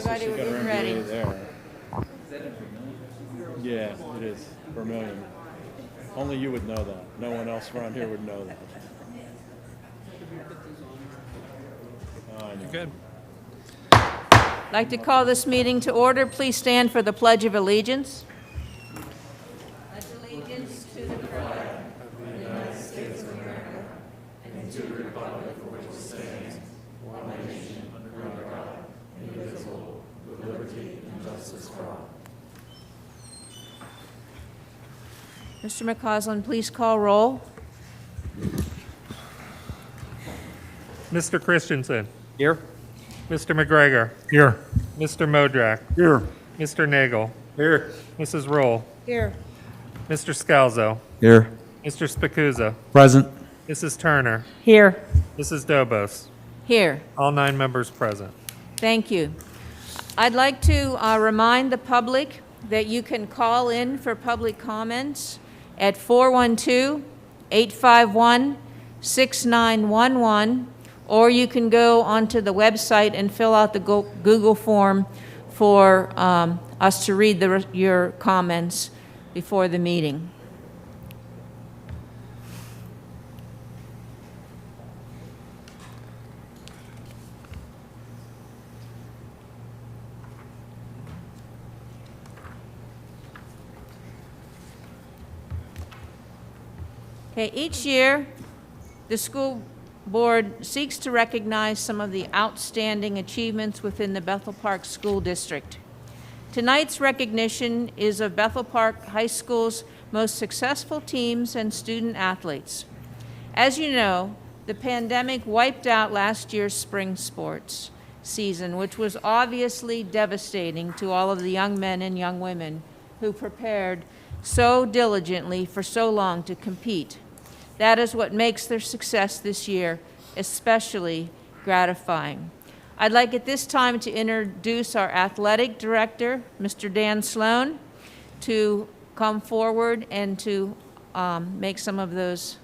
Everybody, we're getting ready. There. Yeah, it is. Vermilion. Only you would know that. No one else around here would know that. You're good. I'd like to call this meeting to order. Please stand for the Pledge of Allegiance. Pledge allegiance to the flag of the United States of America and to the republic for which it stands, one nation, under God, indivisible, with liberty and justice for all. Mr. McCausland, please call roll. Mr. Christensen. Here. Mr. McGregor. Here. Mr. Modrak. Here. Mr. Nagel. Here. Mrs. Roll. Here. Mr. Scalzo. Here. Mr. Spicuzza. Present. Mrs. Turner. Here. Mrs. Dobos. Here. All 9 members present. Thank you. I'd like to remind the public that you can call in for public comments at 412-851-6911, or you can go onto the website and fill out the Google form for us to read your comments before the meeting. Okay, each year, the school board seeks to recognize some of the outstanding achievements within the Bethel Park School District. Tonight's recognition is of Bethel Park High School's most successful teams and student athletes. As you know, the pandemic wiped out last year's spring sports season, which was obviously devastating to all of the young men and young women who prepared so diligently for so long to compete. That is what makes their success this year especially gratifying. I'd like at this time to introduce our athletic director, Mr. Dan Sloan, to come forward and to make some of those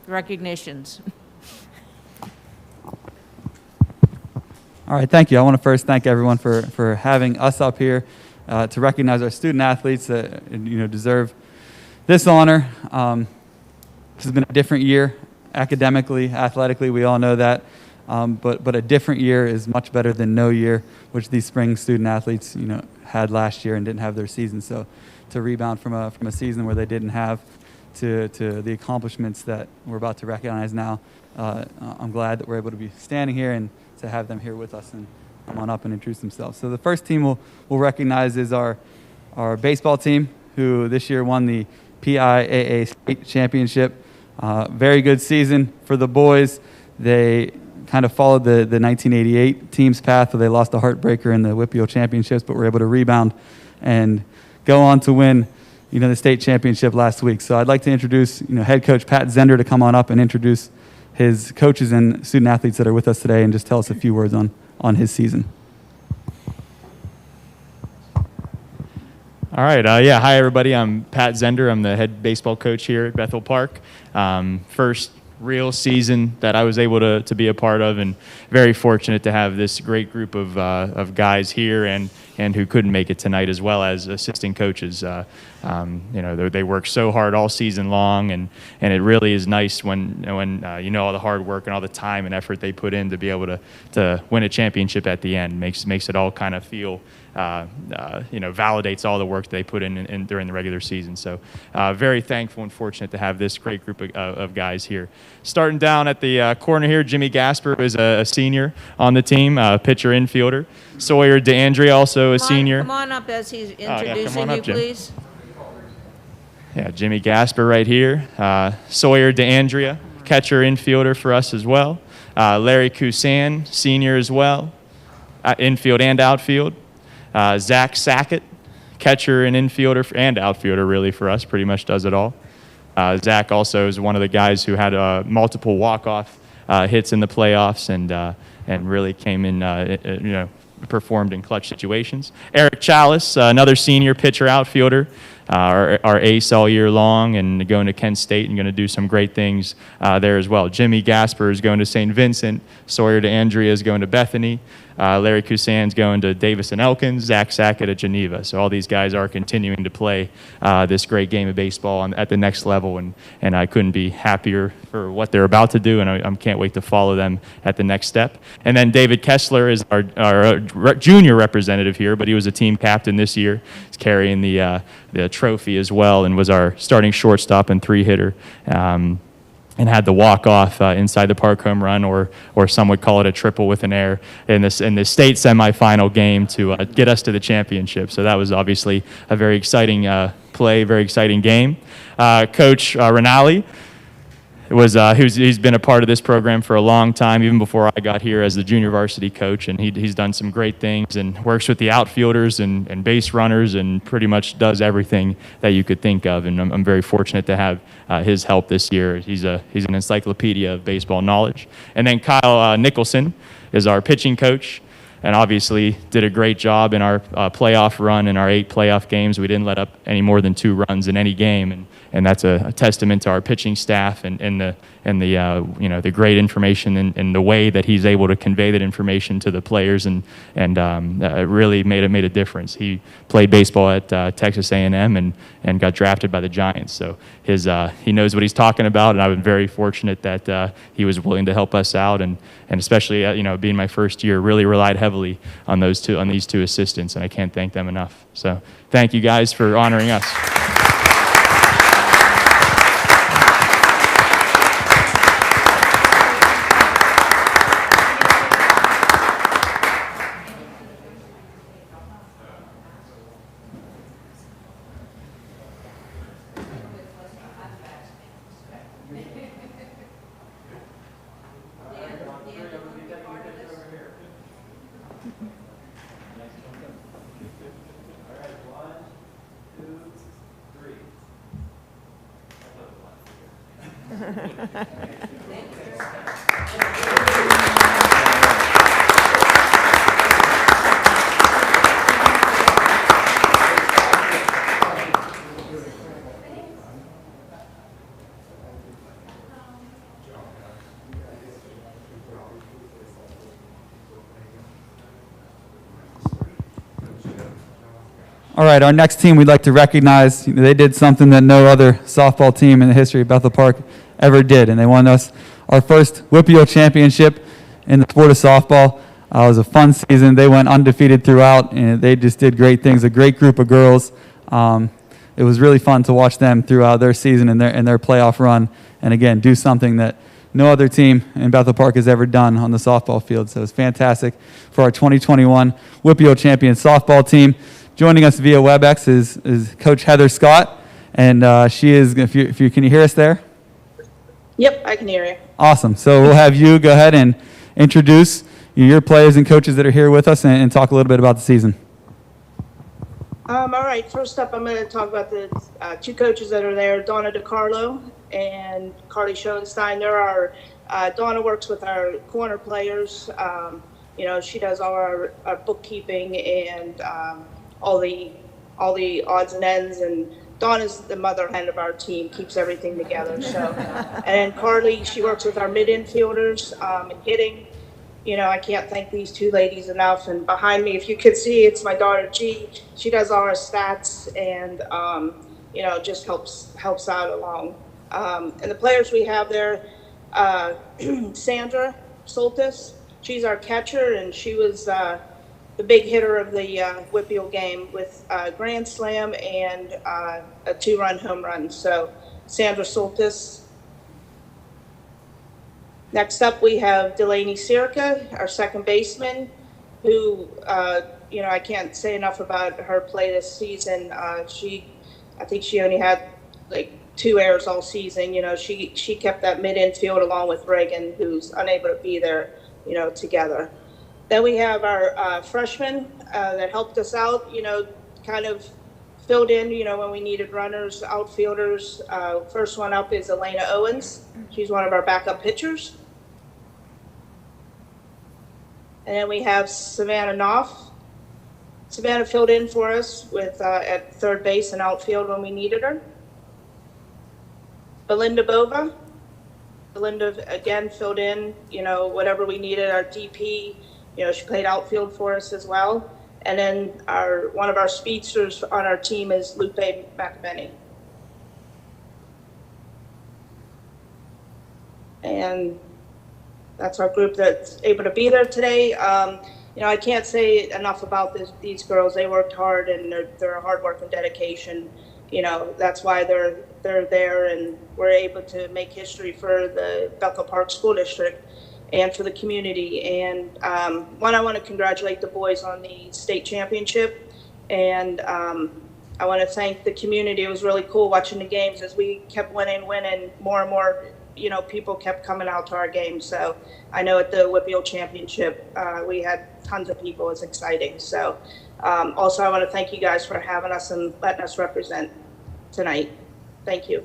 recognitions. All right, thank you. I want to first thank everyone for having us up here to recognize our student athletes that deserve this honor. This has been a different year academically, athletically, we all know that, but a different year is much better than no year, which these spring student athletes had last year and didn't have their season. So to rebound from a season where they didn't have to the accomplishments that we're about to recognize now, I'm glad that we're able to be standing here and to have them here with us and come on up and introduce themselves. So the first team we'll recognize is our baseball team, who this year won the PIAA State Championship. Very good season for the boys. They kind of followed the 1988 team's path, where they lost a heartbreaker in the WPIAL Championships, but were able to rebound and go on to win the state championship last week. So I'd like to introduce head coach Pat Zender to come on up and introduce his coaches and student athletes that are with us today and just tell us a few words on his season. All right. Hi, everybody. I'm Pat Zender. I'm the head baseball coach here at Bethel Park. First real season that I was able to be a part of, and very fortunate to have this great group of guys here and who couldn't make it tonight, as well as assistant coaches. They work so hard all season long, and it really is nice when all the hard work and all the time and effort they put in to be able to win a championship at the end. Makes it all kind of feel validates all the work they put in during the regular season. So very thankful and fortunate to have this great group of guys here. Starting down at the corner here, Jimmy Gasper is a senior on the team, pitcher infielder. Sawyer DeAndrea, also a senior. Come on up as he's introducing come on you, up, Jim. please. Yeah, Jimmy Gasper right here. Sawyer DeAndrea, catcher infielder for us as well. Larry Kusan, senior as well, infield and outfield. Zach Sackett, catcher and infielder and outfielder really for us, pretty much does it all. Zach also is one of the guys who had multiple walk-off hits in the playoffs and really came in, performed in clutch situations. Eric Chalice, another senior pitcher outfielder, our ace all year long, and going to Kent State and going to do some great things there as well. Jimmy Gasper is going to St. Vincent. Sawyer DeAndrea is going to Bethany. Larry Kusan's going to Davis and Elkins. Zach Sackett at Geneva. So all these guys are continuing to play this great game of baseball at the next level, and I couldn't be happier for what they're about to do, and I can't wait to follow them at the next step. And then David Kessler is our junior representative here, but he was a team captain this year. He's carrying the trophy as well, and was our starting shortstop and 3-hitter. And had the walk-off inside the park home run, or some would call it a triple with an error, in the state semifinal game to get us to the championship. So that was obviously a very exciting play, very exciting game. Coach Rinaldi he's been a part of this program for a long time, even before I got here as the junior varsity coach, and he's done some great things and works with the outfielders and base runners and pretty much does everything that you could think of. And I'm very fortunate to have his help this year. He's an encyclopedia of baseball knowledge. And then Kyle Nicholson is our pitching coach, and obviously did a great job in our playoff run. In our 8 playoff games, we didn't let up any more than 2 runs in any game, and that's a testament to our pitching staff and the great information and the way that he's able to convey that information to the players, and it really made a difference. He played baseball at Texas A&M and got drafted by the Giants, so he knows what he's talking about, and I was very fortunate that he was willing to help us out, and especially being my first year, really relied heavily on these two assistants, and I can't thank them enough. So thank you guys for honoring us. All right, our next team we'd like to recognize, they did something that no other softball team in the history of Bethel Park ever did, and they won us our first WPIAL championship in the sport of softball. It was a fun season. They went undefeated throughout, and they just did great things. A great group of girls. It was really fun to watch them throughout their season and their playoff run, and again, do something that no other team in Bethel Park has ever done on the softball field. So it was fantastic for our 2021 WPIAL champion softball team. Joining us via WebEx is Coach Heather Scott, and she is. Can you hear us there? Yep, I can hear you. Awesome. So we'll have you go ahead and introduce your players and coaches that are here with us, and talk a little bit about the season. All right. First up, I'm going to talk about the 2 coaches that are there: Donna DiCarlo and Carly Schoenstein. Donna works with our corner players. She does all our bookkeeping and all the odds and ends, and Dawn is the mother hen of our team, keeps everything together. So, and Carly, she works with our mid infielders and hitting. I can't thank these 2 ladies enough. And behind me, if you could see, it's my daughter G. She does all our stats and just helps out along. And the players we have there, Sandra Soltis, she's our catcher, and she was the big hitter of the WPIAL game with a grand slam and a 2-run home run. So Sandra Soltis. Next up, we have Delaney Sirka, our second baseman, who, I can't say enough about her play this season. I think she only had like 2 errors all season. She kept that mid infield along with Reagan, who's unable to be there, together. Then we have our freshman that helped us out, kind of filled in, when we needed runners, outfielders. First one up is Elena Owens. She's one of our backup pitchers. And then we have Savannah Knopf. Savannah filled in for us with at third base and outfield when we needed her. Belinda Bova. Belinda, again, filled in, whatever we needed. Our DP, she played outfield for us as well. And then one of our speedsters on our team is Lupe McAvenny. And that's our group that's able to be there today. I can't say enough about these girls. They worked hard, and they're hard work and dedication. That's why they're there, and we're able to make history for the Bethel Park School District and for the community. And I want to congratulate the boys on the state championship, and I want to thank the community. It was really cool watching the games as we kept winning. More and more, people kept coming out to our games. So I know at the Whitfield Championship, we had tons of people. It was exciting. So also, I want to thank you guys for having us and letting us represent tonight. Thank you.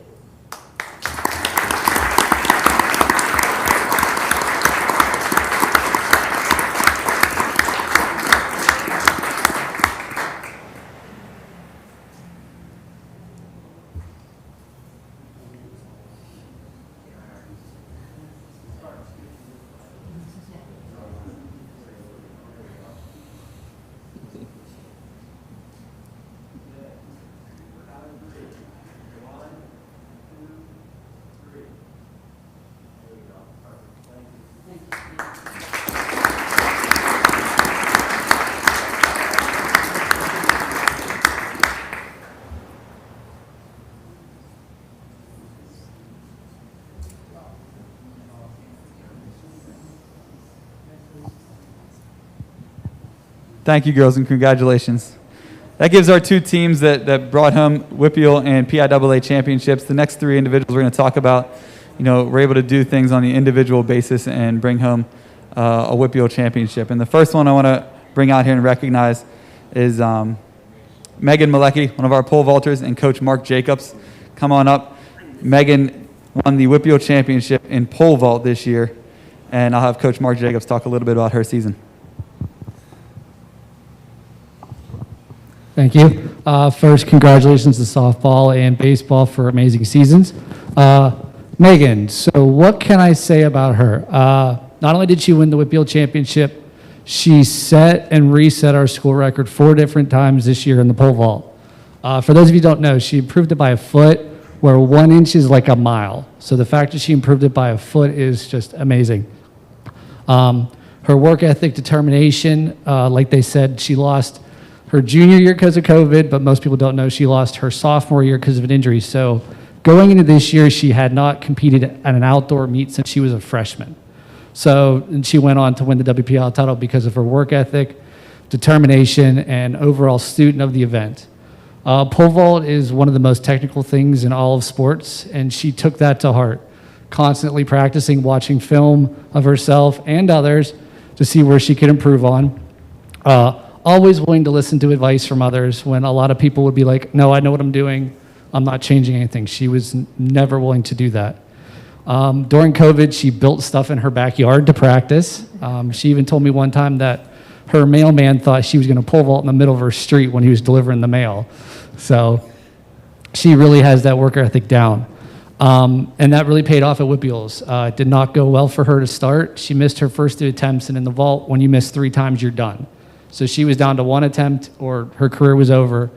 Thank you, girls, and congratulations. That gives our two teams that brought home Whippeal and PIAA championships. The next three individuals we're going to talk about, we're able to do things on the individual basis and bring home a Whippeal championship. And the first one I want to bring out here and recognize is Megan Malecki, one of our pole vaulters, and Coach Mark Jacobs. Come on up. Megan won the Whippeal championship in pole vault this year, and I'll have Coach Mark Jacobs talk a little bit about her season. Thank you. First, congratulations to softball and baseball for amazing seasons. Megan, so what can I say about her? Not only did she win the Whitfield Championship, she set and reset our school record 4 different times this year in the pole vault. For those of you who don't know, she improved it by a foot, where 1 inch is like a mile. So the fact that she improved it by a foot is just amazing. Her work ethic, determination, like they said, she lost her junior year because of COVID, but most people don't know she lost her sophomore year because of an injury. So going into this year, she had not competed at an outdoor meet since she was a freshman. And she went on to win the WPL title because of her work ethic, determination, and overall student of the event. Pole vault is one of the most technical things in all of sports, and she took that to heart, constantly practicing, watching film of herself and others to see where she could improve on. Always willing to listen to advice from others when a lot of people would be like, no, I know what I'm doing. I'm not changing anything. She was never willing to do that. During COVID, she built stuff in her backyard to practice. She even told me one time that her mailman thought she was going to pole vault in the middle of her street when he was delivering the mail. So she really has that work ethic down. And that really paid off at Whitfields. It did not go well for her to start. She missed her first 2 attempts, and in the vault, when you miss 3 times, you're done. So she was down to 1 attempt, or her career was over.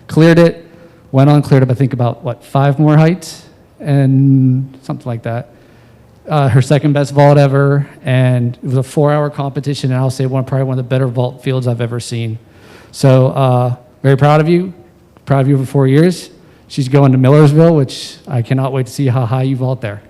Cleared it, went on, cleared up, I think about, 5 more heights, and something like that. Her second best vault ever, and it was a 4-hour competition, and I'll say probably one of the better vault fields I've ever seen. So very proud of you for 4 years. She's going to Millersville, which I cannot wait to see how high you vault there.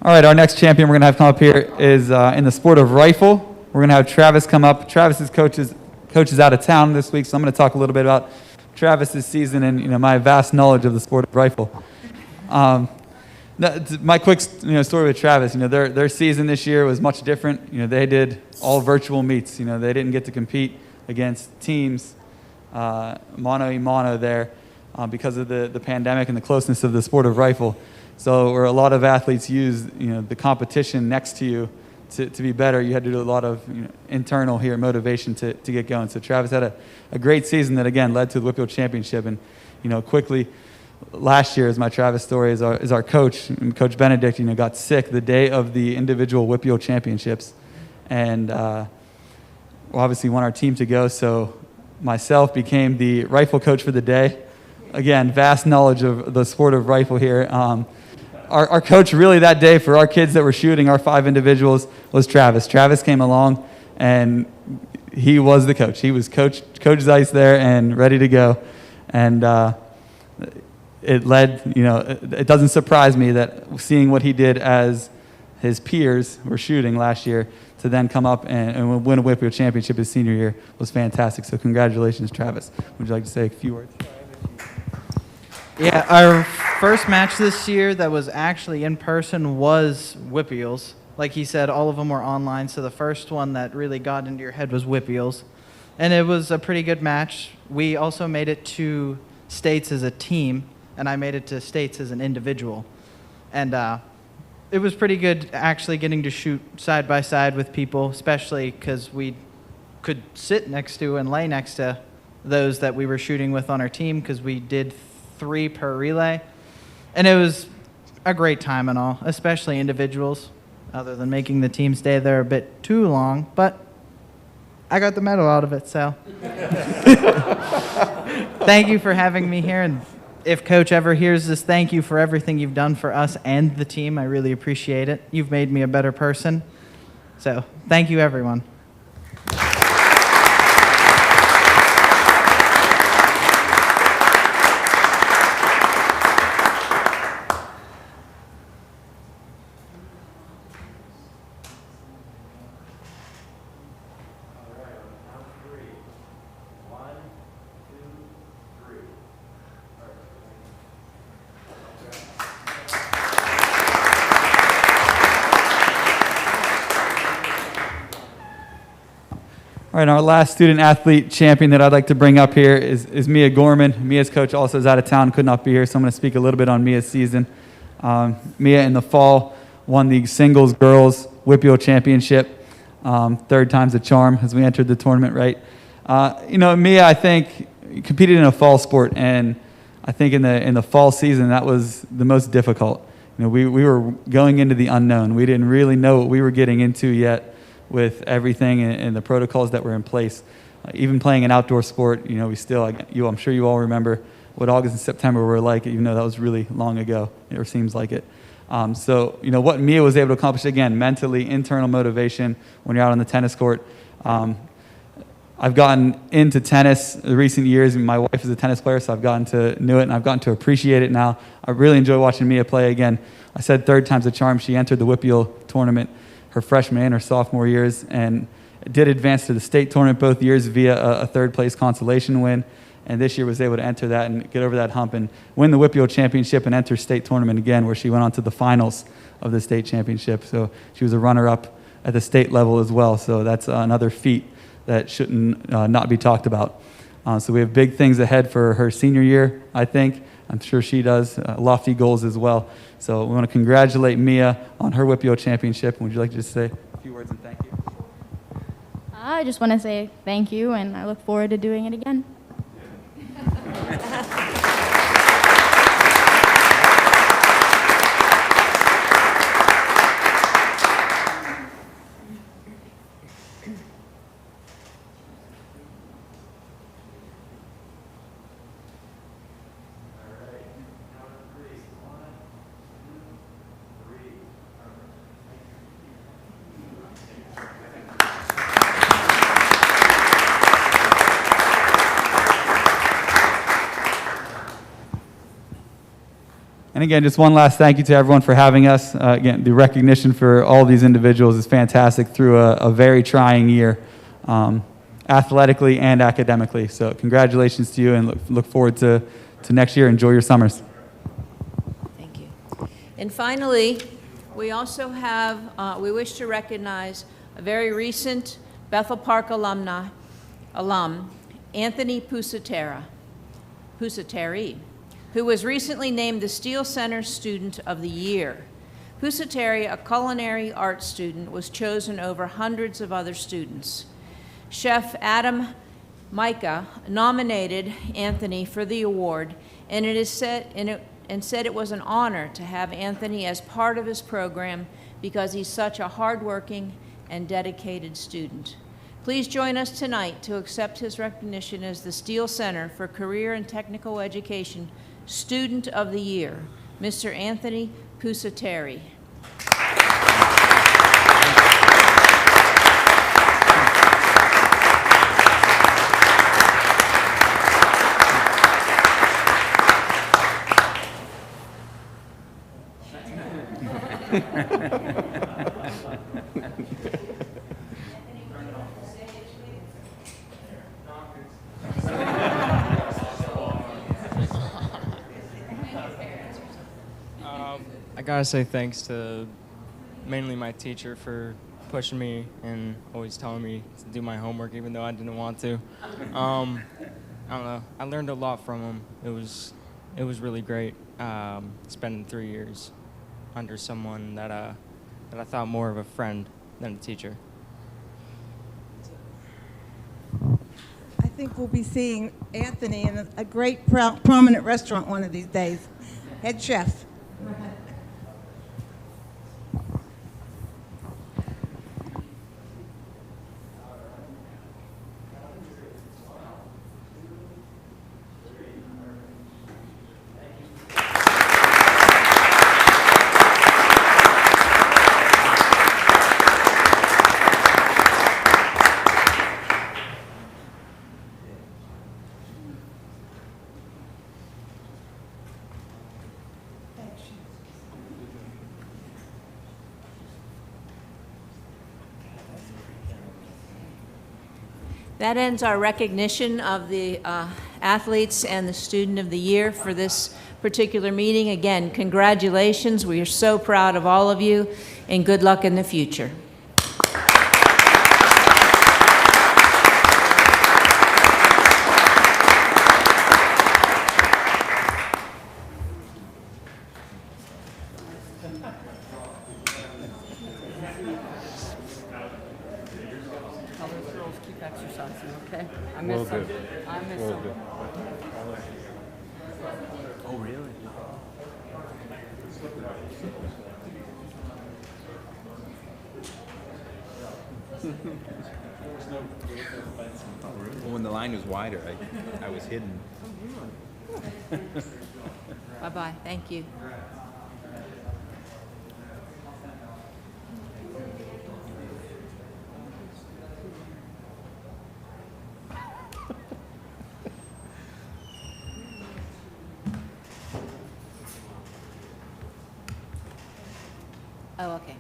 All right, our next champion we're going to have come up here is in the sport of rifle. We're going to have Travis come up. Travis's coach is out of town this week, so I'm going to talk a little bit about Travis's season and my vast knowledge of the sport of rifle. My quick story with Travis. Their season this year was much different. They did all virtual meets. They didn't get to compete against teams mano a mano there because of the pandemic and the closeness of the sport of rifle. So where a lot of athletes use the competition next to you to be better, you had to do a lot of internal motivation to get going. So Travis had a great season that again led to the Whitfield Championship. And quickly last year, as my Travis story, is our coach, Coach Benedict, got sick the day of the individual Whitfield Championships, and we obviously want our team to go. So myself became the rifle coach for the day. Again, vast knowledge of the sport of rifle here. Our coach really that day for our kids that were shooting, our 5 individuals, was Travis. Travis came along, and he was the coach. He was Coach Zeiss there and ready to go. And it led, it doesn't surprise me that seeing what he did as his peers were shooting last year to then come up and win a Whitfield Championship his senior year was fantastic. So congratulations, Travis. Would you like to say a few words? Yeah, our first match this year that was actually in person was Whippeals. Like he said, all of them were online, so the first one that really got into your head was Whippeals. And it was a pretty good match. We also made it to states as a team, and I made it to states as an individual. And it was pretty good actually getting to shoot side by side with people, especially because we could sit next to and lay next to those that we were shooting with on our team because we did 3 per relay. And it was a great time and all, especially individuals, other than making the team stay there a bit too long. But I got the medal out of it, so. Thank you for having me here. And if Coach ever hears this, thank you for everything you've done for us and the team. I really appreciate it. You've made me a better person. So thank you, everyone. All right, our last student-athlete champion that I'd like to bring up here is Mia Gorman. Mia's coach also is out of town, could not be here, so I'm going to speak a little bit on Mia's season. Mia, in the fall, won the singles girls Whitfield Championship, 3rd time's a charm as we entered the tournament, right? Mia, I think, competed in a fall sport, and I think in the fall season, that was the most difficult. We were going into the unknown. We didn't really know what we were getting into yet with everything and the protocols that were in place. Even playing an outdoor sport, we still, I'm sure you all remember what August and September were like, even though that was really long ago, or seems like it. So what Mia was able to accomplish, again, mentally, internal motivation when you're out on the tennis court. I've gotten into tennis in recent years, and my wife is a tennis player, so I've gotten to know it, and I've gotten to appreciate it now. I really enjoy watching Mia play again. I said 3rd time's a charm. She entered the Whitfield tournament her freshman and her sophomore years, and did advance to the state tournament both years via a 3rd place consolation win, and this year was able to enter that and get over that hump and win the Whitfield Championship and enter state tournament again, where she went on to the finals of the state championship. So she was a runner-up at the state level as well, so that's another feat that shouldn't not be talked about. So we have big things ahead for her senior year, I think. I'm sure she does, lofty goals as well. So we want to congratulate Mia on her Whitfield Championship. Would you like to just say a few words and thank you? I just want to say thank you, and I look forward to doing it again. And again, just one last thank you to everyone for having us. Again, the recognition for all these individuals is fantastic through a very trying year, athletically and academically. So congratulations to you, and look forward to next year. Enjoy your summers. Thank you. And finally, we also have, we wish to recognize a very recent Bethel Park alum, Anthony Pusateri, who was recently named the Steele Center Student of the Year. Pusateri, a culinary arts student, was chosen over hundreds of other students. Chef Adam Micah nominated Anthony for the award, and said it was an honor to have Anthony as part of his program because he's such a hardworking and dedicated student. Please join us tonight to accept his recognition as the Steele Center for Career and Technical Education Student of the Year, Mr. Anthony Pusateri. I gotta say thanks to mainly my teacher for pushing me and always telling me to do my homework even though I didn't want to. I don't know. I learned a lot from him. It was really great spending 3 years under someone that I thought more of a friend than a teacher. I think we'll be seeing Anthony in a great prominent restaurant one of these days. Head chef. That ends our recognition of the athletes and the Student of the Year for this particular meeting. Again, congratulations. We are so proud of all of you, and good luck in the future. Keep exercising, okay? I miss them. I miss them. Oh, really? Well, when the line was wider, I was hidden. Bye-bye. Thank you. Oh, okay.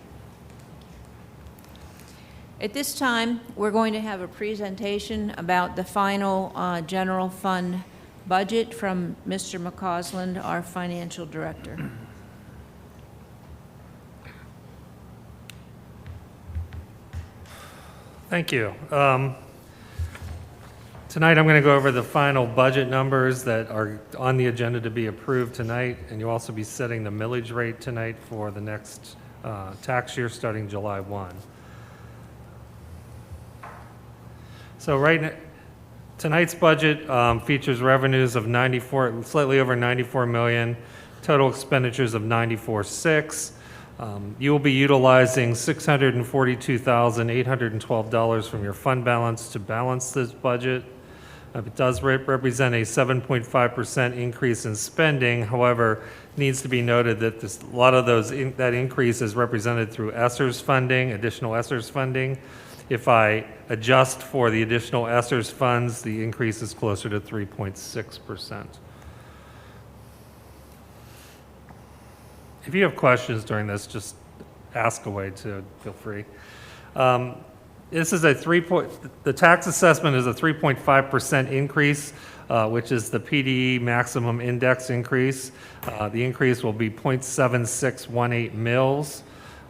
At this time, we're going to have a presentation about the final general fund budget from Mr. McCausland, our financial director. Thank you. Tonight, I'm going to go over the final budget numbers that are on the agenda to be approved tonight, and you'll also be setting the millage rate tonight for the next tax year starting July 1. So tonight's budget features revenues of slightly over 94 million, total expenditures of 94.6. You will be utilizing $642,812 from your fund balance to balance this budget. It does represent a 7.5% increase in spending. However, it needs to be noted that a lot of that increase is represented through ESSERS funding, additional ESSERS funding. If I adjust for the additional ESSERS funds, the increase is closer to 3.6%. If you have questions during this, just ask away too, feel free. This is the tax assessment is a 3.5% increase, which is the PDE maximum index increase. The increase will be 0.7618 mils,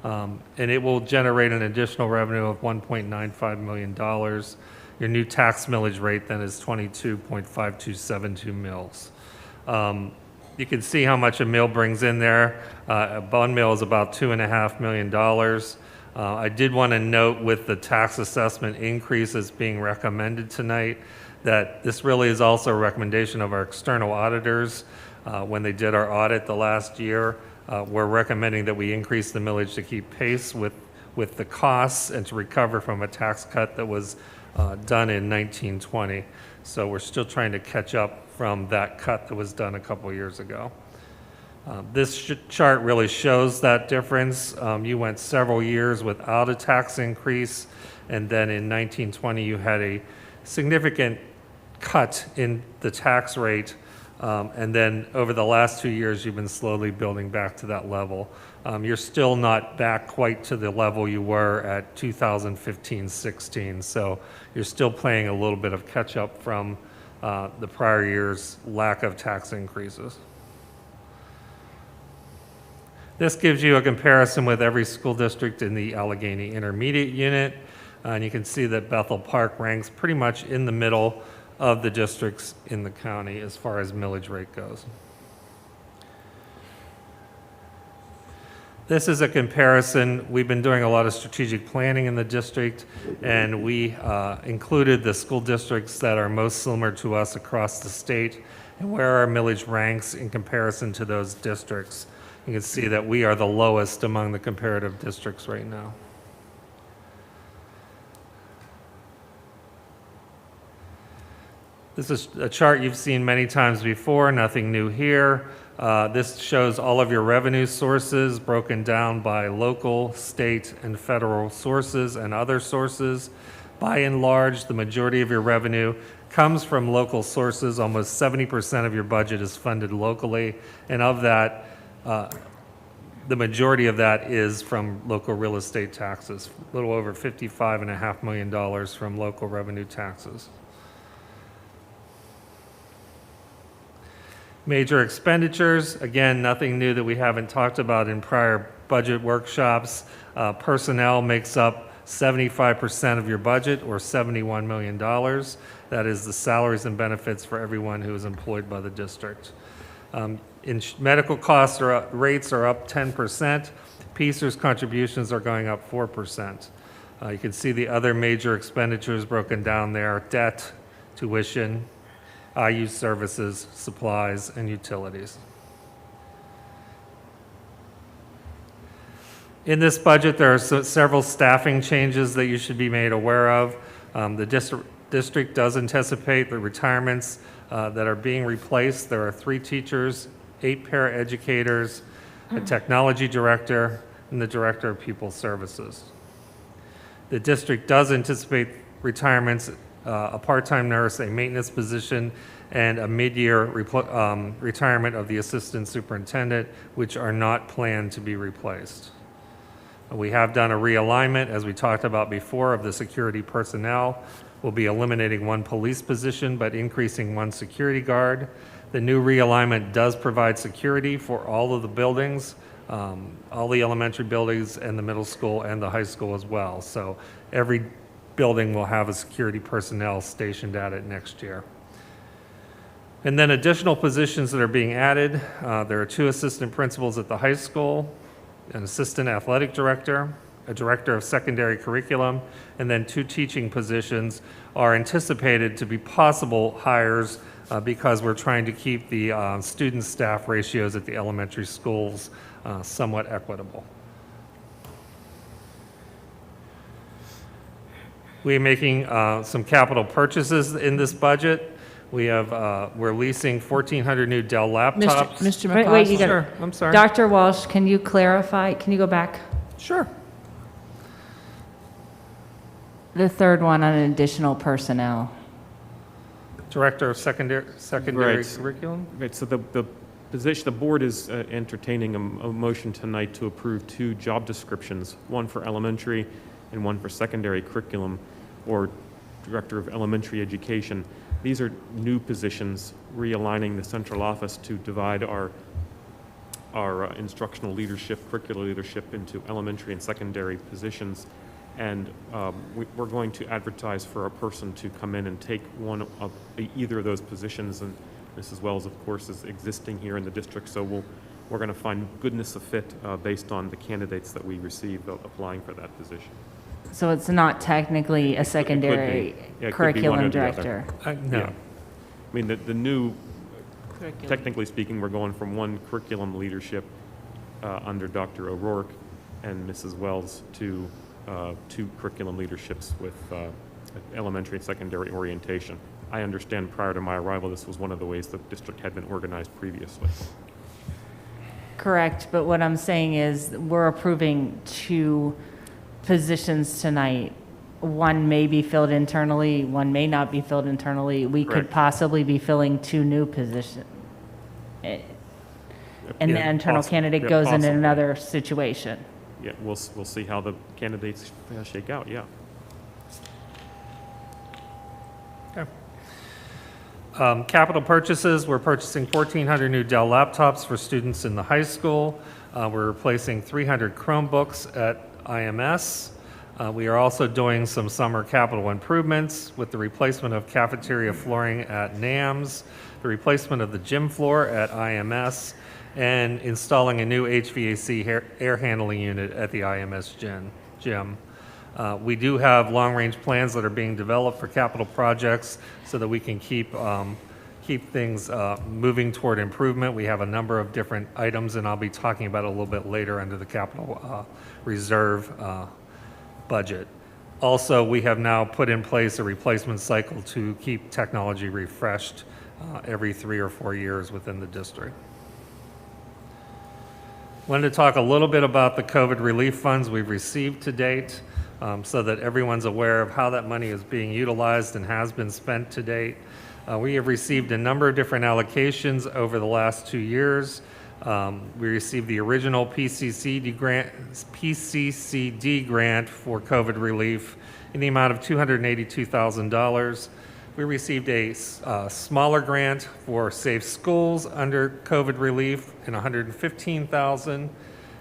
and it will generate an additional revenue of $1.95 million. Your new tax millage rate then is 22.5272 mils. You can see how much a mill brings in there. A bond mill is about $2.5 million. I did want to note with the tax assessment increases being recommended tonight that this really is also a recommendation of our external auditors. When they did our audit the last year, we're recommending that we increase the millage to keep pace with the costs and to recover from a tax cut that was done in 1920. So we're still trying to catch up from that cut that was done a couple years ago. This chart really shows that difference. You went several years without a tax increase, and then in 1920 you had a significant cut in the tax rate, and then over the last 2 years you've been slowly building back to that level. You're still not back quite to the level you were at 2015-16, so you're still playing a little bit of catch up from the prior year's lack of tax increases. This gives you a comparison with every school district in the Allegheny Intermediate Unit, and you can see that Bethel Park ranks pretty much in the middle of the districts in the county as far as millage rate goes. This is a comparison. We've been doing a lot of strategic planning in the district, and we included the school districts that are most similar to us across the state and where our millage ranks in comparison to those districts. You can see that we are the lowest among the comparative districts right now. This is a chart you've seen many times before, nothing new here. This shows all of your revenue sources broken down by local, state, and federal sources and other sources. By and large, the majority of your revenue comes from local sources. Almost 70% of your budget is funded locally, and of that, the majority of that is from local real estate taxes, a little over $55.5 million from local revenue taxes. Major expenditures, again, nothing new that we haven't talked about in prior budget workshops. Personnel makes up 75% of your budget, or $71 million. That is the salaries and benefits for everyone who is employed by the district. Medical costs rates are up 10%. PSERS contributions are going up 4%. You can see the other major expenditures broken down there: debt, tuition, IU services, supplies, and utilities. In this budget, there are several staffing changes that you should be made aware of. The district does anticipate the retirements that are being replaced. There are 3 teachers, 8 paraeducators, a technology director, and the director of pupil services. The district does anticipate retirements, a part-time nurse, a maintenance position, and a mid-year retirement of the assistant superintendent, which are not planned to be replaced. We have done a realignment, as we talked about before, of the security personnel. We'll be eliminating 1 police position, but increasing 1 security guard. The new realignment does provide security for all of the buildings, all the elementary buildings and the middle school and the high school as well. So every building will have a security personnel stationed at it next year. And then additional positions that are being added. There are 2 assistant principals at the high school, an assistant athletic director, a director of secondary curriculum, and then 2 teaching positions are anticipated to be possible hires because we're trying to keep the student-staff ratios at the elementary schools somewhat equitable. We're making some capital purchases in this budget. We're leasing 1,400 new Dell laptops. Mr. Wait, McCausland? you got Sure, I'm sorry. Dr. Walsh, can you clarify? Can you go back? Sure. The third one on additional personnel. Director of secondary Right. curriculum. Right, so the the board is entertaining a motion tonight to approve 2 job descriptions, one for elementary and one for secondary curriculum or Director of Elementary Education. These are new positions, realigning the central office to divide our instructional leadership, curricular leadership into elementary and secondary positions. And we're going to advertise for a person to come in and take one of either of those positions. And Mrs. Wells, of course, is existing here in the district, so we're going to find goodness of fit based on the candidates that we receive applying for that position. So it's not technically a secondary Yeah, it could be one curriculum or the other. director? No. Yeah. I mean, the new, Curriculum. technically speaking, we're going from one curriculum leadership under Dr. O'Rourke and Mrs. Wells to 2 curriculum leaderships with elementary and secondary orientation. I understand prior to my arrival, this was one of the ways the district had been organized previously. Correct, but what I'm saying is we're approving 2 positions tonight. One may be filled internally, one may not be filled internally. We could Correct. possibly be filling 2 new positions. And Yeah, the internal candidate yeah, goes in possibly. another situation. Yeah, we'll see how the candidates shake out, yeah. Capital purchases, we're purchasing 1,400 new Dell laptops for students in the high school. We're replacing 300 Chromebooks at IMS. We are also doing some summer capital improvements with the replacement of cafeteria flooring at NAMS, the replacement of the gym floor at IMS, and installing a new HVAC air handling unit at the IMS gym. We do have long-range plans that are being developed for capital projects so that we can keep things moving toward improvement. We have a number of different items, and I'll be talking about it a little bit later under the capital reserve budget. Also, we have now put in place a replacement cycle to keep technology refreshed every 3 or 4 years within the district. Wanted to talk a little bit about the COVID relief funds we've received to date, so that everyone's aware of how that money is being utilized and has been spent to date. We have received a number of different allocations over the last 2 years. We received the original PCCD grant for COVID relief in the amount of $282,000. We received a smaller grant for Safe Schools under COVID relief in $115,000.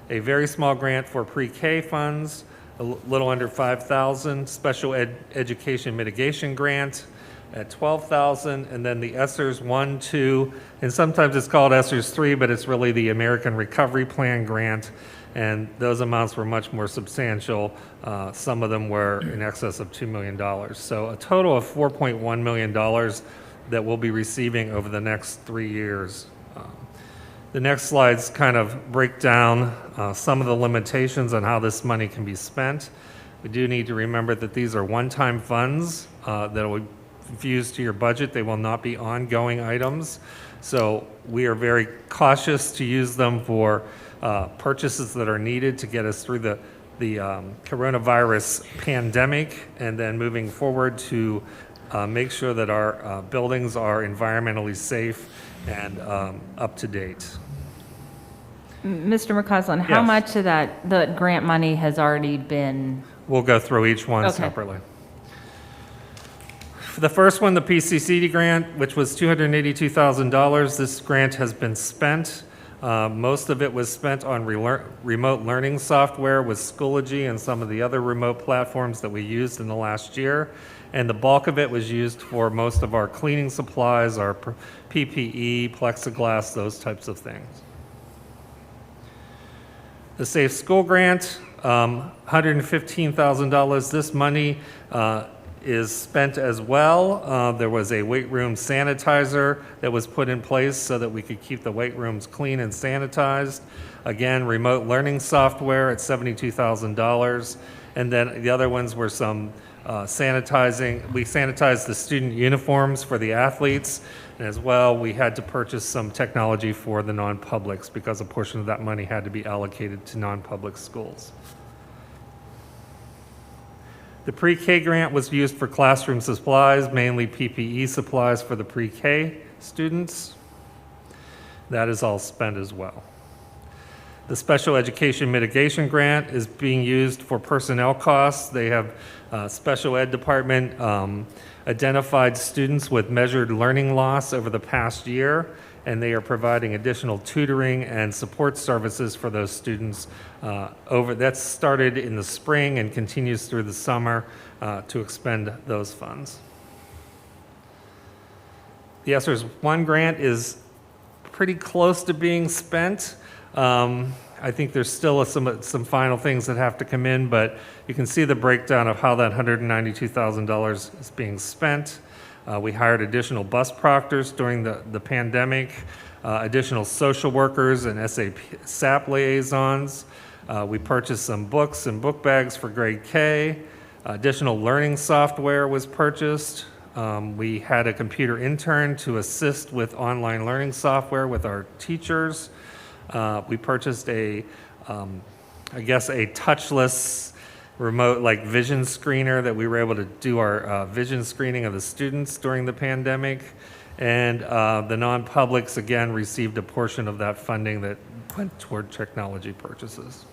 A very small grant for pre-K funds, a little under $5,000. Special education mitigation grant at $12,000, and then the ESSERS 1, 2, and sometimes it's called ESSERS 3, but it's really the American Recovery Plan grant, and those amounts were much more substantial. Some of them were in excess of $2 million. So a total of $4.1 million that we'll be receiving over the next 3 years. The next slides kind of break down some of the limitations on how this money can be spent. We do need to remember that these are one-time funds that will fuse to your budget. They will not be ongoing items. So we are very cautious to use them for purchases that are needed to get us through the coronavirus pandemic, and then moving forward to make sure that our buildings are environmentally safe and up to date. Mr. McCausland, how Yes. much of the grant money has already been? We'll go through each one Okay. separately. For the first one, the PCCD grant, which was $282,000, this grant has been spent. Most of it was spent on remote learning software with Schoology and some of the other remote platforms that we used in the last year. And the bulk of it was used for most of our cleaning supplies, our PPE, plexiglass, those types of things. The Safe School Grant, $115,000. This money is spent as well. There was a weight room sanitizer that was put in place so that we could keep the weight rooms clean and sanitized. Again, remote learning software at $72,000. And then the other ones were some sanitizing. We sanitized the student uniforms for the athletes. And as well, we had to purchase some technology for the non-publics because a portion of that money had to be allocated to non-public schools. The pre-K grant was used for classroom supplies, mainly PPE supplies for the pre-K students. That is all spent as well. The Special Education Mitigation Grant is being used for personnel costs. They have special ed department identified students with measured learning loss over the past year, and they are providing additional tutoring and support services for those students. That's started in the spring and continues through the summer to expend those funds. The ESSERS 1 grant is pretty close to being spent. I think there's still some final things that have to come in, but you can see the breakdown of how that $192,000 is being spent. We hired additional bus proctors during the pandemic, additional social workers and SAP liaisons. We purchased some books and book bags for grade K. Additional learning software was purchased. We had a computer intern to assist with online learning software with our teachers. We purchased a touchless remote like vision screener that we were able to do our vision screening of the students during the pandemic. And the non-publics, again, received a portion of that funding that went toward technology purchases.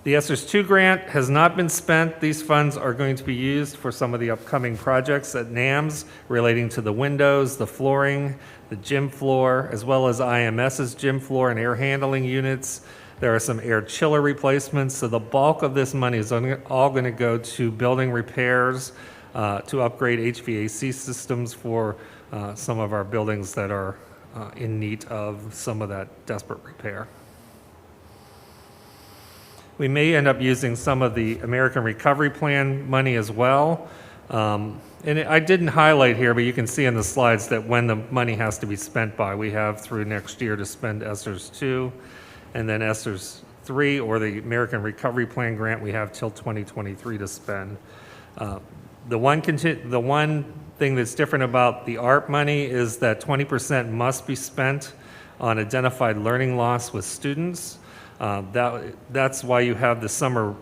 The ESSERS 2 grant has not been spent. These funds are going to be used for some of the upcoming projects at NAMS relating to the windows, the flooring, the gym floor, as well as IMS's gym floor and air handling units. There are some air chiller replacements. So the bulk of this money is all going to go to building repairs, to upgrade HVAC systems for some of our buildings that are in need of some of that desperate repair. We may end up using some of the American Recovery Plan money as well. I didn't highlight here, but you can see in the slides that when the money has to be spent by. We have through next year to spend ESSERS 2, and then ESSERS 3, or the American Recovery Plan grant, we have till 2023 to spend. The one thing that's different about the ARP money is that 20% must be spent on identified learning loss with students. That's why you have the summer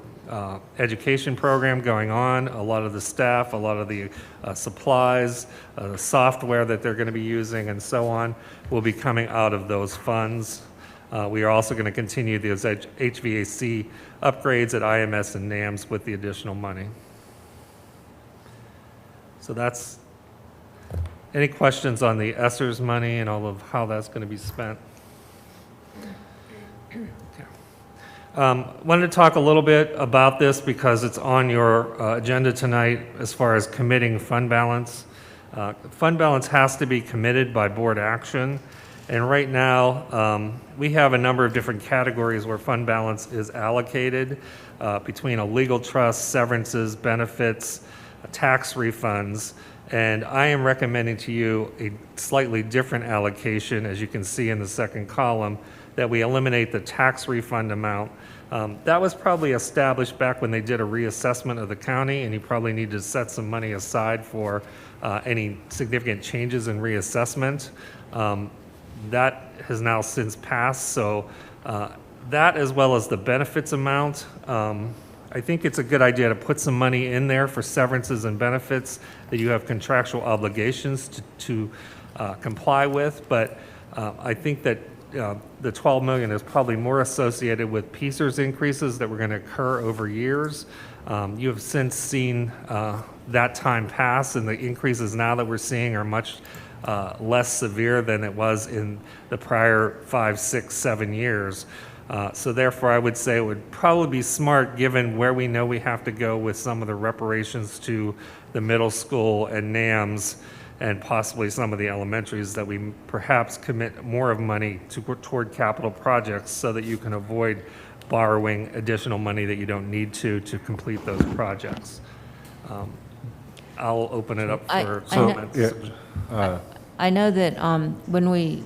education program going on. A lot of the staff, a lot of the supplies, the software that they're going to be using, and so on, will be coming out of those funds. We are also going to continue those HVAC upgrades at IMS and NAMS with the additional money. So that's, any questions on the ESSERS money and all of how that's going to be spent? Wanted to talk a little bit about this because it's on your agenda tonight as far as committing fund balance. Fund balance has to be committed by board action, and right now we have a number of different categories where fund balance is allocated between a legal trust, severances, benefits, tax refunds, and I am recommending to you a slightly different allocation, as you can see in the second column, that we eliminate the tax refund amount. That was probably established back when they did a reassessment of the county, and you probably need to set some money aside for any significant changes in reassessment. That has now since passed, so that as well as the benefits amount, I think it's a good idea to put some money in there for severances and benefits that you have contractual obligations to comply with, but I think that the $12 million is probably more associated with PSERS increases that were going to occur over years. You have since seen that time pass, and the increases now that we're seeing are much less severe than it was in the prior 5, 6, 7 years. So therefore, I would say it would probably be smart, given where we know we have to go with some of the reparations to the middle school and NAMS, and possibly some of the elementaries, that we perhaps commit more of money toward capital projects so that you can avoid borrowing additional money that you don't need to complete those projects. I'll open it up for comments. I know that when we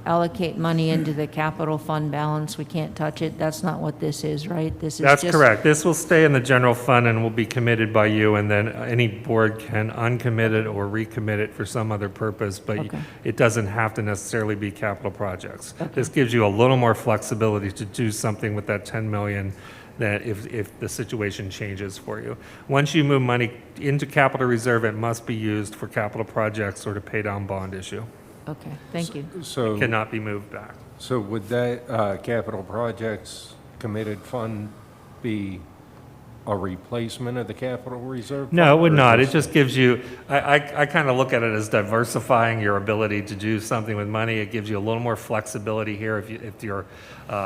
allocate money into the capital fund balance, we can't touch it. That's not what this is, right? This is That's just correct. This will stay in the general fund and will be committed by you, and then any board can uncommit it or recommit it for some other purpose, but Okay. it doesn't have to necessarily be capital projects. This gives you a little more flexibility to do something with that 10 million that if the situation changes for you. Once you move money into capital reserve, it must be used for capital projects or to pay down bond issue. Okay, thank you. So, Cannot be moved back. so would that capital projects committed fund be a replacement of the capital reserve? No, fund, it would or not. It just gives you, I kind of look at it as diversifying your ability to do something with money. It gives you a little more flexibility here. If your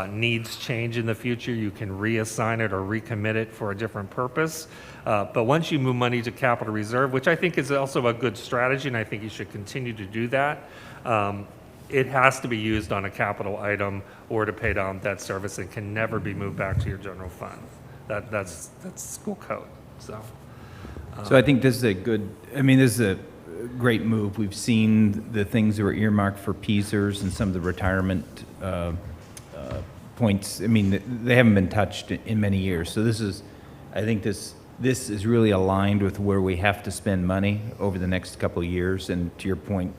needs change in the future, you can reassign it or recommit it for a different purpose. But once you move money to capital reserve, which I think is also a good strategy, and I think you should continue to do that, it has to be used on a capital item or to pay down debt service and can never be moved back to your general fund. That's school code, so. So I think this is a good, I mean, this is a great move. We've seen the things that were earmarked for PSERS and some of the retirement points. I mean, they haven't been touched in many years. So this is, I think this is really aligned with where we have to spend money over the next couple of years. And to your point,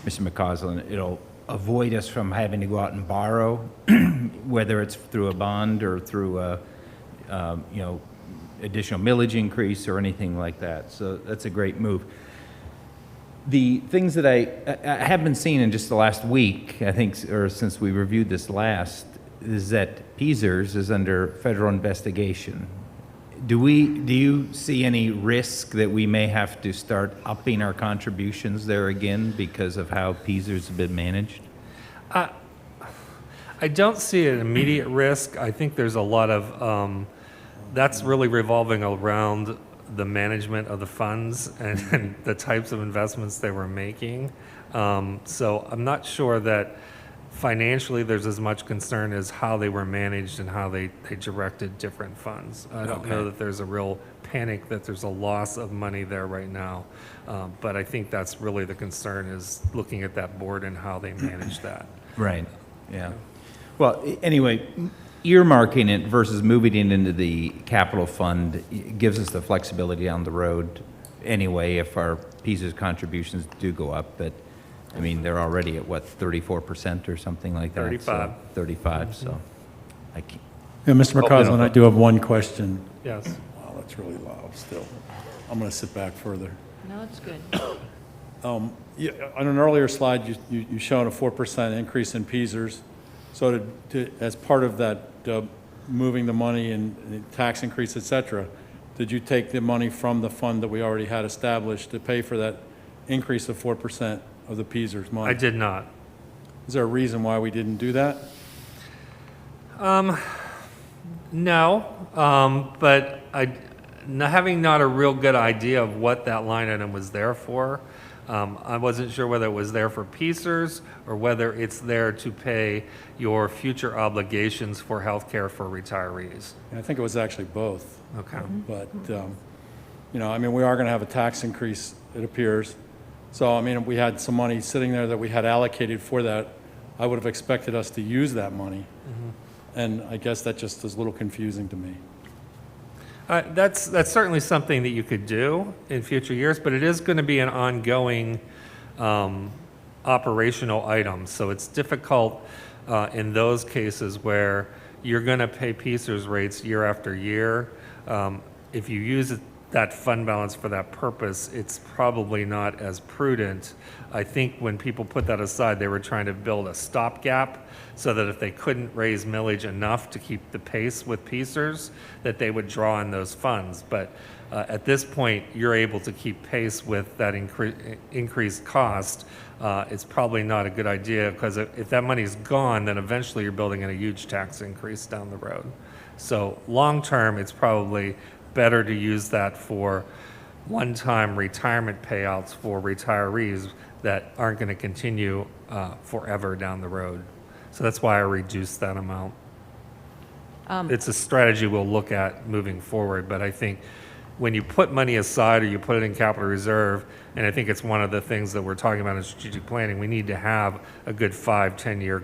Mr. McCausland, it'll avoid us from having to go out and borrow, whether it's through a bond or through a, you know, additional millage increase or anything like that. So that's a great move. The things that I have been seeing in just the last week, I think, or since we reviewed this last, is that PSERS is under federal investigation. Do you see any risk that we may have to start upping our contributions there again because of how PSERS have been managed? I don't see an immediate risk. I think there's a lot of, that's really revolving around the management of the funds and the types of investments they were making. So I'm not sure that financially there's as much concern as how they were managed and how they directed different funds. I don't know that there's a real panic that there's a loss of money there right now. But I think that's really the concern, is looking at that board and how they manage that. Right, yeah. Well, anyway, earmarking it versus moving it into the capital fund gives us the flexibility down the road anyway if our PSERS contributions do go up. But I mean, they're already at what, 34% or something like that? 35. So 35, so I can't. Yeah, Mr. McCausland, I do have one question. Yes. Wow, that's really loud still. I'm going to sit back further. No, it's good. Yeah, on an earlier slide, you shown a 4% increase in PSERS. So as part of that moving the money and the tax increase, et cetera, did you take the money from the fund that we already had established to pay for that increase of 4% of the PSERS money? I did not. Is there a reason why we didn't do that? No, but having not a real good idea of what that line item was there for, I wasn't sure whether it was there for PSERS or whether it's there to pay your future obligations for health care for retirees. I think it was actually both. Okay. But, you know, I mean, we are going to have a tax increase, it appears. So, I mean, if we had some money sitting there that we had allocated for that, I would have expected us to use that money. And I guess that just is a little confusing to me. That's certainly something that you could do in future years, but it is going to be an ongoing operational item. So it's difficult in those cases where you're going to pay PSERS rates year after year. If you use that fund balance for that purpose, it's probably not as prudent. I think when people put that aside, they were trying to build a stopgap so that if they couldn't raise millage enough to keep the pace with PSERS, that they would draw on those funds. But at this point, you're able to keep pace with that increased cost. It's probably not a good idea, because if that money's gone, then eventually you're building in a huge tax increase down the road. So long term, it's probably better to use that for one-time retirement payouts for retirees that aren't going to continue forever down the road. So that's why I reduced that amount. It's a strategy we'll look at moving forward, but I think when you put money aside or you put it in capital reserve, and I think it's one of the things that we're talking about in strategic planning, we need to have a good 5-10 year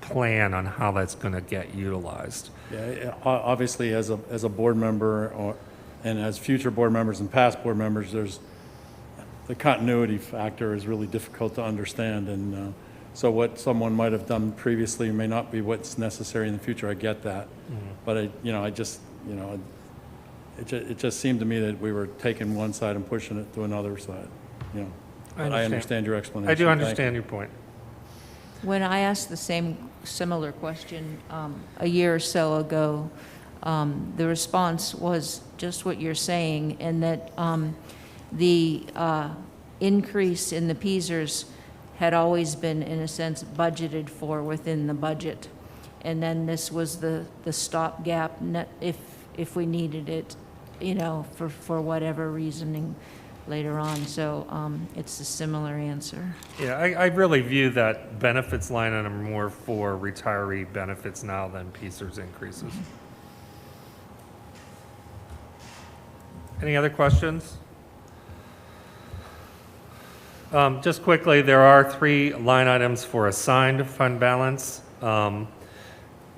plan on how that's going to get utilized. Yeah, obviously, as a board member, and as future board members and past board members, there's the continuity factor is really difficult to understand, and so what someone might have done previously may not be what's necessary in the future. I get that, but it just seemed to me that we were taking one side and pushing it to another side. You know, I understand your explanation. I do understand your point. When I asked the similar question a year or so ago, the response was just what you're saying, and that the increase in the PSERS had always been, in a sense, budgeted for within the budget. And then this was the stopgap if we needed it, you know, for whatever reasoning later on. So it's a similar answer. Yeah, I really view that benefits line item more for retiree benefits now than PSERS increases. Any other questions? Just quickly, there are 3 line items for assigned fund balance.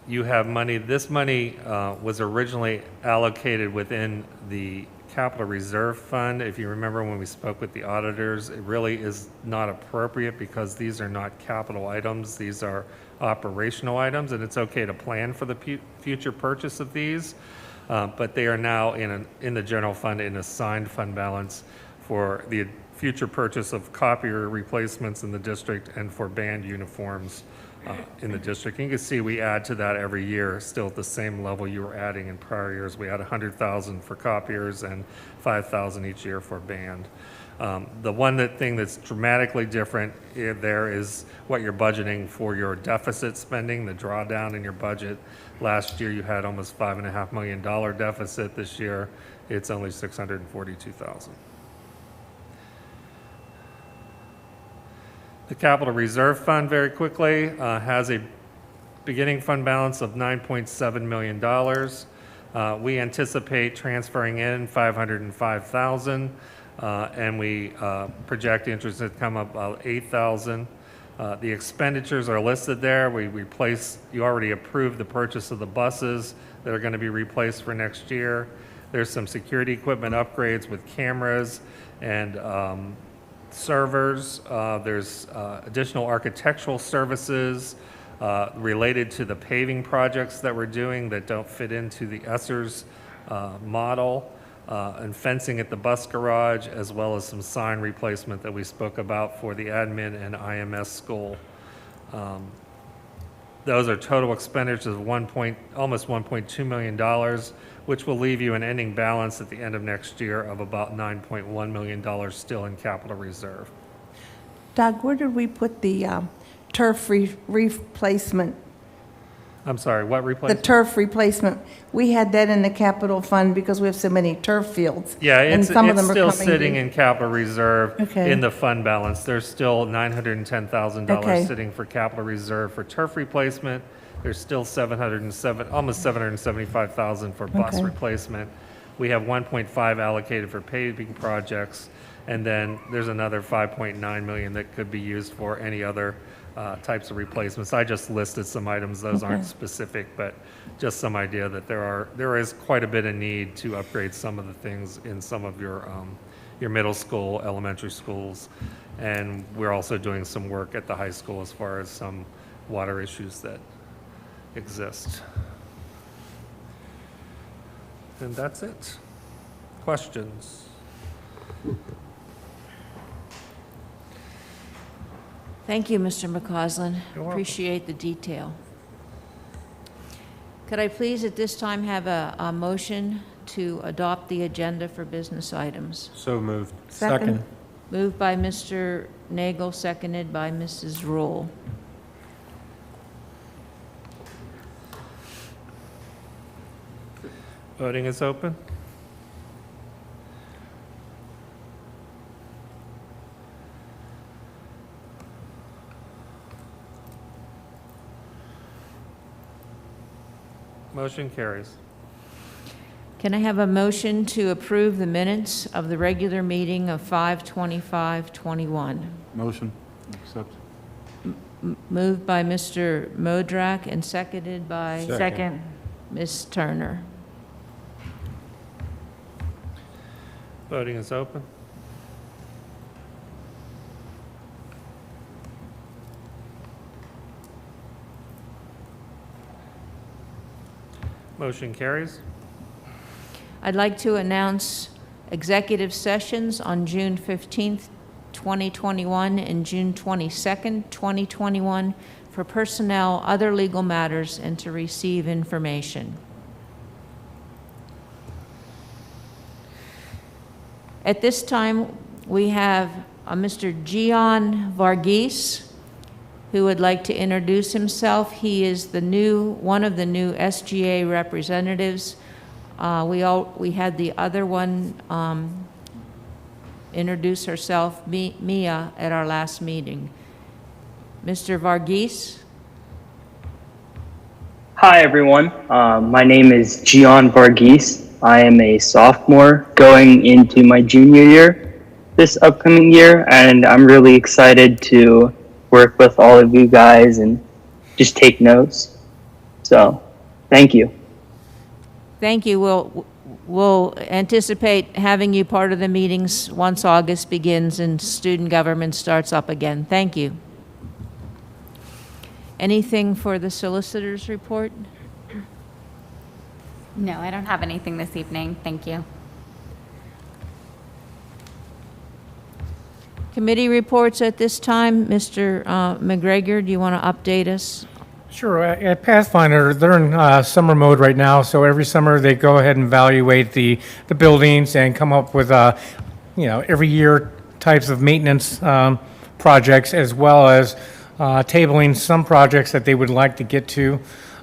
You have money, this money was originally allocated within the capital reserve fund. If you remember when we spoke with the auditors, it really is not appropriate because these are not capital items, these are operational items, and it's okay to plan for the future purchase of these, but they are now in the general fund in assigned fund balance for the future purchase of copier replacements in the district and for band uniforms in the district. And you can see we add to that every year, still at the same level you were adding in prior years. We had 100,000 for copiers and 5,000 each year for band. The thing that's dramatically different there is what you're budgeting for your deficit spending, the drawdown in your budget. Last year you had almost $5.5 million deficit. This year it's only $642,000. The Capital Reserve Fund, very quickly, has a beginning fund balance of $9.7 million. We anticipate transferring in $505,000, and we project interest income of about $8,000. The expenditures are listed there. You already approved the purchase of the buses that are going to be replaced for next year. There's some security equipment upgrades with cameras and servers. There's additional architectural services related to the paving projects that we're doing that don't fit into the ESSERS model, and fencing at the bus garage, as well as some sign replacement that we spoke about for the admin and IMS school. Those are total expenditures of almost $1.2 million, which will leave you an ending balance at the end of next year of about $9.1 million still in capital reserve. Doug, where did we put the turf replacement? I'm sorry, what The replacement? turf replacement. We had that in the capital fund because we have so many turf fields. Yeah, and it's some of them are still coming sitting due. in capital reserve Okay. in the fund balance. There's still $910,000 Okay. sitting for capital reserve for turf replacement. There's still almost $775,000 for bus Okay. replacement. We have 1.5 allocated for paving projects, and then there's another 5.9 million that could be used for any other types of replacements. I just listed some items. Those aren't specific, but just some idea that there is quite a bit of need to upgrade some of the things in some of your middle school, elementary schools, and we're also doing some work at the high school as far as some water issues that exist. And that's it. Questions? Thank you, Mr. McCausland. You're welcome. Appreciate the detail. Could I please at this time have a motion to adopt the agenda for business items? So moved. Second. Moved by Mr. Nagel, seconded by Mrs. Rule. Voting is open. Motion carries. Can I have a motion to approve the minutes of the regular meeting of 5/25/21? Motion. Accept. Moved by Mr. Modrak and seconded by Second. Ms. Turner. Voting is open. Motion carries. I'd like to announce executive sessions on June 15th, 2021, and June 22nd, 2021, for personnel, other legal matters, and to receive information. At this time, we have Mr. Gian Varghese, who would like to introduce himself. He is one of the new SGA representatives. We had the other one introduce herself, Mia, at our last meeting. Mr. Varghese? Hi, everyone. My name is Gian Varghese. I am a sophomore going into my junior year this upcoming year, and I'm really excited to work with all of you guys and just take notes. So, thank you. Thank you. We'll anticipate having you part of the meetings once August begins and student government starts up again. Thank you. Anything for the solicitor's report? No, I don't have anything this evening. Thank you. Committee reports at this time. Mr. McGregor, do you want to update us? Sure. At Pathfinder, they're in summer mode right now, so every summer they go ahead and evaluate the buildings and come up with, every year types of maintenance projects, as well as tabling some projects that they would like to get to.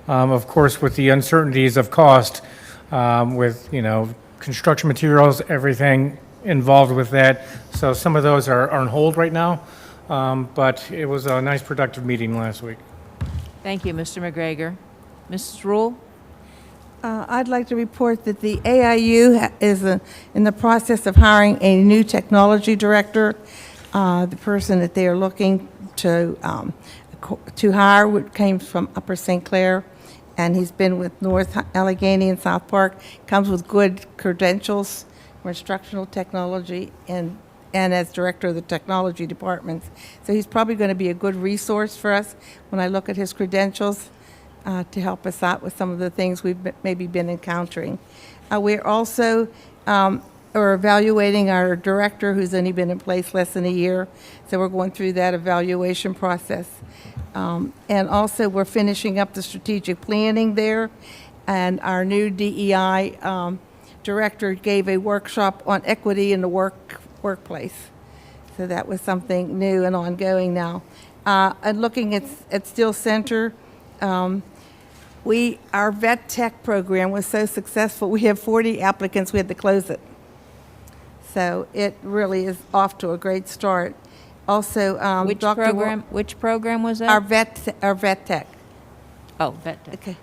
Of course, with the uncertainties of cost, with, construction materials, everything involved with that. So some of those are on hold right now, but it was a nice, productive meeting last week. Thank you, Mr. McGregor. Mrs. Rule? I'd like to report that the AIU is in the process of hiring a new technology director. The person that they are looking to hire came from Upper St. Clair, and he's been with North Allegheny and South Park, comes with good credentials for instructional technology and as director of the technology departments. So he's probably going to be a good resource for us when I look at his credentials to help us out with some of the things we've maybe been encountering. We're also are evaluating our director, who's only been in place less than a year. So we're going through that evaluation process. And also we're finishing up the strategic planning there. And our new DEI director gave a workshop on equity in the workplace. So that was something new and ongoing now. And looking at Steel Center, our vet tech program was so successful. We have 40 applicants. We had to close it. So it really is off to a great start. Also, Which program was that? Our vet tech. Oh, vet tech. Okay.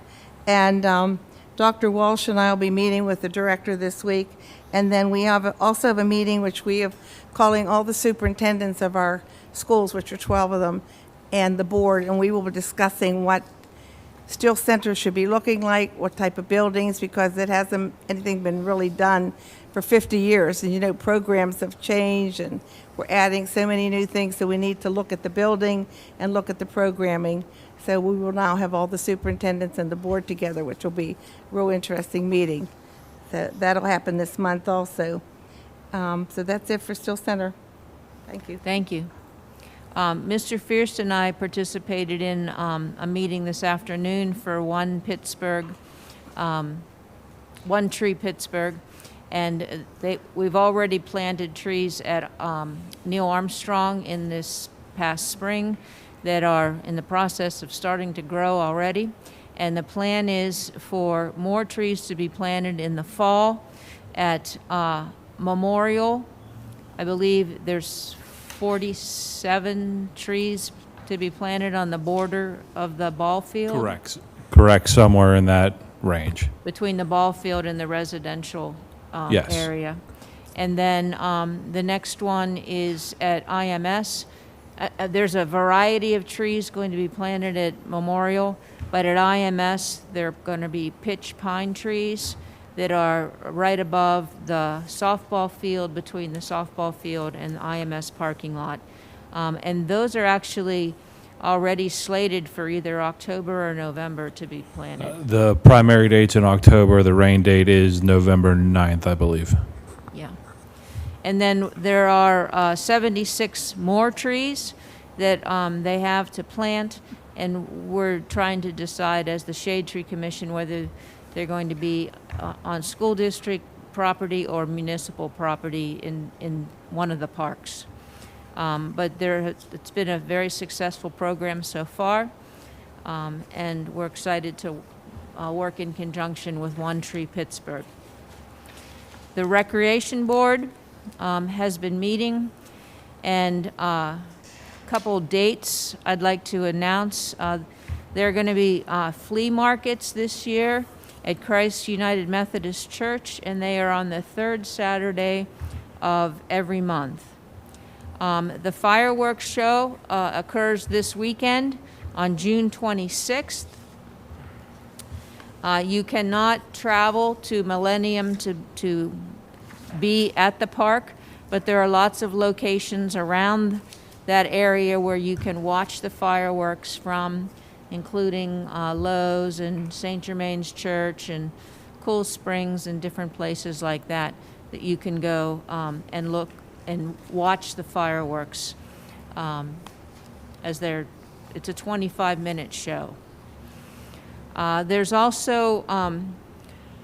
And Dr. Walsh and I will be meeting with the director this week. And then we also have a meeting which we have calling all the superintendents of our schools, which are 12 of them, and the board, and we will be discussing what Steel Center should be looking like, what type of buildings, because it hasn't anything been really done for 50 years. And programs have changed, and we're adding so many new things, so we need to look at the building and look at the programming. So we will now have all the superintendents and the board together, which will be a real interesting meeting. So that'll happen this month also. So that's it for Steel Center. Thank you. Thank you. Mr. Fierst and I participated in a meeting this afternoon for One Tree Pittsburgh, and we've already planted trees at Neil Armstrong in this past spring that are in the process of starting to grow already. And the plan is for more trees to be planted in the fall at Memorial. I believe there's 47 trees to be planted on the border of the ball field. Correct, somewhere in that range. Between the ball field and the residential Yes. area. And then the next one is at IMS. There's a variety of trees going to be planted at Memorial, but at IMS, they're going to be pitch pine trees that are right above the softball field, between the softball field and the IMS parking lot. And those are actually already slated for either October or November to be planted. The primary date's in October, the rain date is November 9th, I believe. Yeah. And then there are 76 more trees that they have to plant, and we're trying to decide as the Shade Tree Commission whether they're going to be on school district property or municipal property in one of the parks. But it's been a very successful program so far, and we're excited to work in conjunction with One Tree Pittsburgh. The Recreation Board has been meeting, and a couple dates I'd like to announce. There are going to be flea markets this year at Christ United Methodist Church, and they are on the third Saturday of every month. The fireworks show occurs this weekend on June 26th. You cannot travel to Millennium to be at the park, but there are lots of locations around that area where you can watch the fireworks from, including Lowe's and St. Germain's Church and Cool Springs and different places like that, that you can go and look and watch the fireworks it's a 25-minute show. There's also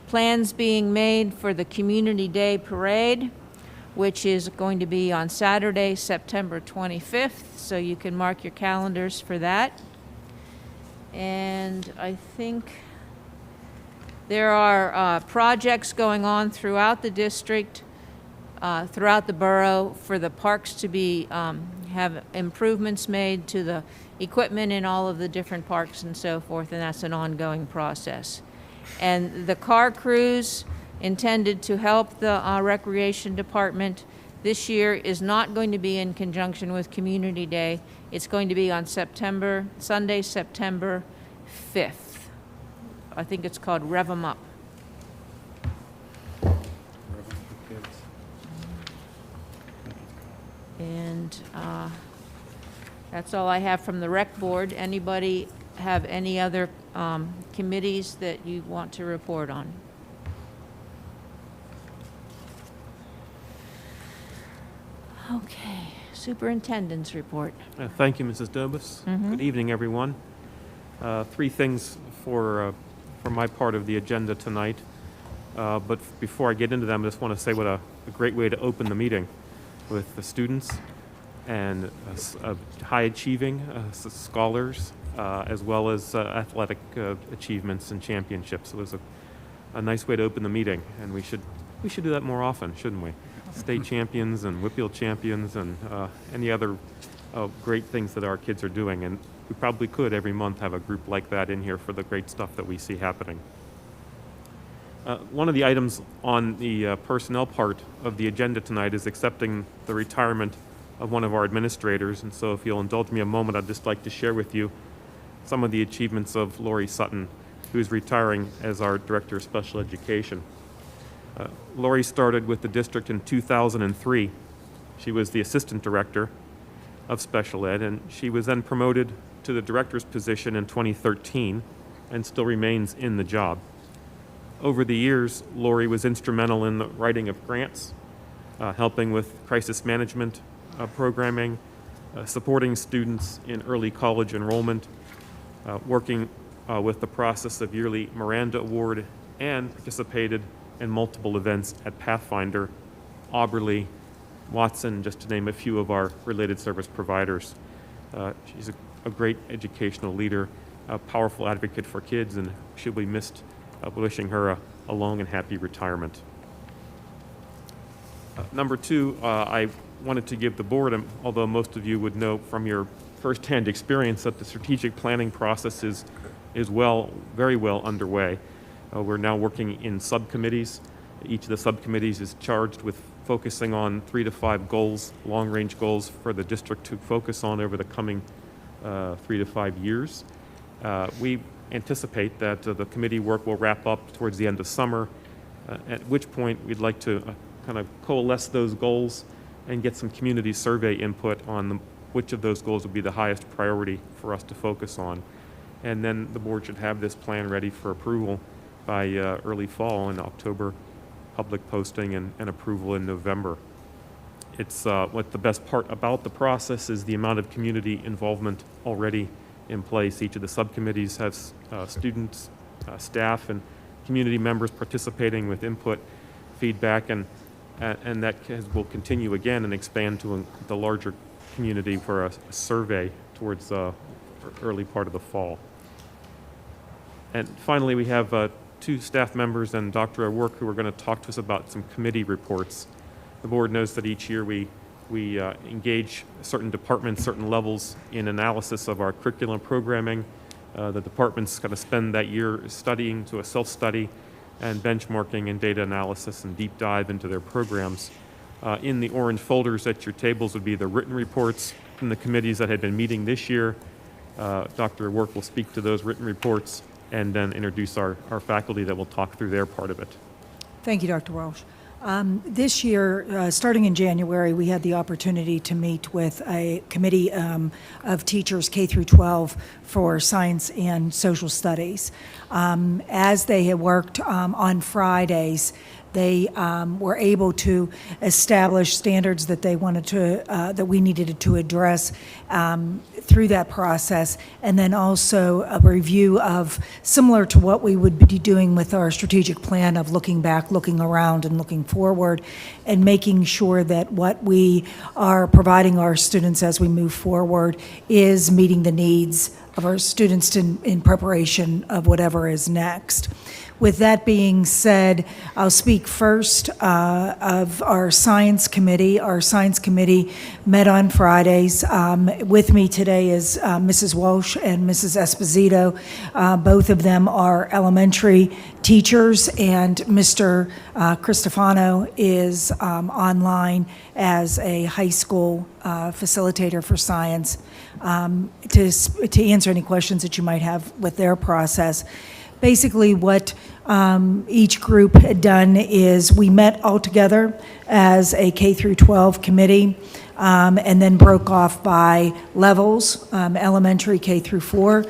plans being made for the Community Day Parade, which is going to be on Saturday, September 25th, so you can mark your calendars for that. And I think there are projects going on throughout the district, throughout the borough, for the parks to be have improvements made to the equipment in all of the different parks and so forth, and that's an ongoing process. And the car cruise intended to help the Recreation Department this year is not going to be in conjunction with Community Day. It's going to be on Sunday, September 5th. I think it's called Rev 'em Up. And that's all I have from the Rec Board. Anybody have any other committees that you want to report on? Okay, Superintendent's report. Thank you, Mrs. Dobus. Good evening, everyone. Three things for my part of the agenda tonight. But before I get into them, I just want to say what a great way to open the meeting with the students and high-achieving scholars, as well as athletic achievements and championships. It was a nice way to open the meeting, and we should do that more often, shouldn't we? State champions and Whitfield champions and any other great things that our kids are doing. And we probably could every month have a group like that in here for the great stuff that we see happening. One of the items on the personnel part of the agenda tonight is accepting the retirement of one of our administrators. And so if you'll indulge me a moment, I'd just like to share with you some of the achievements of Lori Sutton, who's retiring as our Director of Special Education. Lori started with the district in 2003. She was the Assistant Director of Special Ed, and she was then promoted to the Director's position in 2013 and still remains in the job. Over the years, Lori was instrumental in the writing of grants, helping with crisis management programming, supporting students in early college enrollment, working with the process of yearly Miranda Award, and participated in multiple events at Pathfinder, Auberly, Watson, just to name a few of our related service providers. She's a great educational leader, a powerful advocate for kids, and she'll be missed. Wishing her a long and happy retirement. Number two, I wanted to give the board, although most of you would know from your firsthand experience, that the strategic planning process is very well underway. We're now working in subcommittees. Each of the subcommittees is charged with focusing on 3 to 5 goals, long-range goals for the district to focus on over the coming 3 to 5 years. We anticipate that the committee work will wrap up towards the end of summer, at which point we'd like to kind of coalesce those goals and get some community survey input on which of those goals would be the highest priority for us to focus on. And then the board should have this plan ready for approval by early fall in October, public posting and approval in November. It's what the best part about the process is the amount of community involvement already in place. Each of the subcommittees has students, staff, and community members participating with input, feedback, and that will continue again and expand to the larger community for a survey towards the early part of the fall. And finally, we have 2 staff members and Dr. O'Rourke who are going to talk to us about some committee reports. The board knows that each year we engage certain departments, certain levels in analysis of our curriculum programming. The department's got to spend that year studying to a self-study and benchmarking and data analysis and deep dive into their programs. In the orange folders at your tables would be the written reports from the committees that had been meeting this year. Dr. O'Rourke will speak to those written reports and then introduce our faculty that will talk through their part of it. Thank you, Dr. Walsh. This year, starting in January, we had the opportunity to meet with a committee of teachers K through 12 for science and social studies. As they had worked on Fridays, they were able to establish standards that they wanted to, that we needed to address through that process, and then also a review of, similar to what we would be doing with our strategic plan of looking back, looking around, and looking forward, and making sure that what we are providing our students as we move forward is meeting the needs of our students in preparation of whatever is next. With that being said, I'll speak first of our science committee. Our science committee met on Fridays. With me today is Mrs. Walsh and Mrs. Esposito. Both of them are elementary teachers, and Mr. Cristofano is online as a high school facilitator for science to answer any questions that you might have with their process. Basically, what each group had done is we met all together as a K through 12 committee, and then broke off by levels, elementary K through 4,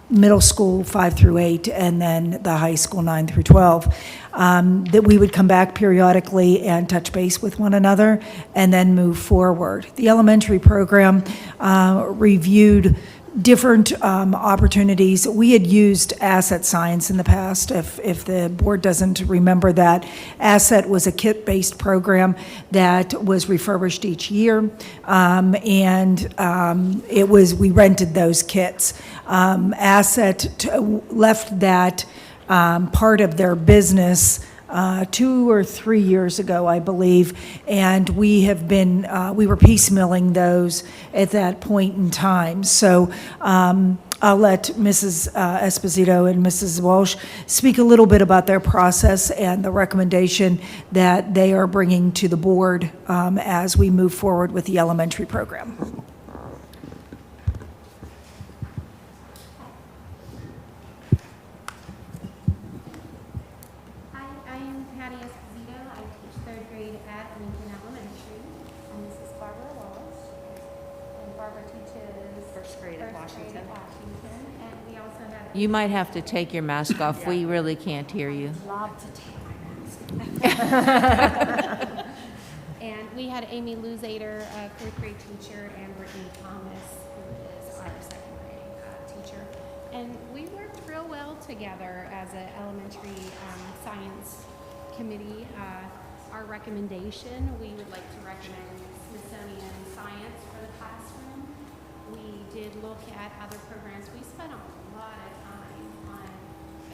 middle school 5 through 8, and then the high school 9 through 12. That we would come back periodically and touch base with one another and then move forward. The elementary program reviewed different opportunities. We had used Asset Science in the past. If the board doesn't remember that, Asset was a kit-based program that was refurbished each year, and we rented those kits. Asset left that part of their business 2 or 3 years ago, I believe, and we were piecemealing those at that point in time. So I'll let Mrs. Esposito and Mrs. Walsh speak a little bit about their process and the recommendation that they are bringing to the board as we move forward with the elementary program. You might have to take your mask off. We really can't hear you. And we had Amy Luzader, a third grade teacher, and Brittany Thomas, who is our second grade teacher. And we worked real well together as an elementary science committee. Our recommendation, we would like to recommend Smithsonian Science for the classroom. We did look at other programs. We spent a lot of time on,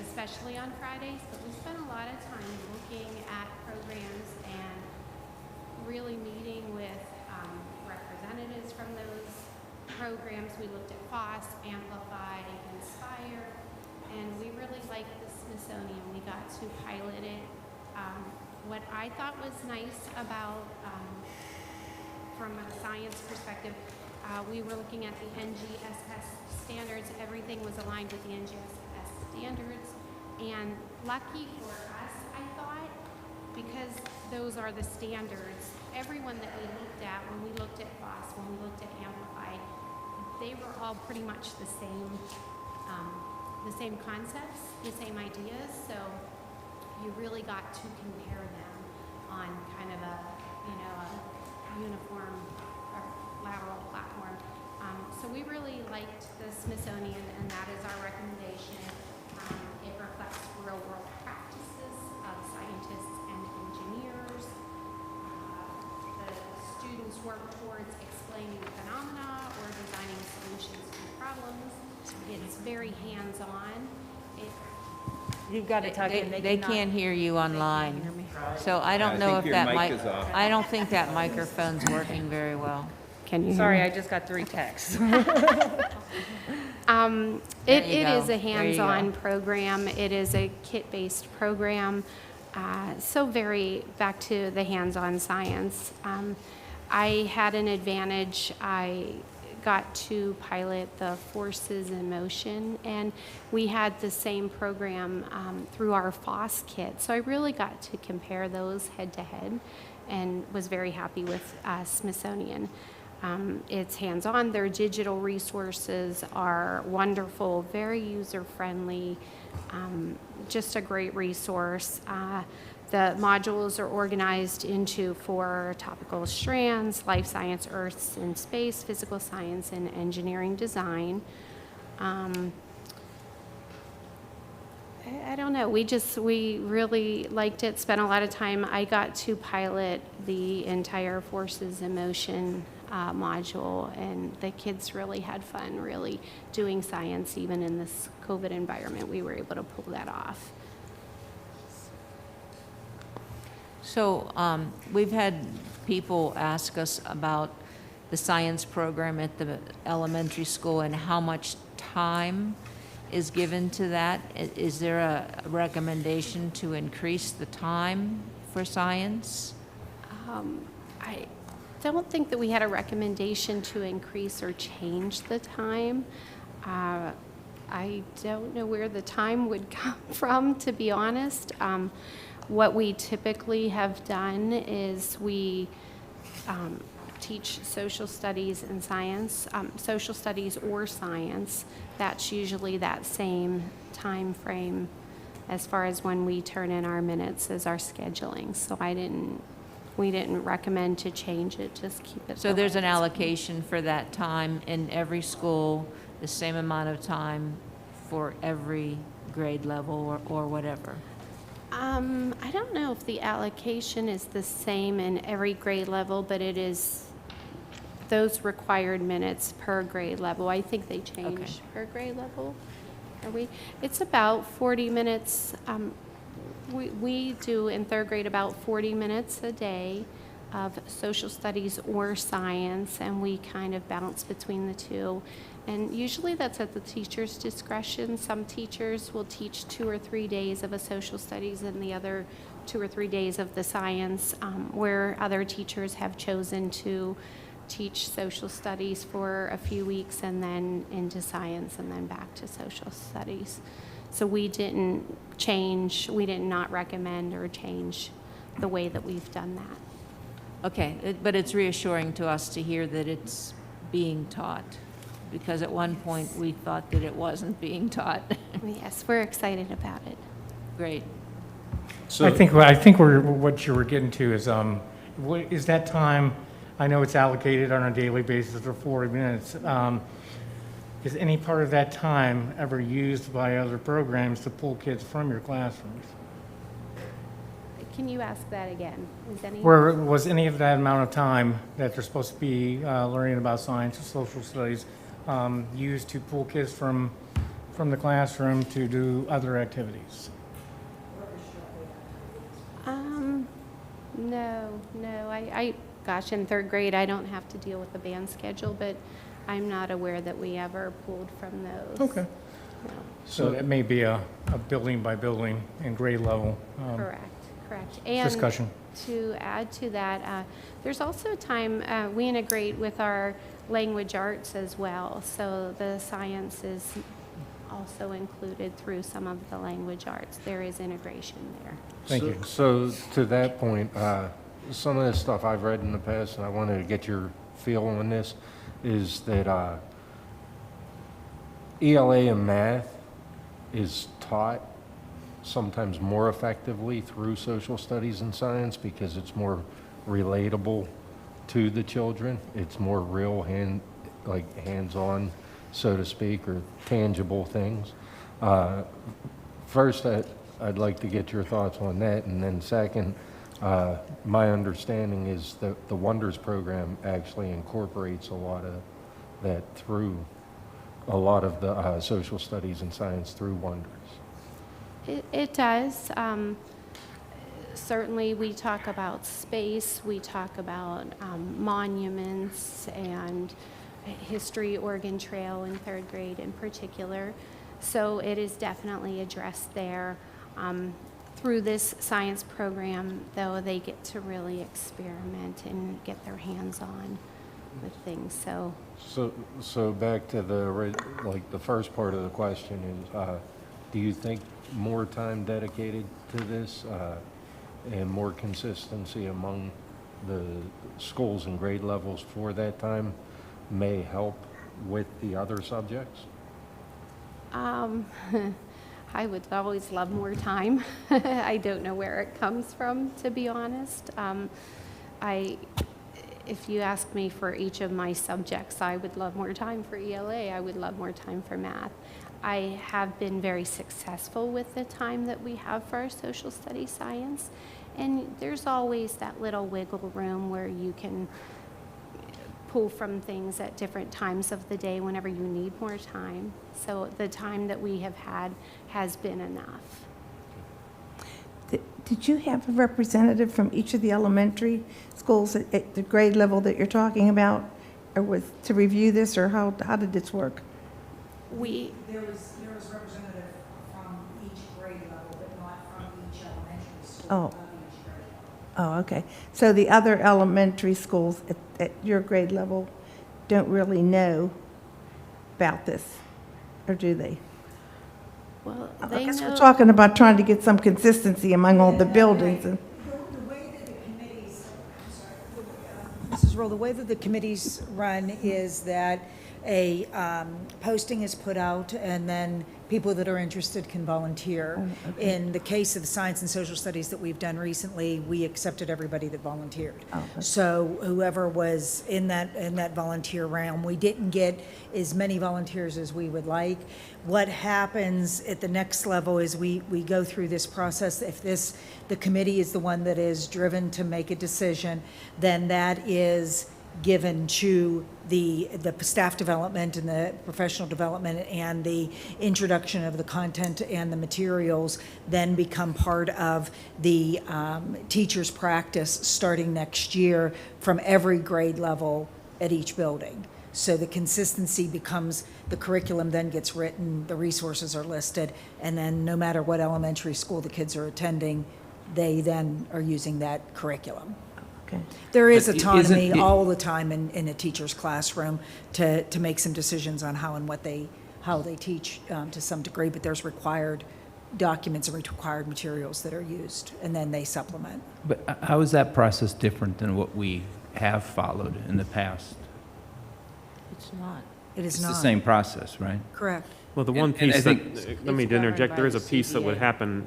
especially on Fridays, but we spent a lot of time looking at programs and really meeting with representatives from those programs. We looked at FOSS, Amplify, Inspire, and we really liked the Smithsonian. We got to pilot it. What I thought was nice about, from a science perspective, we were looking at the NGSS standards. Everything was aligned with the NGSS standards. And lucky for us, I thought, because those are the standards, everyone that we looked at, when we looked at FOSS, when we looked at Amplify, they were all pretty much the same concepts, the same ideas. So you really got to compare them on kind of a uniform or lateral platform. So we really liked the Smithsonian, and that is our recommendation. It reflects real-world practices of scientists and engineers. The students work towards explaining phenomena or designing solutions to problems. It's very hands-on. You've got to tuck in. They can't hear you online. So I don't I know think if your that mic mic, is off. I don't think that microphone's working very well. Can you Sorry, hear I me? just got 3 texts. It you is go. a There you hands-on go. program. It is a kit-based program. So very back to the hands-on science. I had an advantage. I got to pilot the Forces in Motion, and we had the same program through our FOSS kit. So I really got to compare those head-to-head and was very happy with Smithsonian. It's hands-on. Their digital resources are wonderful, very user-friendly, just a great resource. The modules are organized into 4 topical strands: life science, earth and space, physical science, and engineering design. I don't know, we really liked it, spent a lot of time. I got to pilot the entire Forces in Motion module, and the kids really had fun really doing science. Even in this COVID environment, we were able to pull that off. So we've had people ask us about the science program at the elementary school and how much time is given to that. Is there a recommendation to increase the time for science? I don't think that we had a recommendation to increase or change the time. I don't know where the time would come from, to be honest. What we typically have done is we teach social studies and science, social studies or science. That's usually that same time frame as far as when we turn in our minutes as our scheduling. So we didn't recommend to change it, just keep it. So the there's way an it's- allocation for that time in every school, the same amount of time for every grade level or whatever? I don't know if the allocation is the same in every grade level, but it is those required minutes per grade level. I think they change per grade level. It's about 40 minutes. We do in 3rd grade about 40 minutes a day of social studies or science, and we kind of bounce between the two. And usually that's at the teacher's discretion. Some teachers will teach 2 or 3 days of a social studies and the other 2 or 3 days of the science, where other teachers have chosen to teach social studies for a few weeks and then into science and then back to social studies. So we didn't not recommend or change the way that we've done that. Okay, but it's reassuring to us to hear that it's being taught, because at one point we thought that it wasn't being taught. Yes, we're excited about it. Great. I think what you were getting to is, what is that time? I know it's allocated on a daily basis for 40 minutes. Is any part of that time ever used by other programs to pull kids from your classrooms? Can you ask that again? Is any? Where was any of that amount of time that they're supposed to be learning about science or social studies used to pull kids from the classroom to do other activities? No. Gosh, in 3rd grade, I don't have to deal with the band schedule, but I'm not aware that we ever pulled from those. Okay. So that may be a building by building and grade level Correct. And discussion. to add to that, there's also time, we integrate with our language arts as well. So the science is also included through some of the language arts. There is integration there. Thank you. So to that point, some of the stuff I've read in the past, and I wanted to get your feel on this, is that ELA and math is taught sometimes more effectively through social studies and science because it's more relatable to the children. It's more real hands-on, so to speak, or tangible things. First, I'd like to get your thoughts on that, and then second, my understanding is that the Wonders program actually incorporates a lot of that through a lot of the social studies and science through Wonders. It does. Certainly, we talk about space, we talk about monuments and history, Oregon Trail in third grade in particular. So it is definitely addressed there. Through this science program, though, they get to really experiment and get their hands on with things. So back to the first part of the question is, do you think more time dedicated to this and more consistency among the schools and grade levels for that time may help with the other subjects? I would always love more time. I don't know where it comes from, to be honest. If you ask me for each of my subjects, I would love more time for ELA. I would love more time for math. I have been very successful with the time that we have for our social studies science. And there's always that little wiggle room where you can pull from things at different times of the day whenever you need more time. So the time that we have had has been enough. Did you have a representative from each of the elementary schools at the grade level that you're talking about, or to review this, or how did this work? There was representative from each grade level, but not from each elementary school Oh. of each grade. Oh, okay. So the other elementary schools at your grade level don't really know about this, or do they? Well, I they guess we're know. talking about trying to get some consistency among all the buildings. And The way that the committees, Mrs. Roll, the way that the committees run is that a posting is put out, and then people that are interested can volunteer. Oh, okay. In the case of the science and social studies that we've done recently, we accepted everybody that volunteered. Oh, okay. So whoever was in that volunteer realm, we didn't get as many volunteers as we would like. What happens at the next level is we go through this process. If the committee is the one that is driven to make a decision, then that is given to the staff development and the professional development, and the introduction of the content and the materials then become part of the teacher's practice starting next year from every grade level at each building. So the consistency becomes, the curriculum then gets written, the resources are listed, and then no matter what elementary school the kids are attending, they then are using that curriculum. Okay. There is But autonomy isn't it- all the time in a teacher's classroom to make some decisions on how they teach to some degree, but there's required documents and required materials that are used, and then they supplement. But how is that process different than what we have followed in the past? It's not. It is It's not. the same process, right? Correct. Well, the one And I piece think- that, let me It's interject, governed there by is a piece that would CBA. happen,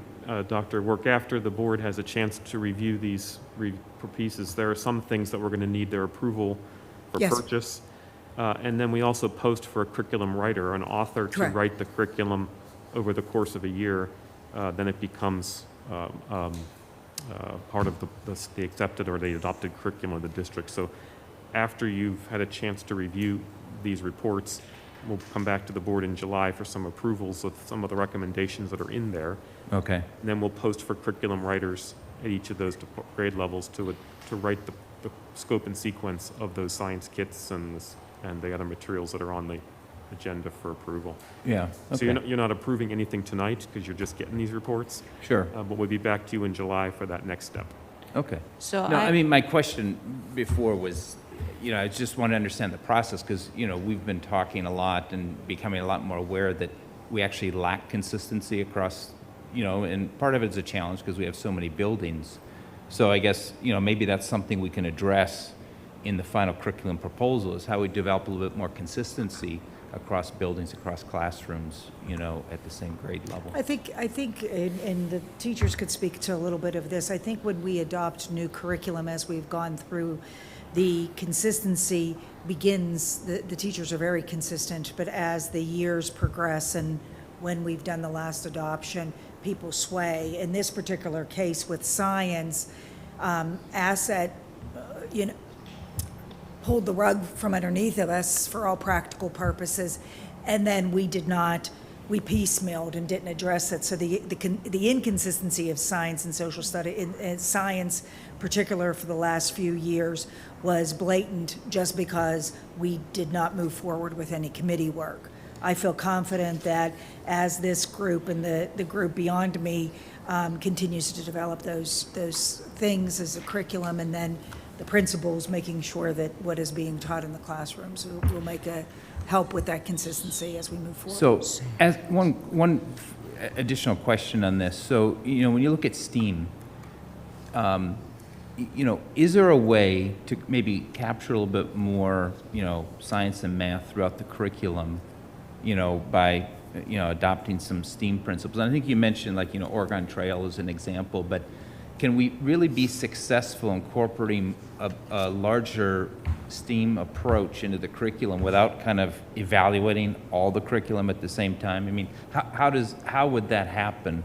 Dr. Work, after the board has a chance to review these pieces. There are some things that we're going to need their approval for Yes. purchase. And then we also post for a curriculum writer, an author to Correct. write the curriculum over the course of a year. Then it becomes part of the accepted or the adopted curriculum of the district. So after you've had a chance to review these reports, we'll come back to the board in July for some approvals of some of the recommendations that are in there. Okay. And then we'll post for curriculum writers at each of those grade levels to write the scope and sequence of those science kits and the other materials that are on the agenda for approval. Yeah, So okay. you're not approving anything tonight because you're just getting these reports. Sure. But we'll be back to you in July for that next step. Okay. So No, I mean, my question before was, I just want to understand the process because, we've been talking a lot and becoming a lot more aware that we actually lack consistency across, and part of it's a challenge because we have so many buildings. So I guess, maybe that's something we can address in the final curriculum proposal is how we develop a little bit more consistency across buildings, across classrooms, you know, at the same grade level. I think, and the teachers could speak to a little bit of this, I think when we adopt new curriculum as we've gone through, the consistency begins, the teachers are very consistent, but as the years progress and when we've done the last adoption, people sway. In this particular case with science, Asset, pulled the rug from underneath of us for all practical purposes, and then we piecemealed and didn't address it. So the inconsistency of science and social study, in science particular for the last few years, was blatant just because we did not move forward with any committee work. I feel confident that as this group and the group beyond me continues to develop those things as a curriculum, and then the principals making sure that what is being taught in the classrooms will make a help with that consistency as we move forward. So, as one additional question on this. So, you know, when you look at STEAM, you know, is there a way to maybe capture a little bit more, you know, science and math throughout the curriculum, you know, by, you know, adopting some STEAM principles? And I think you mentioned, like, you know, Oregon Trail as an example, but can we really be successful incorporating a larger STEAM approach into the curriculum without kind of evaluating all the curriculum at the same time? I mean, how would that happen?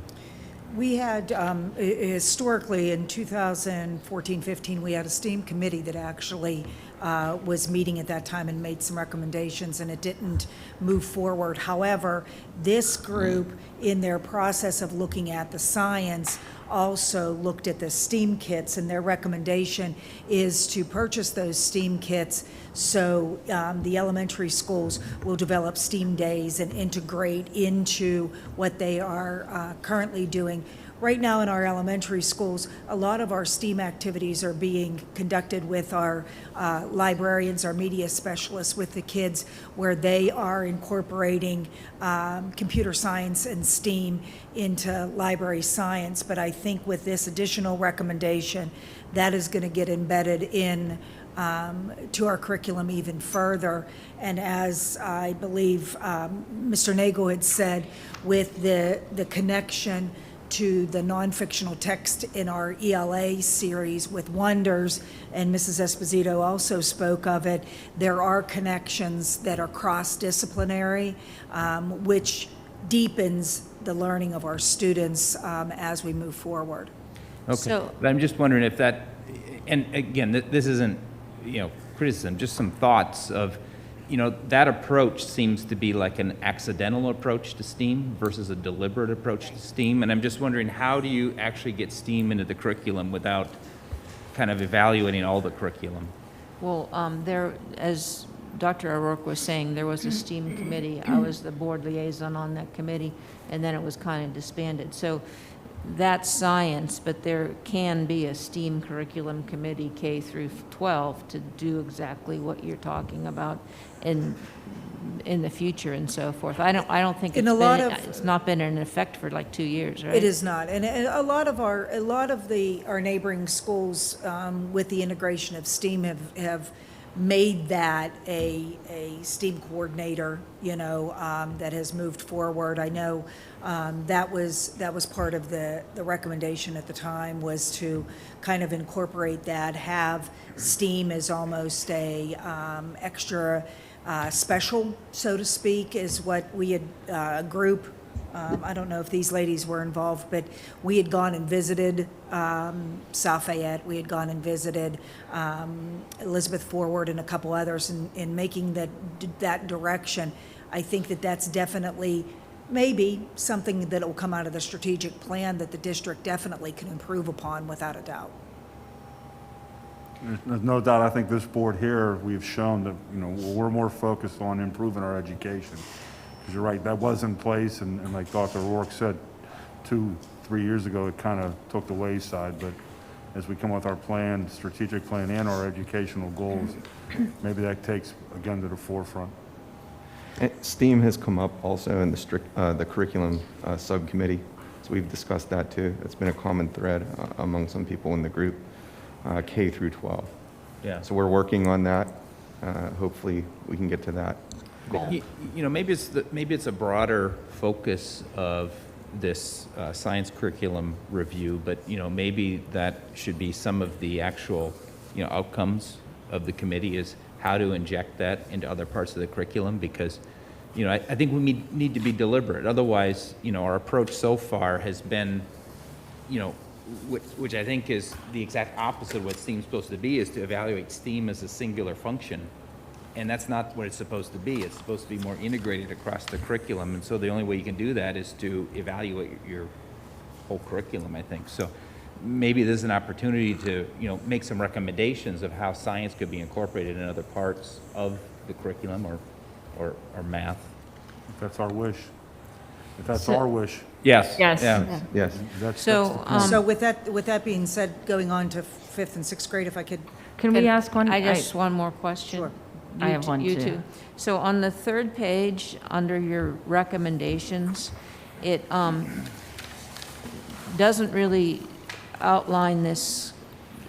We had, historically, in 2014-15, we had a STEAM committee that actually was meeting at that time and made some recommendations, and it didn't move forward. However, this group, in their process of looking at the science, also looked at the STEAM kits, and their recommendation is to purchase those STEAM kits so the elementary schools will develop STEAM days and integrate into what they are currently doing. Right now in our elementary schools, a lot of our STEAM activities are being conducted with our librarians, our media specialists, with the kids, where they are incorporating computer science and STEAM into library science. But I think with this additional recommendation, that is going to get embedded in to our curriculum even further. And as I believe Mr. Nagel had said, with the connection to the non-fictional text in our ELA series with Wonders, and Mrs. Esposito also spoke of it, there are connections that are cross-disciplinary, which deepens the learning of our students as we move forward. Okay, So- but I'm just wondering if that, and again, this isn't, you know, criticism, just some thoughts of, you know, that approach seems to be like an accidental approach to STEAM versus a deliberate approach to STEAM. And I'm just wondering, how do you actually get STEAM into the curriculum without kind of evaluating all the curriculum? Well, there, as Dr. O'Rourke was saying, there was a STEAM committee. I was the board liaison on that committee, and then it was kind of disbanded. So that's science, but there can be a STEAM curriculum committee, K through 12, to do exactly what you're talking about in the future and so forth. I don't think it's not been in effect for like 2 years, right? It is not, and a lot of our neighboring schools with the integration of STEAM have made that a STEAM coordinator, you know, that has moved forward. I know that was part of the recommendation at the time, was to kind of incorporate that, have STEAM as almost a extra special, so to speak, is what we had a group. I don't know if these ladies were involved, but we had gone and visited South Fayette. We had gone and visited Elizabeth Forward and a couple others in making that direction. I think that's definitely maybe something that will come out of the strategic plan that the district definitely can improve upon, without a doubt. There's no doubt. I think this board here, we've shown that, you know, we're more focused on improving our education. Because you're right, that was in place, and like Dr. O'Rourke said, 2-3 years ago, it kind of took the wayside. But as we come with our plan, strategic plan, and our educational goals, maybe that takes again to the forefront. STEAM has come up also in the curriculum subcommittee, so we've discussed that too. It's been a common thread among some people in the group, K through 12. Yeah. So we're working on that. Hopefully we can get to that goal. You know, maybe it's a broader focus of this science curriculum review, but, you know, maybe that should be some of the actual, you know, outcomes of the committee is how to inject that into other parts of the curriculum, because, you know, I think we need to be deliberate. Otherwise, you know, our approach so far has been, you know, which I think is the exact opposite of what STEAM's supposed to be, is to evaluate STEAM as a singular function. And that's not what it's supposed to be. It's supposed to be more integrated across the curriculum. And so the only way you can do that is to evaluate your whole curriculum, I think. So maybe there's an opportunity to, you know, make some recommendations of how science could be incorporated in other parts of the curriculum or math. If that's our wish. If that's our wish. Yes. Yes. Yeah. Yes. So with that being said, going on to 5th and 6th grade, if I could. Can we ask one? I just one more question. Sure. I have one, You too. too. So on the 3rd page, under your recommendations, it doesn't really outline this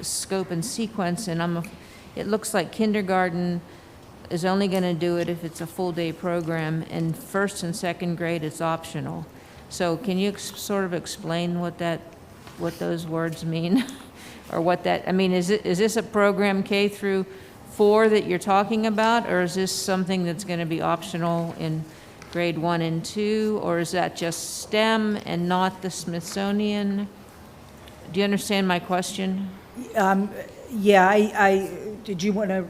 scope and sequence, and it looks like kindergarten is only going to do it if it's a full-day program, and 1st and 2nd grade, it's optional. So can you sort of explain what those words mean? Or what that, I mean, is this a program K through 4 that you're talking about, or is this something that's going to be optional in grade 1 and 2, or is that just STEM and not the Smithsonian? Do you understand my question? Yeah, did you want to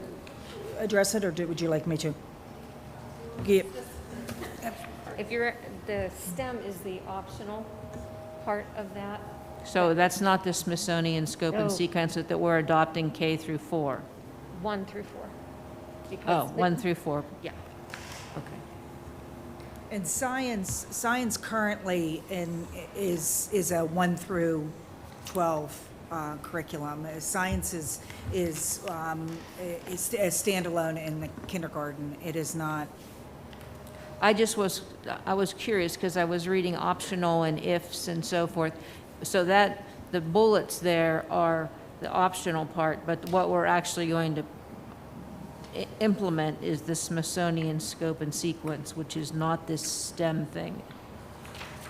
address it, or would you like me to? Yeah. If the STEM is the optional part of that. So that's not the Smithsonian scope and No. sequence that we're adopting K through 4? 1 through 4. Oh, 1 through 4. Yeah. Okay. And science currently is a 1 through 12 curriculum. Science is a standalone in the kindergarten. It is not. I was curious because I was reading optional and ifs and so forth. So that the bullets there are the optional part, but what we're actually going to implement is the Smithsonian scope and sequence, which is not this STEM thing.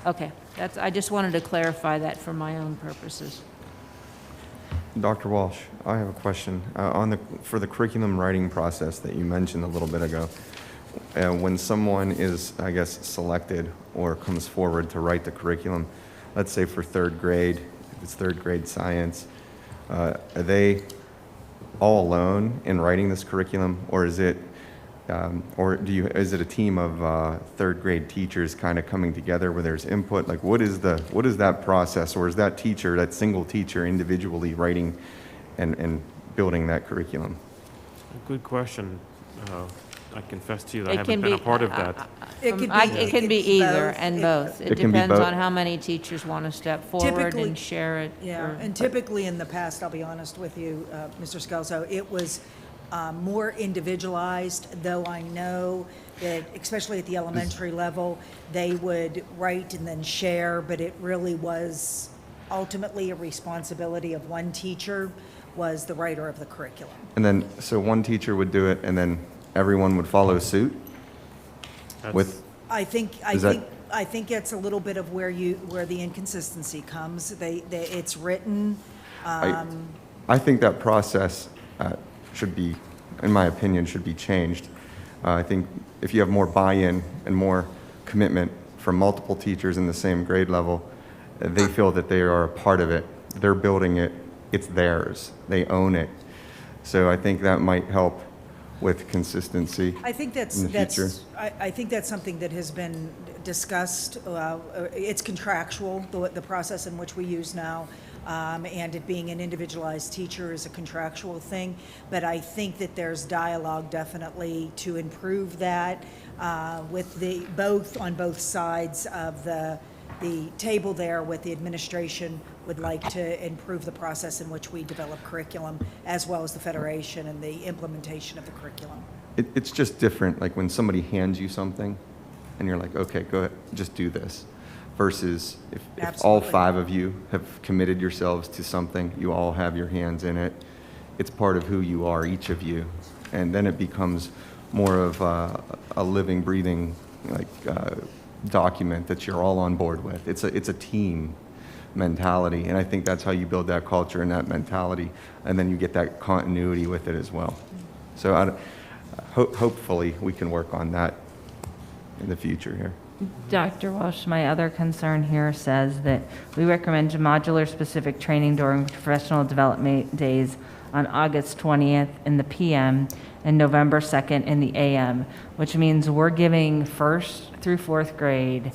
Okay, I just wanted to clarify that for my own purposes. Dr. Walsh, I have a question. For the curriculum writing process that you mentioned a little bit ago, when someone is, I guess, selected or comes forward to write the curriculum, let's say for 3rd grade, if it's 3rd grade science, are they all alone in writing this curriculum, or is it, is it a team of 3rd grade teachers kind of coming together where there's input? Like, what is that process, or is that single teacher individually writing and building that curriculum? Good question. I confess to you that I It haven't can been a be- part of that. It can be either and both. It It can be depends both. on how many teachers want to step forward Typically- and share it. Yeah, or- and typically in the past, I'll be honest with you, Mr. Scalzo, it was more individualized, though I know that, especially at the elementary level, they would write and then share, but it really was ultimately a responsibility of one teacher, was the writer of the curriculum. And then, so one teacher would do it, and then everyone would follow suit? With, I think it's a little bit of where the inconsistency comes. It's written. I think that process should be, in my opinion, should be changed. I think if you have more buy-in and more commitment from multiple teachers in the same grade level, they feel that they are a part of it. They're building it. It's theirs. They own it. So I think that might help with consistency I think in the future. I think that's something that has been discussed. It's contractual, the process in which we use now, and it being an individualized teacher is a contractual thing. But I think that there's dialogue definitely to improve that with on both sides of the table there, with the administration would like to improve the process in which we develop curriculum, as well as the Federation and the implementation of the curriculum. It's just different, like when somebody hands you something and you're like, okay, go ahead, just do this. Versus if all Absolutely. 5 of you have committed yourselves to something, you all have your hands in it, it's part of who you are, each of you. And then it becomes more of a living, breathing, like, document that you're all on board with. It's a team mentality, and I think that's how you build that culture and that mentality, and then you get that continuity with it as well. So hopefully we can work on that in the future here. Dr. Walsh, my other concern here says that we recommend modular specific training during professional development days on August 20th in the PM and November 2nd in the AM, which means we're giving 1st through 4th grade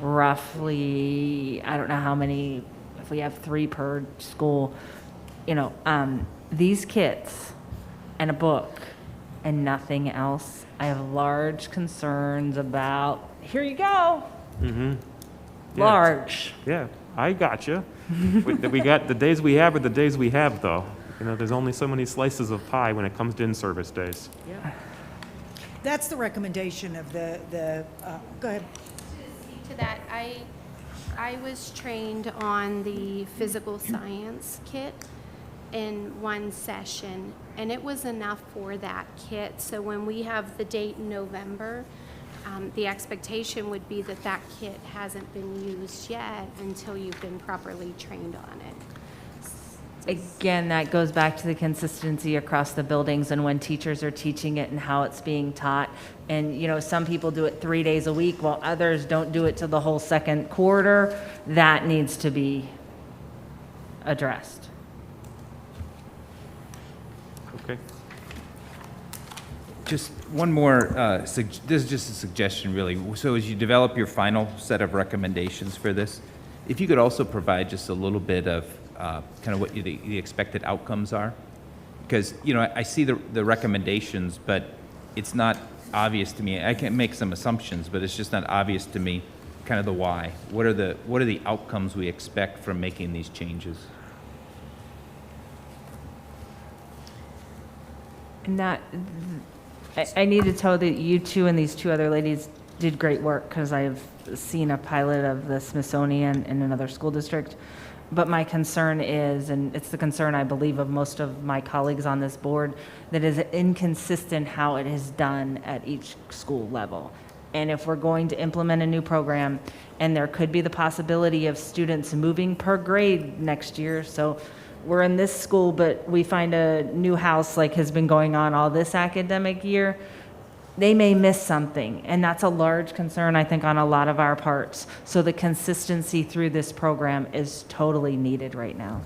roughly, I don't know how many, if we have 3 per school, these kits and a book and nothing else. I have large concerns about, here you go. Mm-hmm. Large. Yeah, I got you. We got the days we have are the days we have, though. There's only so many slices of pie when it comes to in-service days. Yeah. That's the recommendation of the go ahead. To that, I was trained on the physical science kit in one session, and it was enough for that kit. So when we have the date in November, the expectation would be that that kit hasn't been used yet until you've been properly trained on it. Again, that goes back to the consistency across the buildings and when teachers are teaching it and how it's being taught. And, some people do it 3 days a week while others don't do it to the whole second quarter. That needs to be addressed. Okay. Just one more, this is just a suggestion, really. So as you develop your final set of recommendations for this, if you could also provide just a little bit of kind of what the expected outcomes are. Because, I see the recommendations, but it's not obvious to me. I can make some assumptions, but it's just not obvious to me kind of the why. What are the outcomes we expect from making these changes? And that, I need to tell that you two and these 2 other ladies did great work, because I've seen a pilot of the Smithsonian in another school district. But my concern is, and it's the concern I believe of most of my colleagues on this board, that is inconsistent how it is done at each school level. And if we're going to implement a new program, and there could be the possibility of students moving per grade next year, so we're in this school, but we find a new house like has been going on all this academic year, they may miss something. And that's a large concern, I think, on a lot of our parts. So the consistency through this program is totally needed right now.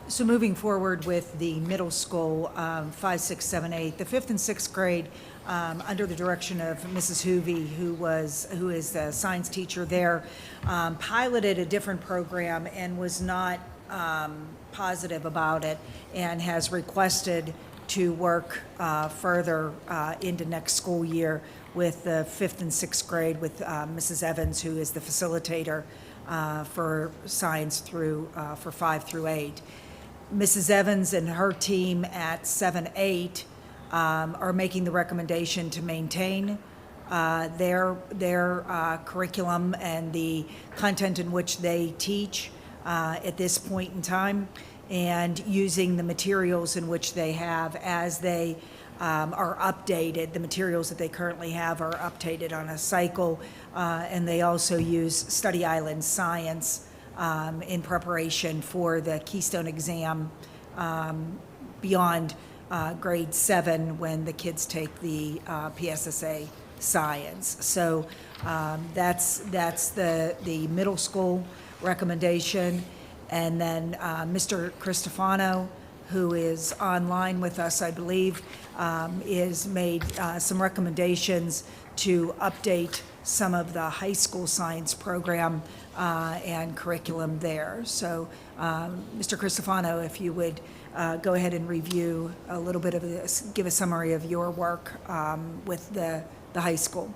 So moving forward with the middle school, 5, 6, 7, 8, the 5th and 6th grade, under the direction of Mrs. Hoovey, who is the science teacher there, piloted a different program and was not positive about it, and has requested to work further into next school year with the 5th and 6th grade with Mrs. Evans, who is the facilitator for science for 5 through 8. Mrs. Evans and her team at 7, 8 are making the recommendation to maintain their curriculum and the content in which they teach at this point in time, and using the materials in which they have as they are updated. The materials that they currently have are updated on a cycle, and they also use Study Island Science in preparation for the Keystone exam beyond grade 7 when the kids take the PSSA Science. So that's the middle school recommendation. And then Mr. Cristofano, who is online with us, I believe, is made some recommendations to update some of the high school science program and curriculum there. So, Mr. Cristofano, if you would go ahead and review a little bit of this, give a summary of your work with the high school.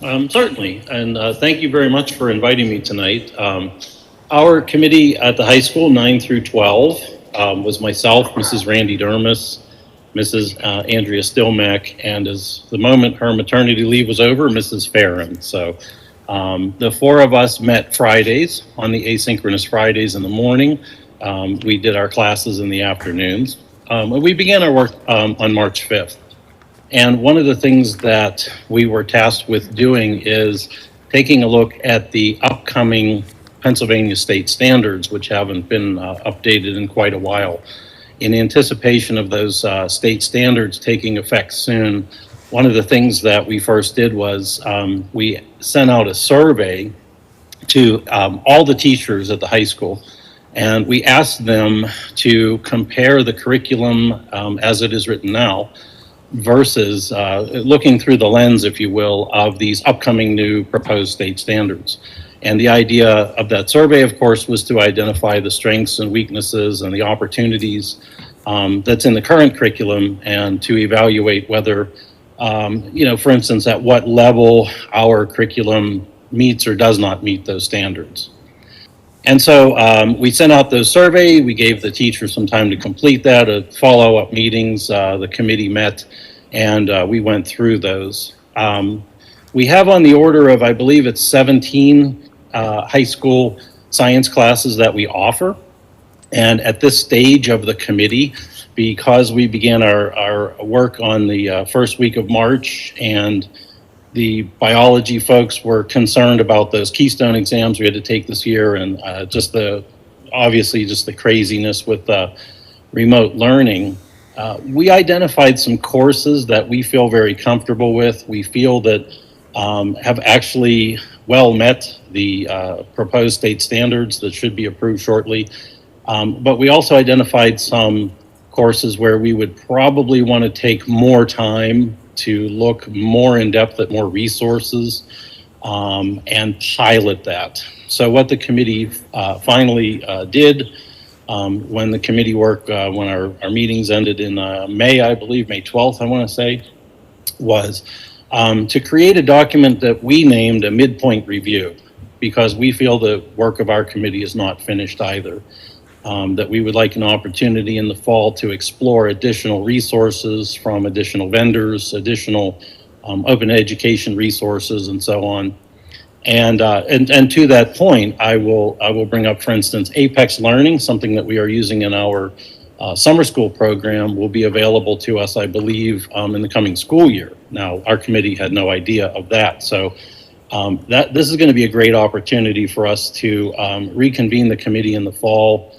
Certainly, and thank you very much for inviting me tonight. Our committee at the high school, 9 through 12, was myself, Mrs. Randy Dermis, Mrs. Andrea Stillmack, and as the moment her maternity leave was over, Mrs. Farron. So the 4 of us met Fridays on the asynchronous Fridays in the morning. We did our classes in the afternoons. We began our work on March 5th. And one of the things that we were tasked with doing is taking a look at the upcoming Pennsylvania state standards, which haven't been updated in quite a while. In anticipation of those state standards taking effect soon, one of the things that we first did was we sent out a survey to all the teachers at the high school, and we asked them to compare the curriculum as it is written now versus looking through the lens, if you will, of these upcoming new proposed state standards. And the idea of that survey, of course, was to identify the strengths and weaknesses and the opportunities that's in the current curriculum, and to evaluate whether, for instance, at what level our curriculum meets or does not meet those standards. And so we sent out those survey. We gave the teachers some time to complete that. At follow-up meetings, the committee met, and we went through those. We have on the order of, I believe it's 17 high school science classes that we offer. And at this stage of the committee, because we began our work on the first week of March, and the biology folks were concerned about those Keystone exams we had to take this year, and obviously just the craziness with remote learning, we identified some courses that we feel very comfortable with. We feel that have actually well met the proposed state standards that should be approved shortly. But we also identified some courses where we would probably want to take more time to look more in depth at more resources and pilot that. So what the committee finally did when the committee work, when our meetings ended in May, I believe, May 12th, I want to say, was to create a document that we named a midpoint review, because we feel the work of our committee is not finished either. That we would like an opportunity in the fall to explore additional resources from additional vendors, additional open education resources, and so on. And to that point, I will bring up, for instance, Apex Learning, something that we are using in our summer school program, will be available to us, I believe, in the coming school year. Now, our committee had no idea of that, so this is going to be a great opportunity for us to reconvene the committee in the fall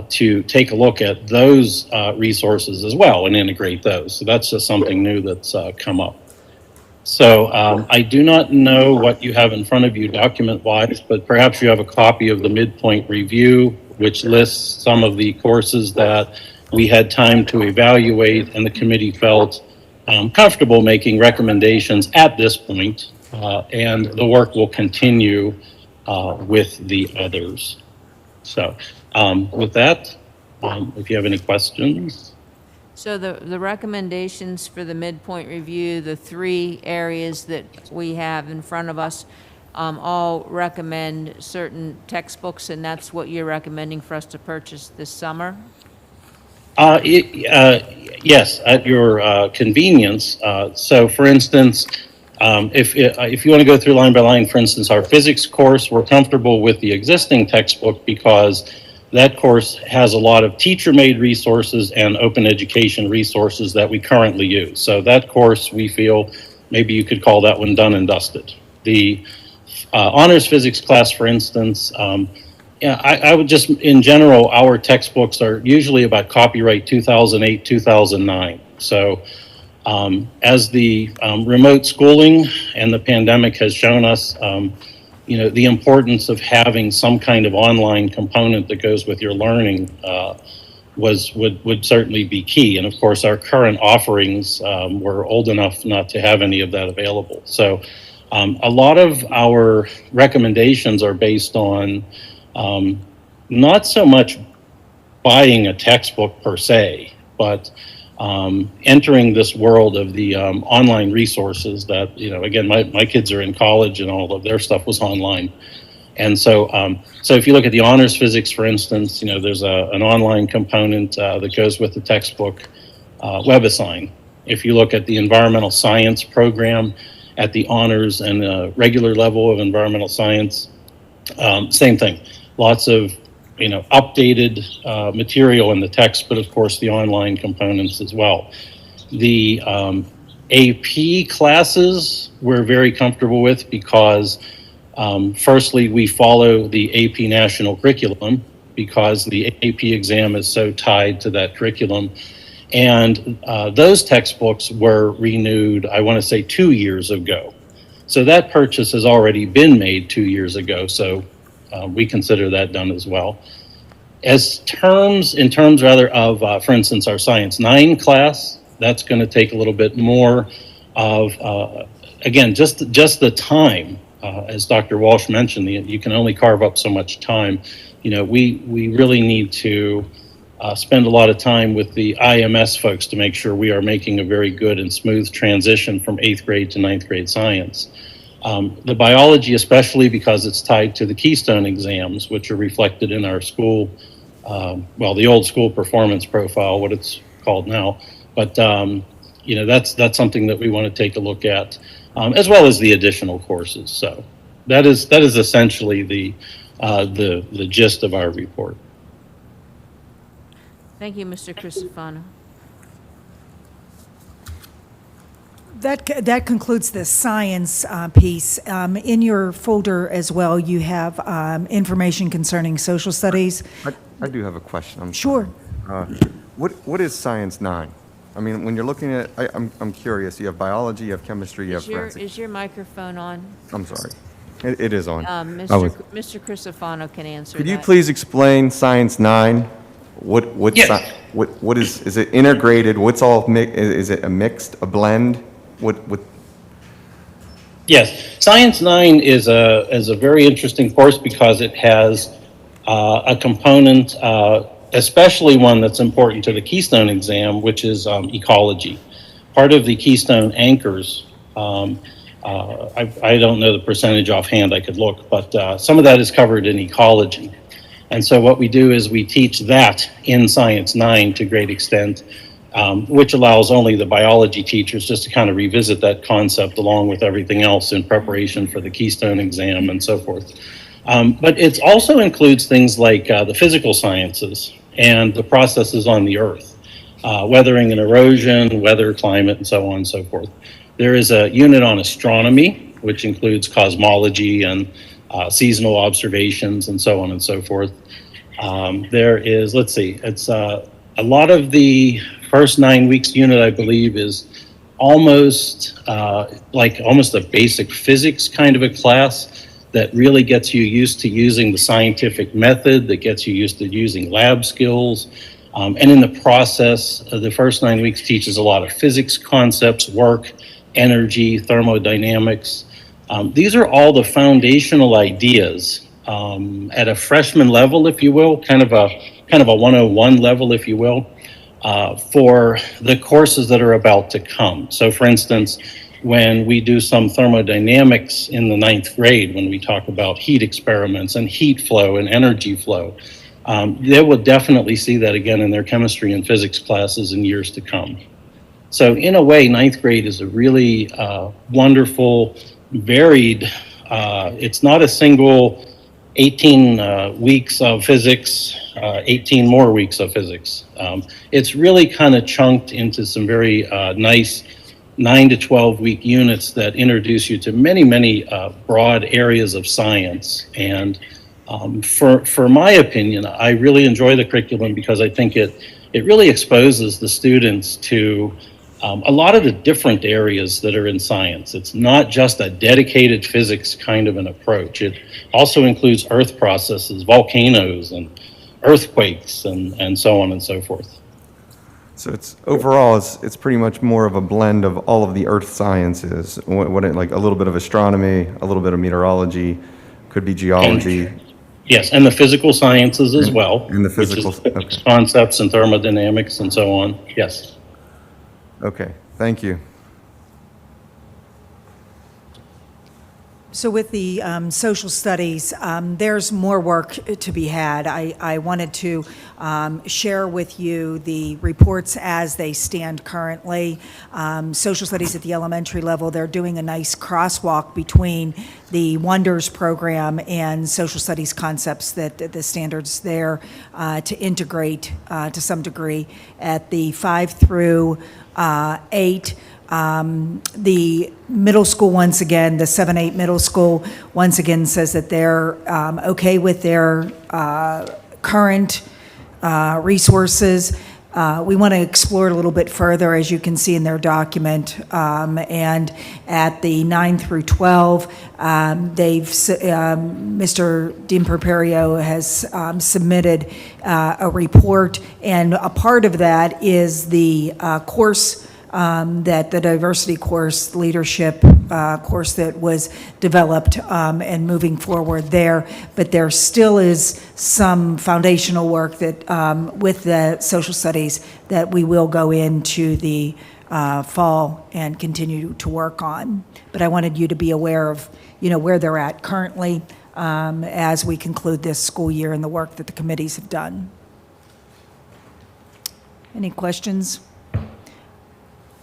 to take a look at those resources as well and integrate those. So that's just something new that's come up. So I do not know what you have in front of you document-wise, but perhaps you have a copy of the midpoint review, which lists some of the courses that we had time to evaluate, and the committee felt comfortable making recommendations at this point, and the work will continue with the others. So with that, if you have any questions. So the recommendations for the midpoint review, the three areas that we have in front of us, all recommend certain textbooks, and that's what you're recommending for us to purchase this summer? Yes, at your convenience. So for instance, if you want to go through line by line, for instance, our physics course, we're comfortable with the existing textbook because that course has a lot of teacher-made resources and open education resources that we currently use. So that course, we feel, maybe you could call that one done and dusted. The honors physics class, for instance, I would just, in general, our textbooks are usually about copyright 2008, 2009. So as the remote schooling and the pandemic has shown us, the importance of having some kind of online component that goes with your learning would certainly be key. And of course, our current offerings, we're old enough not to have any of that available. So a lot of our recommendations are based on not so much buying a textbook per se, but entering this world of the online resources that, again, my kids are in college and all of their stuff was online. And so so if you look at the honors physics, for instance, there's an online component that goes with the textbook, WebAssign. If you look at the environmental science program at the honors and regular level of environmental science, same thing. Lots of updated material in the text, but of course the online components as well. The AP classes we're very comfortable with because firstly, we follow the AP national curriculum because the AP exam is so tied to that curriculum. And those textbooks were renewed, I want to say 2 years ago. So that purchase has already been made 2 years ago. So we consider that done as well. In terms of, for instance, our Science 9 class, that's going to take a little bit more of, again, just the time. As Dr. Walsh mentioned, you can only carve up so much time. We really need to spend a lot of time with the IMS folks to make sure we are making a very good and smooth transition from 8th grade to 9th grade science. The biology, especially because it's tied to the Keystone exams, which are reflected in our school, the old school performance profile, what it's called now. But, that's something that we want to take a look at, as well as the additional courses. So that is essentially the gist of our report. Thank you, Mr. Crisafano. That concludes the science piece. In your folder as well, you have information concerning social studies. I do have a question. Sure. What is Science 9? I mean, when you're looking at, I'm curious. You have biology, you have chemistry, you have forensics. Is your microphone on? I'm sorry. It is on. Mr. Crisafano can answer Could you that. please explain Science 9? Yes. What is it integrated? What's all, is it a mixed, a blend? What? Yes, Science 9 is a very interesting course because it has a component, especially one that's important to the Keystone exam, which is ecology. Part of the Keystone anchors, I don't know the percentage offhand, I could look, but some of that is covered in ecology. And so what we do is we teach that in Science 9 to a great extent, which allows only the biology teachers just to kind of revisit that concept along with everything else in preparation for the Keystone exam and so forth. But it also includes things like the physical sciences and the processes on the Earth, weathering and erosion, weather, climate, and so on and so forth. There is a unit on astronomy, which includes cosmology and seasonal observations and so on and so forth. There is, let's see, it's a lot of the first 9 weeks unit, I believe, is almost almost a basic physics kind of a class that really gets you used to using the scientific method, that gets you used to using lab skills. And in the process, the first 9 weeks teaches a lot of physics concepts, work, energy, thermodynamics. These are all the foundational ideas at a freshman level, if you will, kind of a 101 level, if you will, for the courses that are about to come. So for instance, when we do some thermodynamics in the 9th grade, when we talk about heat experiments and heat flow and energy flow, they will definitely see that again in their chemistry and physics classes in years to come. So in a way, 9th grade is a really wonderful, varied, it's not a single 18 weeks of physics, 18 more weeks of physics. It's really kind of chunked into some very nice 9 to 12 week units that introduce you to many, many broad areas of science. And for my opinion, I really enjoy the curriculum because I think it really exposes the students to a lot of the different areas that are in science. It's not just a dedicated physics kind of an approach. It also includes earth processes, volcanoes and earthquakes and so on and so forth. So it's pretty much more of a blend of all of the earth sciences, like a little bit of astronomy, a little bit of meteorology, could be geology. Yes, and the physical sciences as well. And the physical, which is concepts and thermodynamics and so on, yes. Okay, thank you. So with the social studies, there's more work to be had. I wanted to share with you the reports as they stand currently. Social studies at the elementary level, they're doing a nice crosswalk between the Wonders program and social studies concepts that the standards there to integrate to some degree. At the 5 through 8, the middle school, once again, the 7-8 middle school, once again says that they're okay with their current resources. We want to explore it a little bit further, as you can see in their document. And at the 9 through 12, Mr. DiMperperio has submitted a report, and a part of that is the course that the diversity course, leadership course that was developed and moving forward there. But there still is some foundational work that with the social studies that we will go into the fall and continue to work on. But I wanted you to be aware of, where they're at currently as we conclude this school year and the work that the committees have done. Any questions?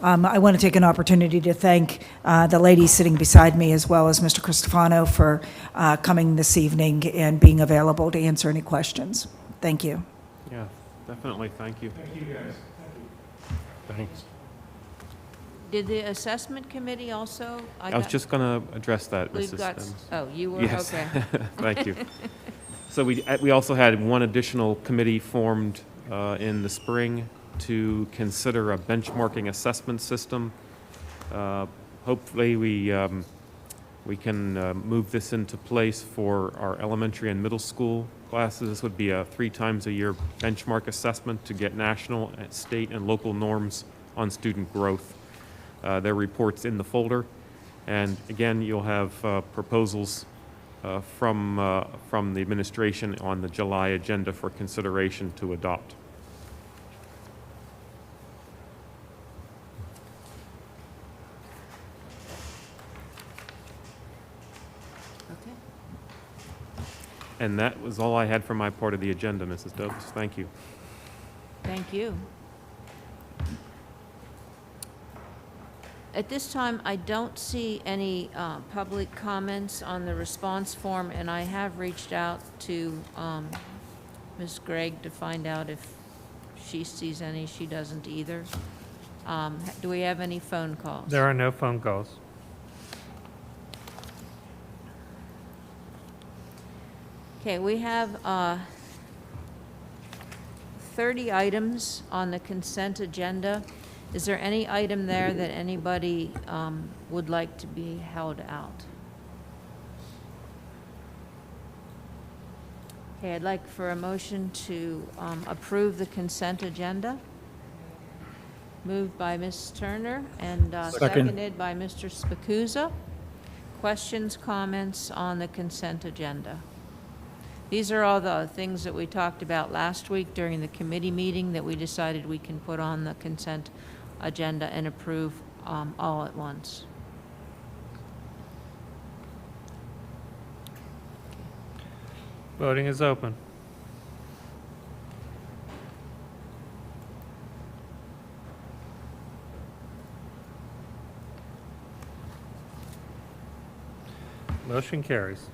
I want to take an opportunity to thank the ladies sitting beside me, as well as Mr. Cristofano, for coming this evening and being available to answer any questions. Thank you. Yeah, definitely. Thank you. Thank you, guys. Thanks. Did the assessment committee also? I was just going to address that, We've Mrs. got, Sims. oh, you were, Yes. okay. Thank you. So we also had one additional committee formed in the spring to consider a benchmarking assessment system. Hopefully we can move this into place for our elementary and middle school classes. This would be a 3 times a year benchmark assessment to get national, state, and local norms on student growth. Their reports in the folder, and again, you'll have proposals from the administration on the July agenda for consideration to adopt. Okay. And that was all I had for my part of the agenda, Mrs. Dobbs. Thank you. Thank you. At this time, I don't see any public comments on the response form, and I have reached out to Ms. Gregg to find out if she sees any. She doesn't either. Do we have any phone calls? There are no phone calls. Okay, we have 30 items on the consent agenda. Is there any item there that anybody would like to be held out? Okay, I'd like for a motion to approve the consent agenda. Moved by Ms. Turner and seconded by Mr. Spacuzza. Questions, comments on the consent agenda? These are all the things that we talked about last week during the committee meeting that we decided we can put on the consent agenda and approve all at once. Voting is open. Motion carries.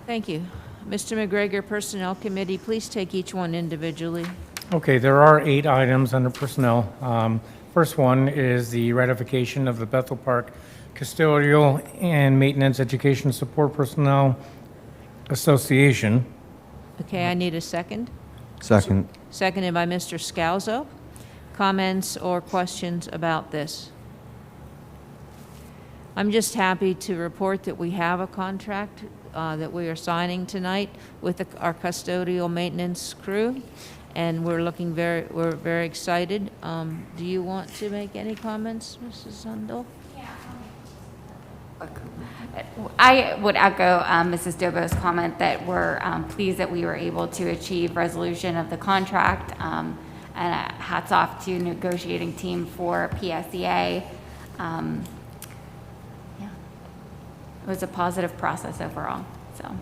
Thank you. Mr. McGregor, Personnel Committee, please take each one individually. Okay, there are 8 items under personnel. First one is the ratification of the Bethel Park Custodial and Maintenance Education Support Personnel Association. Okay, I need a second. Second. Seconded by Mr. Scalzo. Comments or questions about this? I'm just happy to report that we have a contract that we are signing tonight with our custodial maintenance crew, and we're very excited. Do you want to make any comments, Mrs. Sundell? I would echo Mrs. Dobo's comment that we're pleased that we were able to achieve resolution of the contract, and hats off to negotiating team for PSEA. it was a positive process overall, so.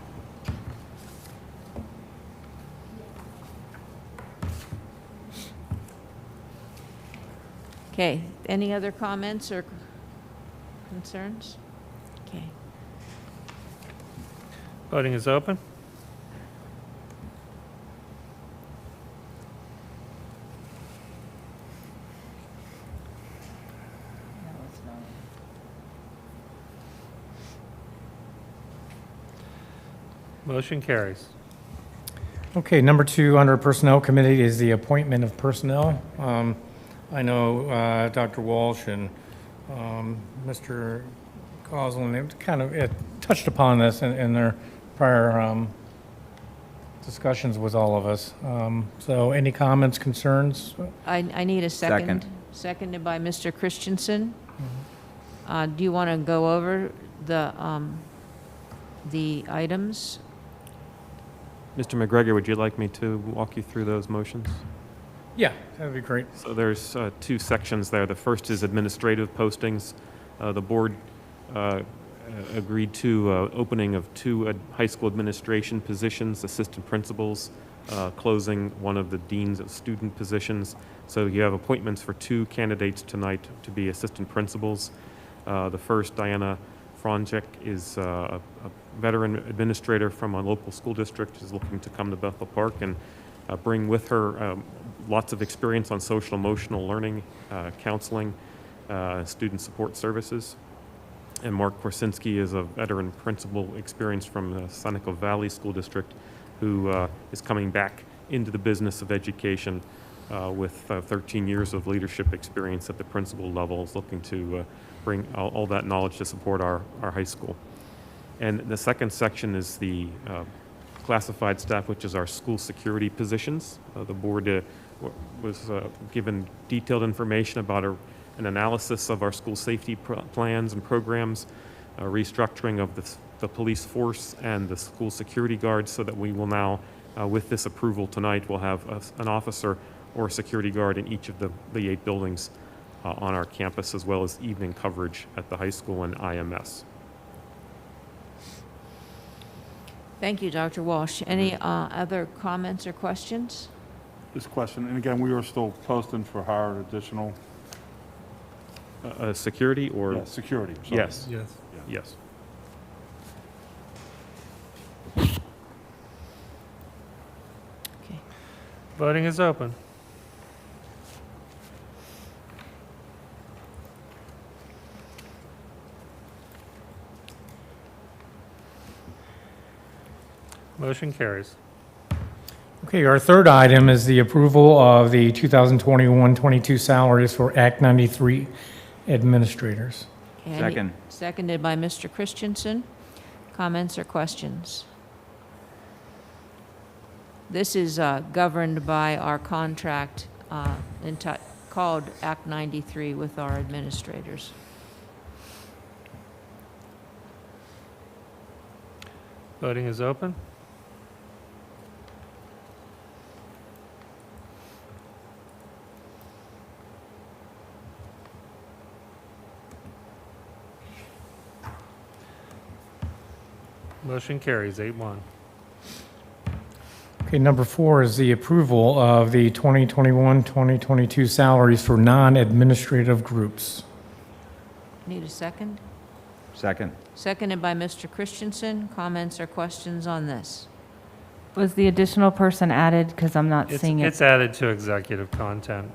Okay, any other comments or concerns? Okay. Voting is open. Motion carries. Okay, number 2 under Personnel Committee is the appointment of personnel. I know Dr. Walsh and Mr. Goslin, they kind of touched upon this in their prior discussions with all of us. So any comments, concerns? I need a second. Seconded by Mr. Christensen. Do you want to go over the items? Mr. McGregor, would you like me to walk you through those motions? Yeah, that would be great. So there's 2 sections there. The first is administrative postings. The board agreed to opening of 2 high school administration positions, assistant principals, closing one of the deans of student positions. So you have appointments for 2 candidates tonight to be assistant principals. The first, Diana Franjek, is a veteran administrator from a local school district, is looking to come to Bethel Park and bring with her lots of experience on social emotional learning, counseling, student support services. And Mark Korsinski is a veteran principal experienced from the Seneca Valley School District who is coming back into the business of education with 13 years of leadership experience at the principal level, is looking to bring all that knowledge to support our high school. And the second section is the classified staff, which is our school security positions. The board was given detailed information about an analysis of our school safety plans and programs, restructuring of the police force and the school security guards, so that we will now, with this approval tonight, we'll have an officer or a security guard in each of the 8 buildings on our campus, as well as evening coverage at the high school and IMS. Thank you, Dr. Walsh. Any other comments or questions? This question, and again, we are still posting for hire additional. Security or? Yeah, security. Sorry. Yes. Yes. Yes. Okay. Voting is open. Motion carries. Okay, our third item is the approval of the 2021-22 salaries for Act 93 administrators. Okay, Second. Seconded by Mr. Christensen. Comments or questions? This is governed by our contract called Act 93 with our administrators. Voting is open. Motion carries 8-1. Okay, number 4 is the approval of the 2021-2022 salaries for non-administrative groups. Need a second? Second. Seconded by Mr. Christensen. Comments or questions on this? Was the additional person added? Because I'm not seeing it. It's added to executive content.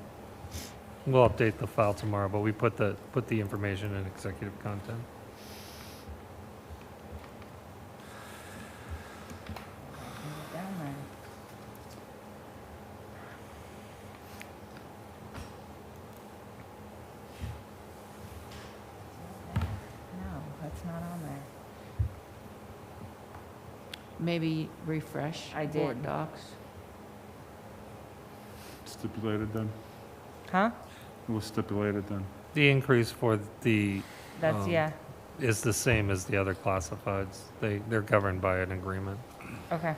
We'll update the file tomorrow, but we put the information in executive content. No, that's not on there. Maybe refresh I board did. docs. Stipulated then? Huh? It was stipulated then. The increase for the That's, yeah. is the same as the other classifieds. They're governed by an agreement. Okay.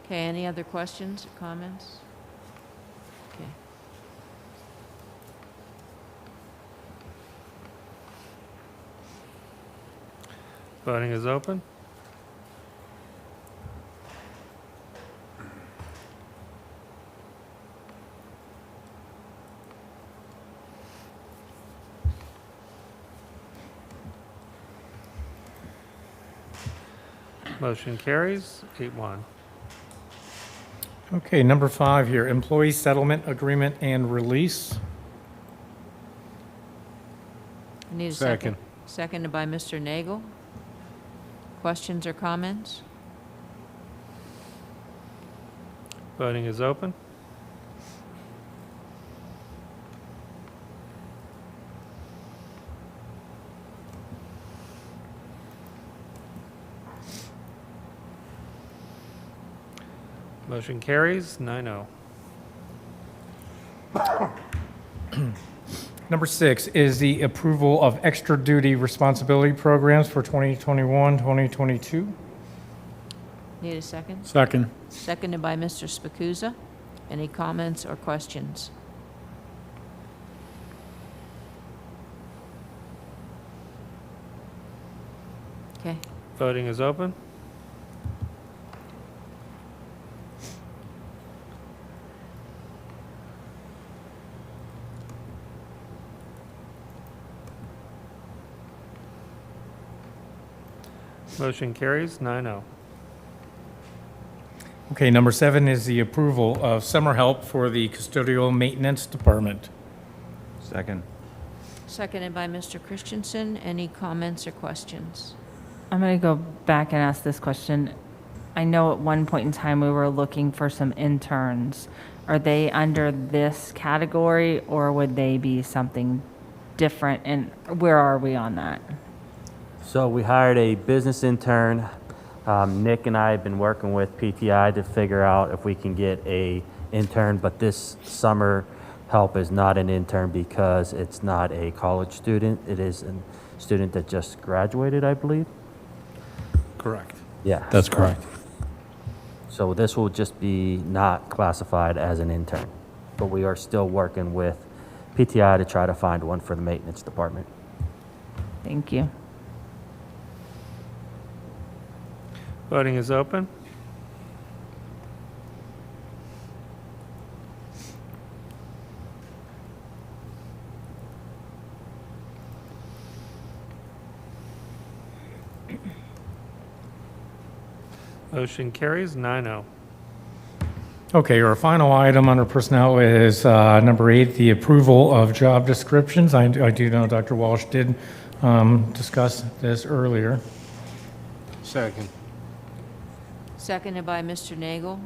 Okay, any other questions or comments? Okay. Voting is open. Motion carries 8-1. Okay, number 5 here, employee settlement agreement and release. I need a second. Seconded by Mr. Nagel. Questions or comments? Voting is open. Motion carries 9-0. Number 6 is the approval of extra duty responsibility programs for 2021, 2022. Need a second? Second. Seconded by Mr. Spacuzza. Any comments or questions? Okay, Voting is open. Motion carries 9-0. Okay, number 7 is the approval of summer help for the custodial maintenance department. Second. seconded by Mr. Christensen. Any comments or questions? I'm going to go back and ask this question. I know at one point in time we were looking for some interns. Are they under this category or would they be something different? And where are we on that? So we hired a business intern. Nick and I have been working with PTI to figure out if we can get a intern, but this summer help is not an intern because it's not a college student. It is a student that just graduated, I believe. Correct. Yeah. That's correct. So this will just be not classified as an intern, but we are still working with PTI to try to find one for the maintenance department. Thank you. Voting is open. Motion carries 9-0. Okay, our final item under personnel is number 8, the approval of job descriptions. I do know Dr. Walsh did discuss this earlier. Second. Seconded by Mr. Nagel.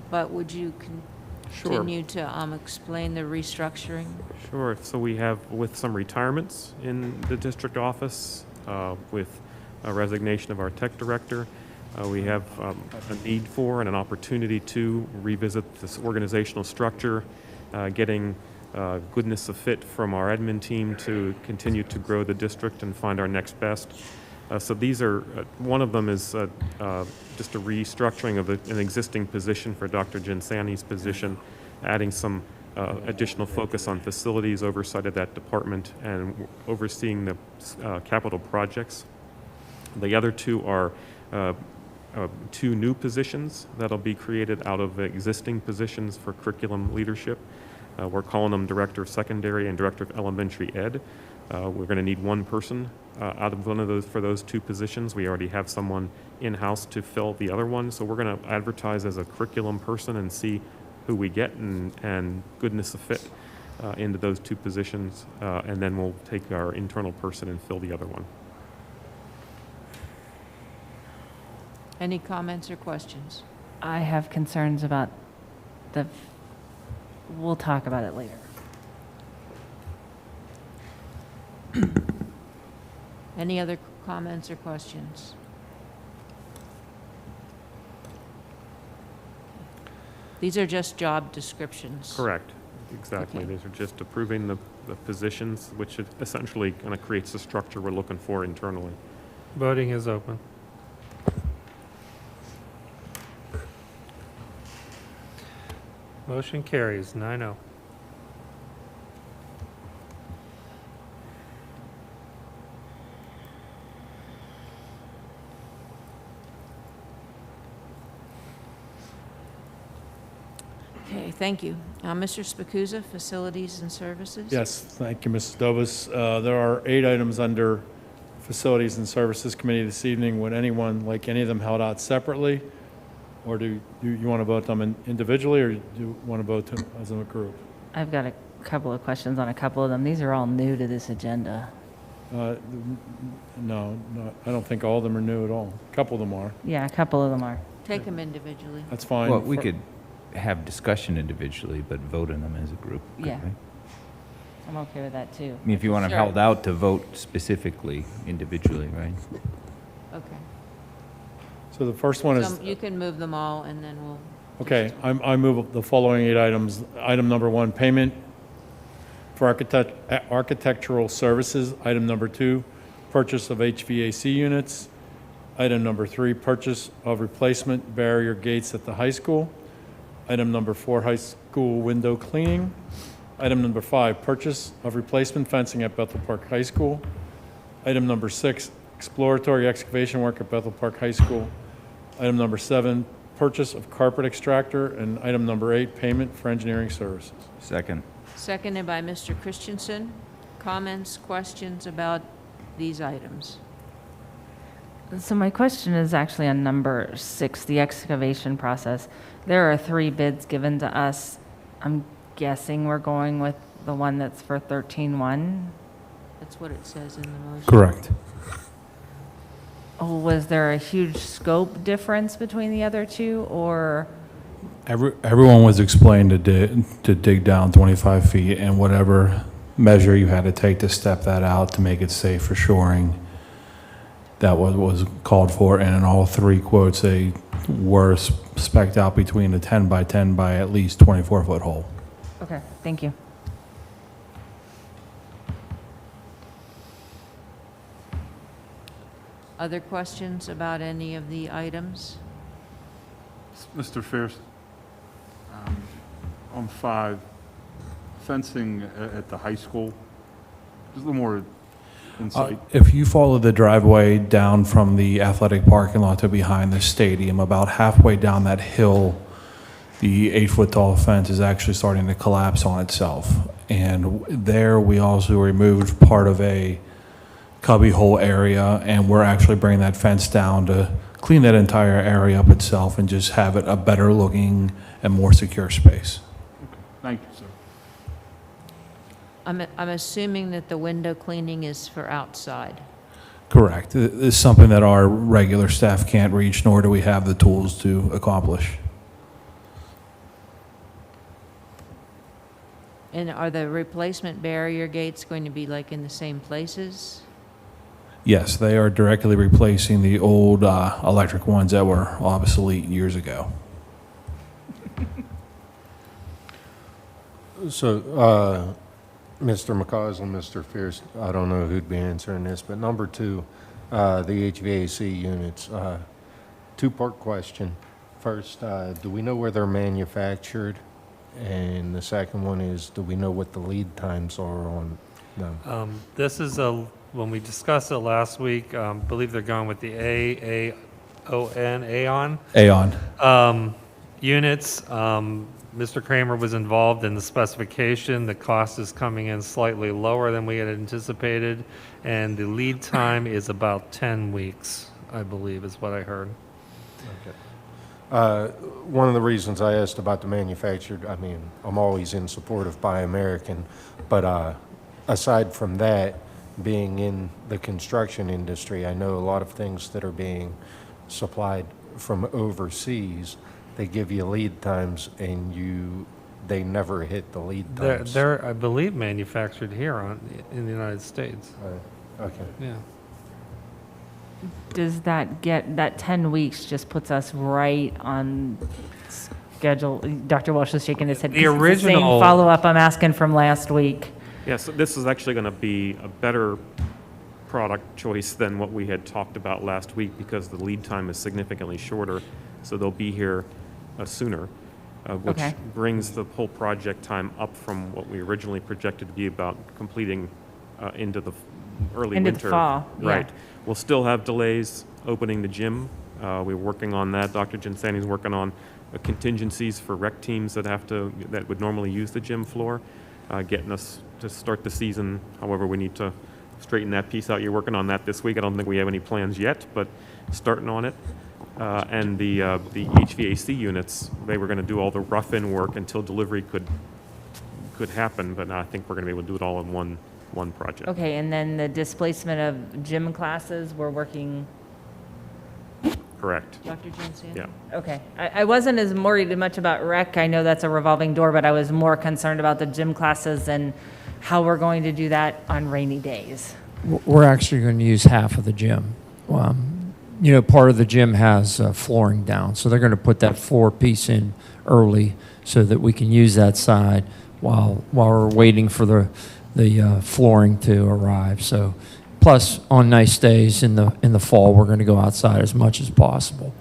But would you continue to explain the restructuring? Sure. So we have, with some retirements in the district office, with a resignation of our tech director, we have a need for and an opportunity to revisit this organizational structure, getting goodness of fit from our admin team to continue to grow the district and find our next best. So these are, one of them is just a restructuring of an existing position for Dr. Ginsani's position, adding some additional focus on facilities oversight of that department and overseeing the capital projects. The other two are two new positions that'll be created out of existing positions for curriculum leadership. We're calling them Director of Secondary and Director of Elementary Ed. We're going to need one person out of one of those for those two positions. We already have someone in-house to fill the other one, so we're going to advertise as a curriculum person and see who we get and goodness of fit into those two positions, and then we'll take our internal person and fill the other one. Any comments or questions? I have concerns about we'll talk about it later. Any other comments or questions? These are just job descriptions. Correct. Exactly. Okay. These are just approving the positions, which essentially kind of creates the structure we're looking for internally. Voting is open. Motion carries 9-0. Okay, thank you. Mr. Spacuzza, Facilities and Services? Yes, thank you, Mrs. Dobus. There are 8 items under Facilities and Services Committee this evening. Would anyone like any of them held out separately? Or do you want to vote them individually, or do you want to vote them as a group? I've got a couple of questions on a couple of them. These are all new to this agenda. No, I don't think all of them are new at all. A couple of them are. Yeah, a couple of them are. Take them individually. That's fine. Well, we could have discussion individually, but vote on them as a group. couldn't Yeah. we? I'm okay with that, too. I mean, if you want them Sure. held out to vote specifically, individually, right? Okay. So the first one is, So you can move them all, and then we'll... okay, I move the following 8 items. Item number 1, payment for architectural services. Item number 2, purchase of HVAC units. Item number 3, purchase of replacement barrier gates at the high school. Item number 4, high school window cleaning. Item number 5, purchase of replacement fencing at Bethel Park High School. Item number 6, exploratory excavation work at Bethel Park High School. Item number 7, purchase of carpet extractor. And item number 8, payment for engineering services. Second. Seconded by Mr. Christensen. Comments, questions about these items? So my question is actually on number 6, the excavation process. There are 3 bids given to us. I'm guessing we're going with the one that's for 13-1. That's what it says in the motion. Correct. Oh, was there a huge scope difference between the other 2, or? Everyone was explained to dig down 25 feet, and whatever measure you had to take to step that out to make it safe for shoring, that was called for. And in all 3 quotes, they were spec'd out between a 10 by 10 by at least 24-foot hole. Okay, thank you. Other questions about any of the items? Mr. Fierce, on 5, fencing at the high school, just a little more insight. If you follow the driveway down from the athletic parking lot to behind the stadium, about halfway down that hill, the 8-foot tall fence is actually starting to collapse on itself. And there we also removed part of a cubby hole area, and we're actually bringing that fence down to clean that entire area up itself and just have it a better looking and more secure space. Thank you, sir. I'm assuming that the window cleaning is for outside. Correct. It's something that our regular staff can't reach, nor do we have the tools to accomplish. And are the replacement barrier gates going to be like in the same places? Yes, they are directly replacing the old electric ones that were obsolete years ago. So, Mr. McCausland, Mr. Fierce, I don't know who'd be answering this, but number 2, the HVAC units, 2-part question. First, do we know where they're manufactured? And the second one is, do we know what the lead times are on them? This is when we discussed it last week, I believe they're going with the AAON units. Mr. Kramer was involved in the specification. The cost is coming in slightly lower than we had anticipated, and the lead time is about 10 weeks, I believe, is what I heard. Okay. One of the reasons I asked about the manufactured, I mean, I'm always in support of Buy American, but aside from that, being in the construction industry, I know a lot of things that are being supplied from overseas, they give you lead times and they never hit the lead times. They're, I believe, manufactured here in the United States. Okay. Yeah. Does that 10 weeks just puts us right on schedule? Dr. Walsh is shaking his head. The 'cause it's the same original- follow-up I'm asking from last week. Yeah, so this is actually going to be a better product choice than what we had talked about last week because the lead time is significantly shorter, so they'll be here sooner, which Okay. brings the whole project time up from what we originally projected to be about completing into the early Into the winter. fall, yeah. Right. We'll still have delays opening the gym. We're working on that. Dr. Ginsani's working on contingencies for rec teams that would normally use the gym floor, getting us to start the season. However, we need to straighten that piece out. You're working on that this week. I don't think we have any plans yet, but starting on it. And the HVAC units, they were going to do all the rough-in work until delivery could happen, but I think we're going to be able to do it all in one project. Okay, and then the displacement of gym classes, we're working, Correct. Dr. Jansen? Yeah. Okay. I wasn't as worried much about rec. I know that's a revolving door, but I was more concerned about the gym classes and how we're going to do that on rainy days. We're actually going to use half of the gym. Part of the gym has flooring down, so they're going to put that floor piece in early so that we can use that side while we're waiting for the flooring to arrive. So, plus on nice days in the fall, we're going to go outside as much as possible.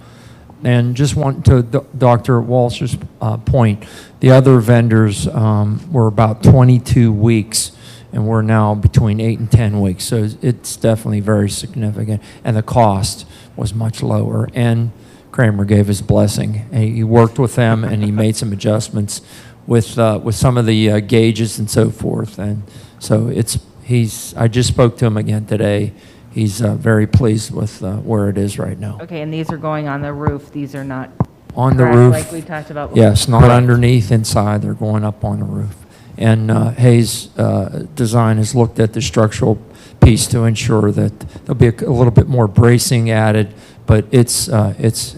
And just want to Dr. Walsh's point, the other vendors were about 22 weeks. And we're now between 8 and 10 weeks, so it's definitely very significant. And the cost was much lower. And Kramer gave his blessing. And he worked with them, and he made some adjustments with some of the gauges and so forth. And so I just spoke to him again today. He's very pleased with where it is right now. Okay, and these are going on the roof. These are not On the correct, roof. like we talked about. Yes, not underneath, inside. They're going up on the roof. And Hayes Design has looked at the structural piece to ensure that there'll be a little bit more bracing added, but it's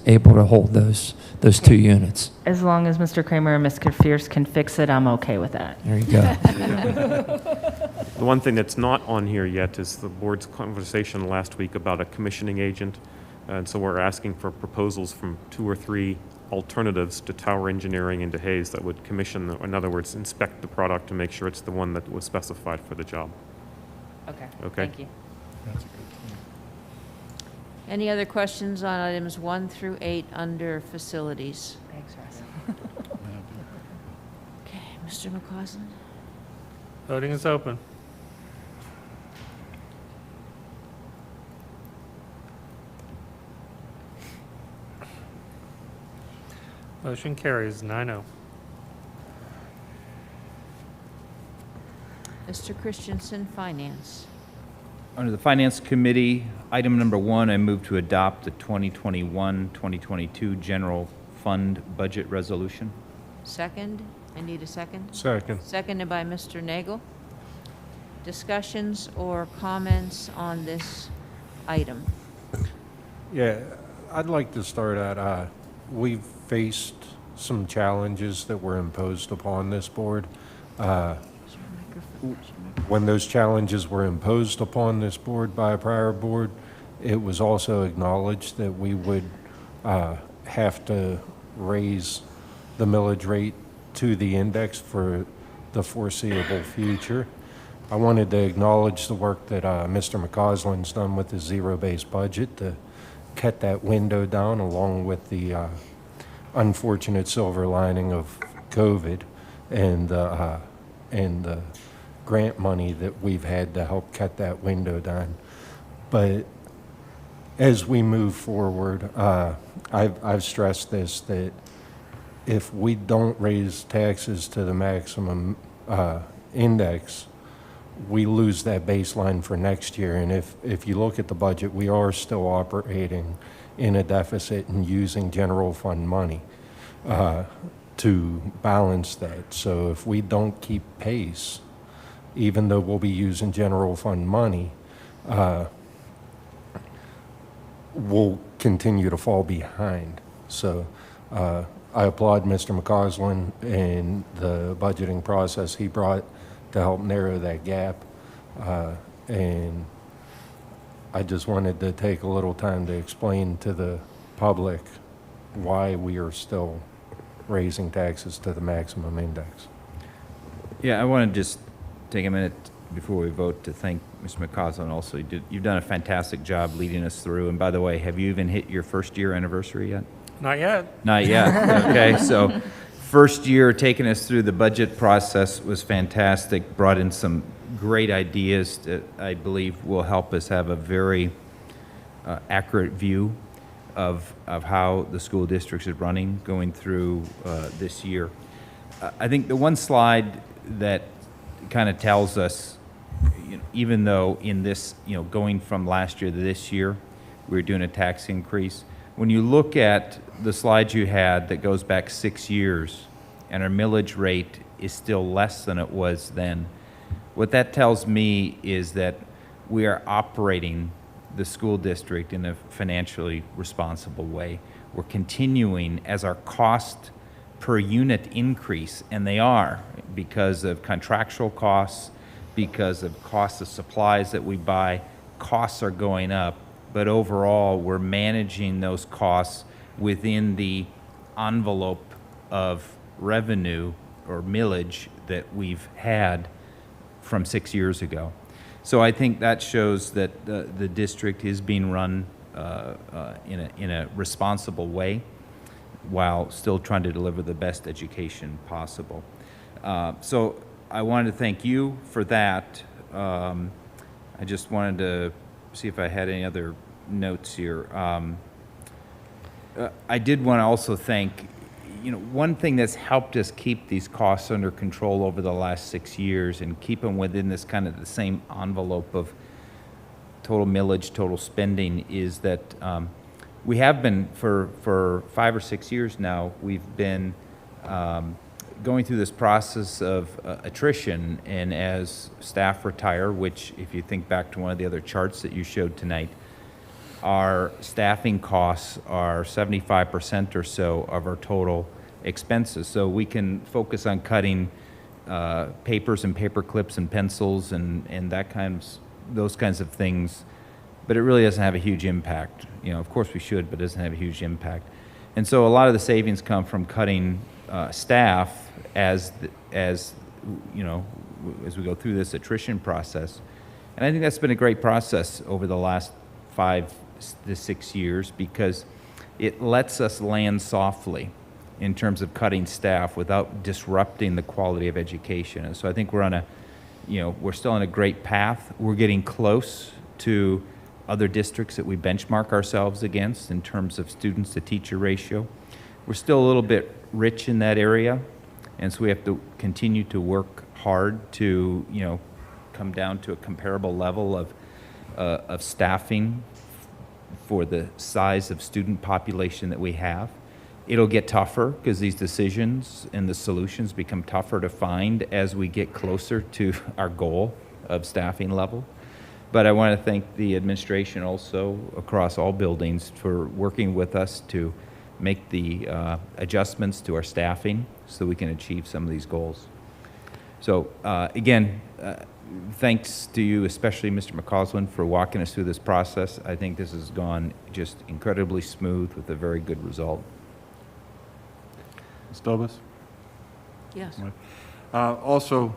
able to hold those two units. As long as Mr. Kramer and Mr. Fierce can fix it, I'm okay with that. There you go. The one thing that's not on here yet is the board's conversation last week about a commissioning agent. And so we're asking for proposals from 2 or 3 alternatives to Tower Engineering and to Hayes that would commission, in other words, inspect the product to make sure it's the one that was specified for the job. Okay. Okay? Thank you. Any other questions on items 1 through 8 under facilities? Thanks, Russ. Okay, Mr. McCausland? Voting is open. Motion carries 9-0. Mr. Christensen, Finance. Under the Finance Committee, item number 1, I move to adopt the 2021-2022 General Fund Budget Resolution. Second? I need a second. Second. Seconded by Mr. Nagel. Discussions or comments on this item? Yeah, I'd like to start at, we've faced some challenges that were imposed upon this board. When those challenges were imposed upon this board by a prior board, it was also acknowledged that we would have to raise the millage rate to the index for the foreseeable future. I wanted to acknowledge the work that Mr. McCausland's done with the zero-based budget to cut that window down, along with the unfortunate silver lining of COVID and the grant money that we've had to help cut that window down. But as we move forward, I've stressed this, that if we don't raise taxes to the maximum index, we lose that baseline for next year. And if you look at the budget, we are still operating in a deficit and using general fund money to balance that. So if we don't keep pace, even though we'll be using general fund money, we'll continue to fall behind. So I applaud Mr. McCausland and the budgeting process he brought to help narrow that gap. And I just wanted to take a little time to explain to the public why we are still raising taxes to the maximum index. Yeah, I want to just take a minute before we vote to thank Mr. McCausland also. You've done a fantastic job leading us through. And by the way, have you even hit your first year anniversary yet? Not yet. Not yet. Okay, so first year taking us through the budget process was fantastic, brought in some great ideas that I believe will help us have a very accurate view of how the school district is running going through this year. I think the one slide that kind of tells us, even though in this, going from last year to this year, we're doing a tax increase. When you look at the slides you had that goes back 6 years, and our millage rate is still less than it was then, what that tells me is that we are operating the school district in a financially responsible way. We're continuing as our cost per unit increase, and they are because of contractual costs, because of costs of supplies that we buy, costs are going up, but overall we're managing those costs within the envelope of revenue or millage that we've had from 6 years ago. So I think that shows that the district is being run in a responsible way while still trying to deliver the best education possible. So I wanted to thank you for that. I just wanted to see if I had any other notes here. I did want to also thank, one thing that's helped us keep these costs under control over the last 6 years and keep them within this kind of the same envelope of total millage, total spending, is that we have been, for 5 or 6 years now, we've been going through this process of attrition, and as staff retire, which if you think back to one of the other charts that you showed tonight, our staffing costs are 75% or so of our total expenses. So we can focus on cutting papers and paper clips and pencils and those kinds of things, but it really doesn't have a huge impact. Of course we should, but it doesn't have a huge impact. And so a lot of the savings come from cutting staff as we go through this attrition process. And I think that's been a great process over the last 5 to 6 years, because it lets us land softly in terms of cutting staff without disrupting the quality of education. And so I think we're still on a great path. We're getting close to other districts that we benchmark ourselves against in terms of students to teacher ratio. We're still a little bit rich in that area, and so we have to continue to work hard to come down to a comparable level of staffing for the size of student population that we have. It'll get tougher because these decisions and the solutions become tougher to find as we get closer to our goal of staffing level. But I want to thank the administration also across all buildings for working with us to make the adjustments to our staffing so we can achieve some of these goals. So again, thanks to you, especially Mr. McCausland, for walking us through this process. I think this has gone just incredibly smooth with a very good result. Ms. Dobas? Yes. Also,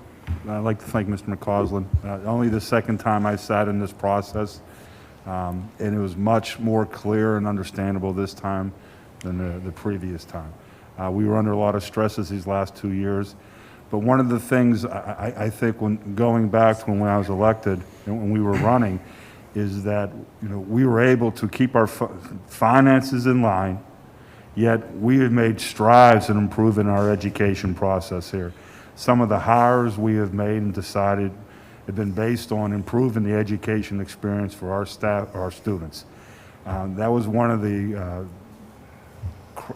I'd like to thank Mr. McCausland. Only the second time I sat in this process, and it was much more clear and understandable this time than the previous time. We were under a lot of stresses these last 2 years, but one of the things I think when going back to when I was elected and when we were running is that we were able to keep our finances in line, yet we have made strides in improving our education process here. Some of the hires we have made and decided have been based on improving the education experience for our staff, our students. That was one of the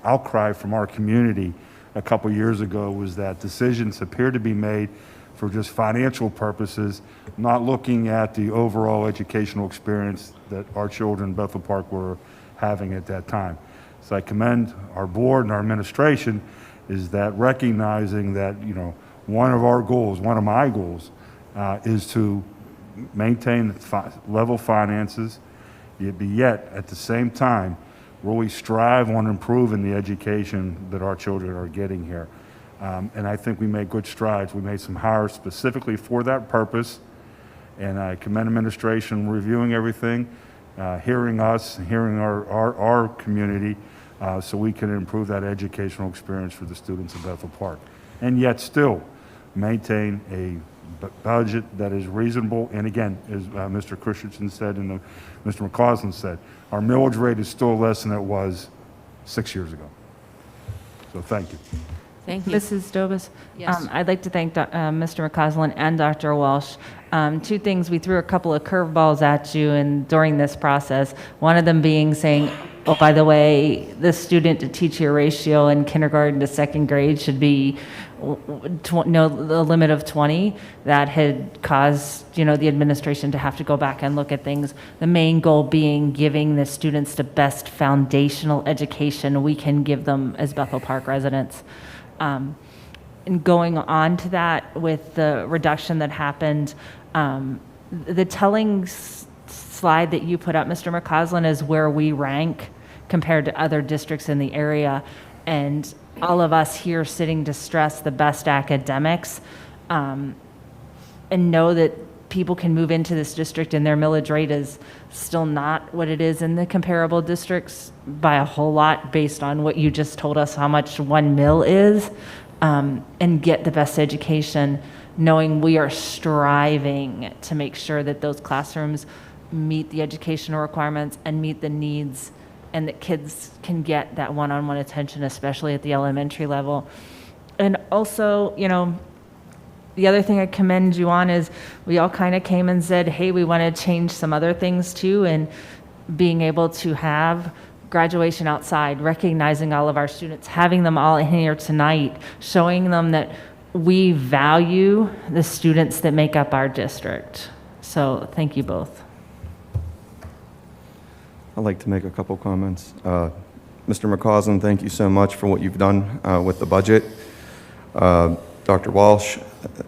outcry from our community a couple years ago, was that decisions appear to be made for just financial purposes, not looking at the overall educational experience that our children in Bethel Park were having at that time. So I commend our board and our administration is that recognizing that, one of our goals, one of my goals, is to maintain level finances, yet at the same time, really strive on improving the education that our children are getting here. And I think we made good strides. We made some hires specifically for that purpose, and I commend administration reviewing everything, hearing us, hearing our community, so we can improve that educational experience for the students of Bethel Park. And yet still maintain a budget that is reasonable. And again, as Mr. Christensen said and Mr. McCausland said, our millage rate is still less than it was 6 years ago. So thank you. Thank you. Mrs. Dobus? Yes. I'd like to thank Mr. McCausland and Dr. Walsh. Two things, we threw a couple of curveballs at you during this process. One of them being saying, oh, by the way, the student to teacher ratio in kindergarten to second grade should be the limit of 20. That had caused, the administration to have to go back and look at things. The main goal being giving the students the best foundational education we can give them as Bethel Park residents. And going on to that with the reduction that happened, the telling slide that you put up, Mr. McCausland, is where we rank compared to other districts in the area. And all of us here sitting to stress the best academics and know that people can move into this district and their millage rate is still not what it is in the comparable districts by a whole lot based on what you just told us how much 1 mil is, and get the best education, knowing we are striving to make sure that those classrooms meet the educational requirements and meet the needs, and that kids can get that one-on-one attention, especially at the elementary level. And also, the other thing I commend you on is we all kind of came and said, hey, we want to change some other things too, and being able to have graduation outside, recognizing all of our students, having them all in here tonight, showing them that we value the students that make up our district. So thank you both. I'd like to make a couple comments. Mr. McCausland, thank you so much for what you've done with the budget. Dr. Walsh,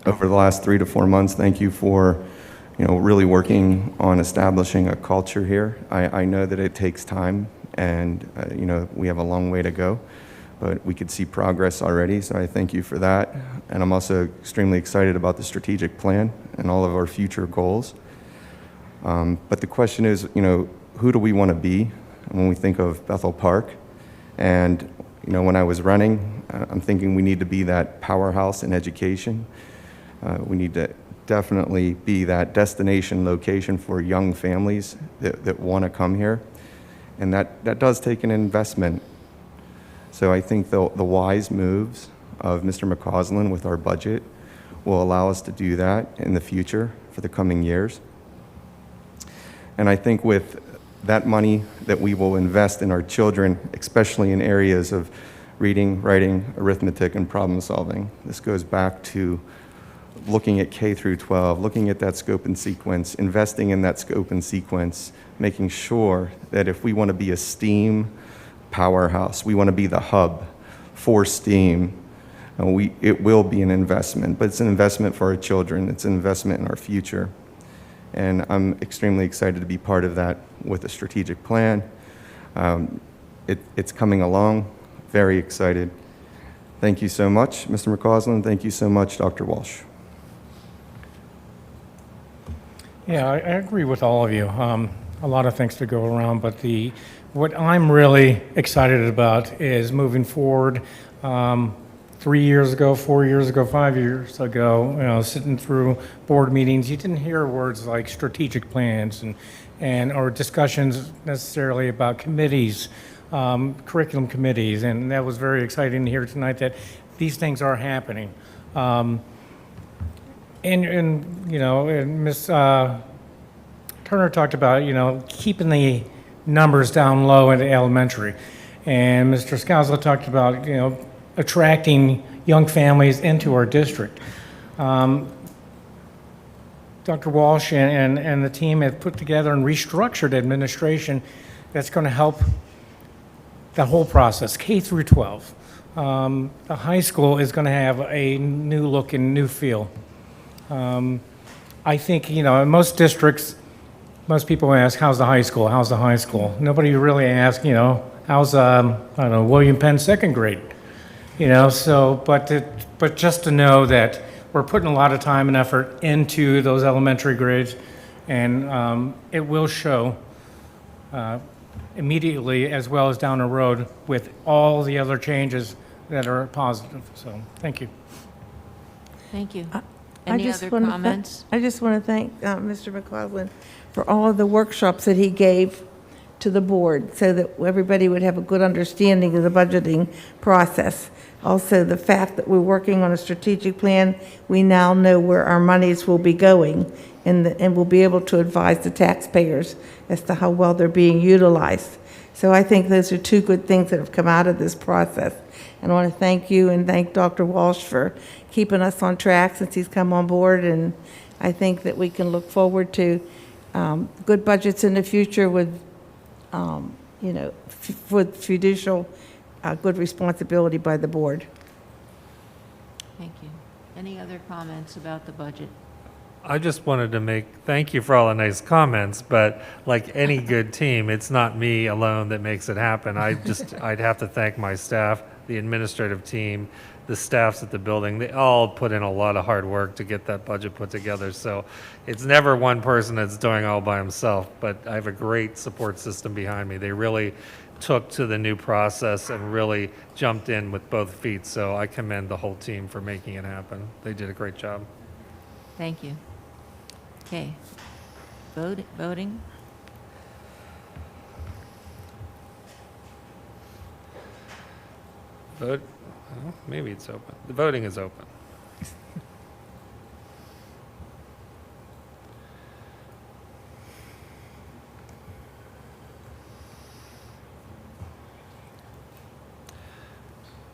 over the last 3 to 4 months, thank you for really working on establishing a culture here. I know that it takes time, and we have a long way to go, but we could see progress already, so I thank you for that. And I'm also extremely excited about the strategic plan and all of our future goals. But the question is, who do we want to be when we think of Bethel Park? And when I was running, I'm thinking we need to be that powerhouse in education. We need to definitely be that destination location for young families that want to come here. And that does take an investment. So I think the wise moves of Mr. McCausland with our budget will allow us to do that in the future for the coming years. And I think with that money that we will invest in our children, especially in areas of reading, writing, arithmetic, and problem solving. This goes back to looking at K through 12, looking at that scope and sequence, investing in that scope and sequence, making sure that if we want to be a STEAM powerhouse, we want to be the hub for STEAM, it will be an investment, but it's an investment for our children, it's an investment in our future. And I'm extremely excited to be part of that with a strategic plan. It's coming along, very excited. Thank you so much, Mr. McCausland. Thank you so much, Dr. Walsh. Yeah, I agree with all of you. A lot of things to go around, but what I'm really excited about is moving forward. 3 years ago, 4 years ago, 5 years ago, sitting through board meetings, you didn't hear words like strategic plans or discussions necessarily about committees, curriculum committees, and that was very exciting to hear tonight that these things are happening. And Ms. Turner talked about, keeping the numbers down low in the elementary. And Mr. Scalzo talked about, attracting young families into our district. Dr. Walsh and the team have put together and restructured administration that's going to help the whole process, K through 12. The high school is going to have a new look and new feel. I think, in most districts, most people ask, how's the high school? How's the high school? Nobody really asks, how's, William Penn second grade? But just to know that we're putting a lot of time and effort into those elementary grades, and it will show immediately as well as down the road with all the other changes that are positive. So, thank you. Thank you. Any other comments? I just want to thank Mr. McCausland for all of the workshops that he gave to the board so that everybody would have a good understanding of the budgeting process. Also, the fact that we're working on a strategic plan, we now know where our monies will be going, and we'll be able to advise the taxpayers as to how well they're being utilized. So I think those are two good things that have come out of this process. And I want to thank you and thank Dr. Walsh for keeping us on track since he's come on board. And I think that we can look forward to good budgets in the future with, with fiducial good responsibility by the board. Thank you. Any other comments about the budget? I just wanted to thank you for all the nice comments, but like any good team, it's not me alone that makes it happen. I'd have to thank my staff, the administrative team, the staffs at the building. They all put in a lot of hard work to get that budget put together. So it's never one person that's doing all by himself, but I have a great support system behind me. They really took to the new process and really jumped in with both feet. So I commend the whole team for making it happen. They did a great job. Thank you. Okay. Voting? Vote? Well, maybe it's open. The voting is open.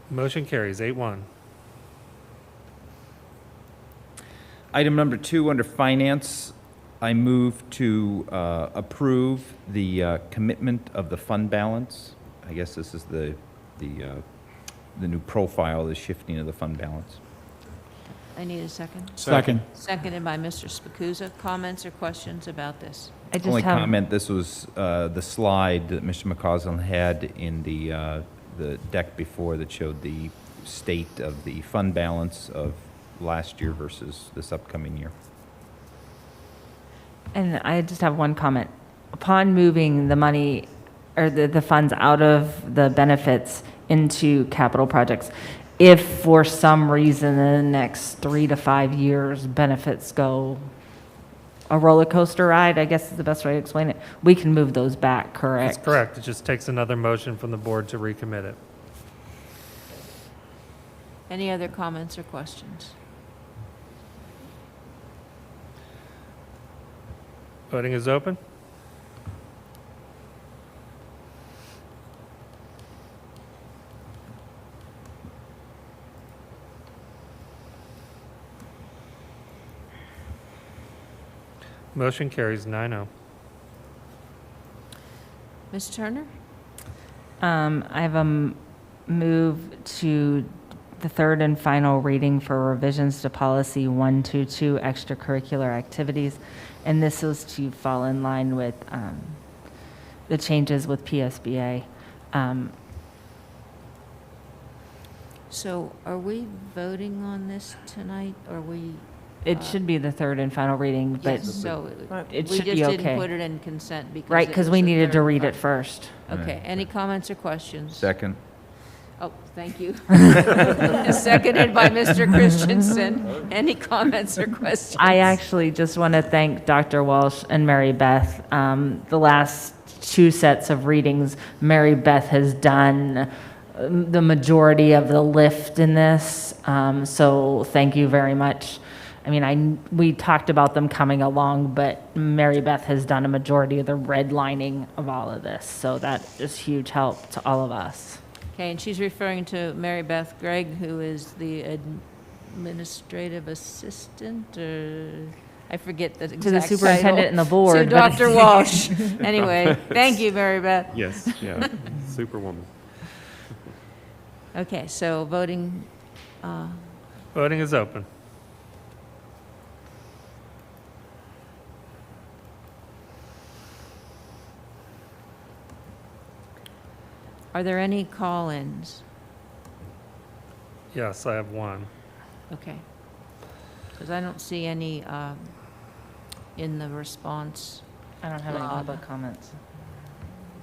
Motion carries 8-1. Item number 2, under Finance, I move to approve the commitment of the fund balance. I guess this is the new profile, the shifting of the fund balance. I need a second. Second. Seconded by Mr. Spacuzza. Comments or questions about this? Only comment, this was the slide that Mr. McCausland had in the deck before that showed the state of the fund balance of last year versus this upcoming year. And I just have one comment. Upon moving the money or the funds out of the benefits into capital projects, if for some reason in the next 3 to 5 years benefits go a roller coaster ride, I guess is the best way to explain it, we can move those back, correct? That's correct. It just takes another motion from the board to recommit it. Any other comments or questions? Voting is open. Motion carries 9-0. Ms. Turner? I have a move to the third and final reading for revisions to policy 122 extracurricular activities. And this is to fall in line with the changes with PSBA. So are we voting on this tonight, or It should be the third and final reading, but Yes, so it we should be just didn't okay. put it in consent because. Right, it because was we the needed third to and read it final. first. Okay, any comments or questions? Second. Oh, thank you. Seconded by Mr. Christensen. Any comments or questions? I actually just want to thank Dr. Walsh and Mary Beth. The last 2 sets of readings, Mary Beth has done the majority of the lift in this, so thank you very much. I mean, we talked about them coming along, but Mary Beth has done a majority of the redlining of all of this, so that is huge help to all of us. Okay, and she's referring to Mary Beth Gregg, who is the administrative assistant, or I forget the exact To the superintendent title. and the board. To Dr. Walsh. Anyway, thank you, Mary Beth. Yes, yeah, superwoman. Okay, so voting, Voting is open. are there any call-ins? Yes, I have one. Okay. Because I don't see any in the response. I don't have any log. public comments.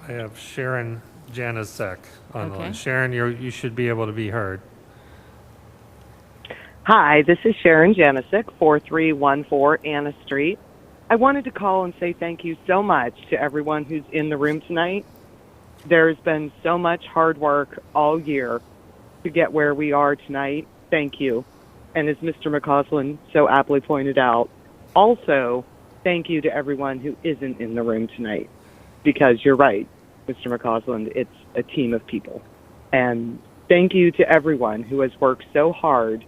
I have Sharon Janasek on the line. Okay. Sharon, you should be able to be heard. Hi, this is Sharon Janisic, 4314 Anna Street. I wanted to call and say thank you so much to everyone who's in the room tonight. There's been so much hard work all year to get where we are tonight. Thank you. And as Mr. McCausland so aptly pointed out, also thank you to everyone who isn't in the room tonight. Because you're right, Mr. McCausland, it's a team of people. And thank you to everyone who has worked so hard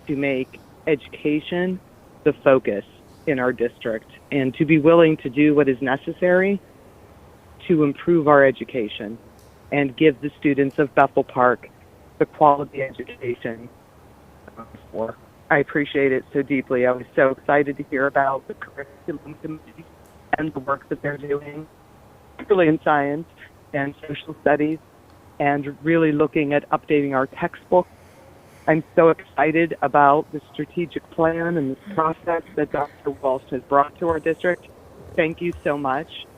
to make education the focus in our district and to be willing to do what is necessary to improve our education and give the students of Bethel Park the quality education for. I appreciate it so deeply. I was so excited to hear about the curriculum committee and the work that they're doing, particularly in science and social studies, and really looking at updating our textbook. I'm so excited about the strategic plan and this process that Dr. Walsh has brought to our district. Thank you so much.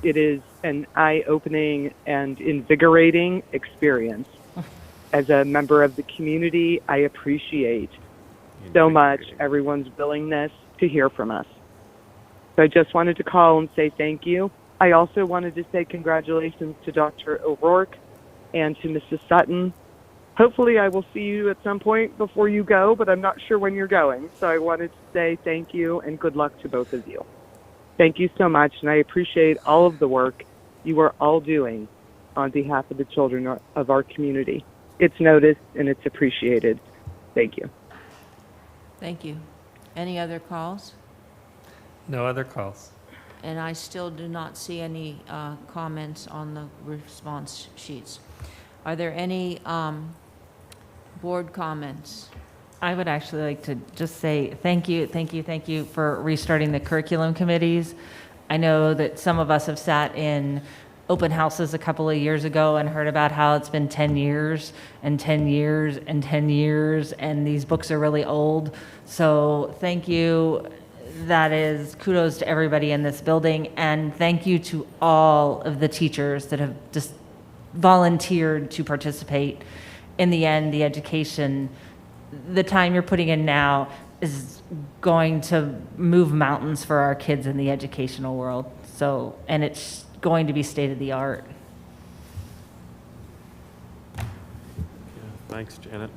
It is an eye-opening and invigorating experience. As a member of the community, I appreciate so much everyone's willingness to hear from us. So I just wanted to call and say thank you. I also wanted to say congratulations to Dr. O'Rourke and to Mrs. Sutton. Hopefully I will see you at some point before you go, but I'm not sure when you're going. So I wanted to say thank you and good luck to both of you. Thank you so much, and I appreciate all of the work you are all doing on behalf of the children of our community. It's noticed and it's appreciated. Thank you. Thank you. Any other calls? No other calls. And I still do not see any comments on the response sheets. Are there any board comments? I would actually like to just say thank you for restarting the curriculum committees. I know that some of us have sat in open houses a couple of years ago and heard about how it's been 10 years and 10 years and 10 years, and these books are really old. So thank you. That is kudos to everybody in this building, and thank you to all of the teachers that have just volunteered to participate. In the end, the education, the time you're putting in now is going to move mountains for our kids in the educational world. So, and it's going to be state of the art. Thanks, Janet.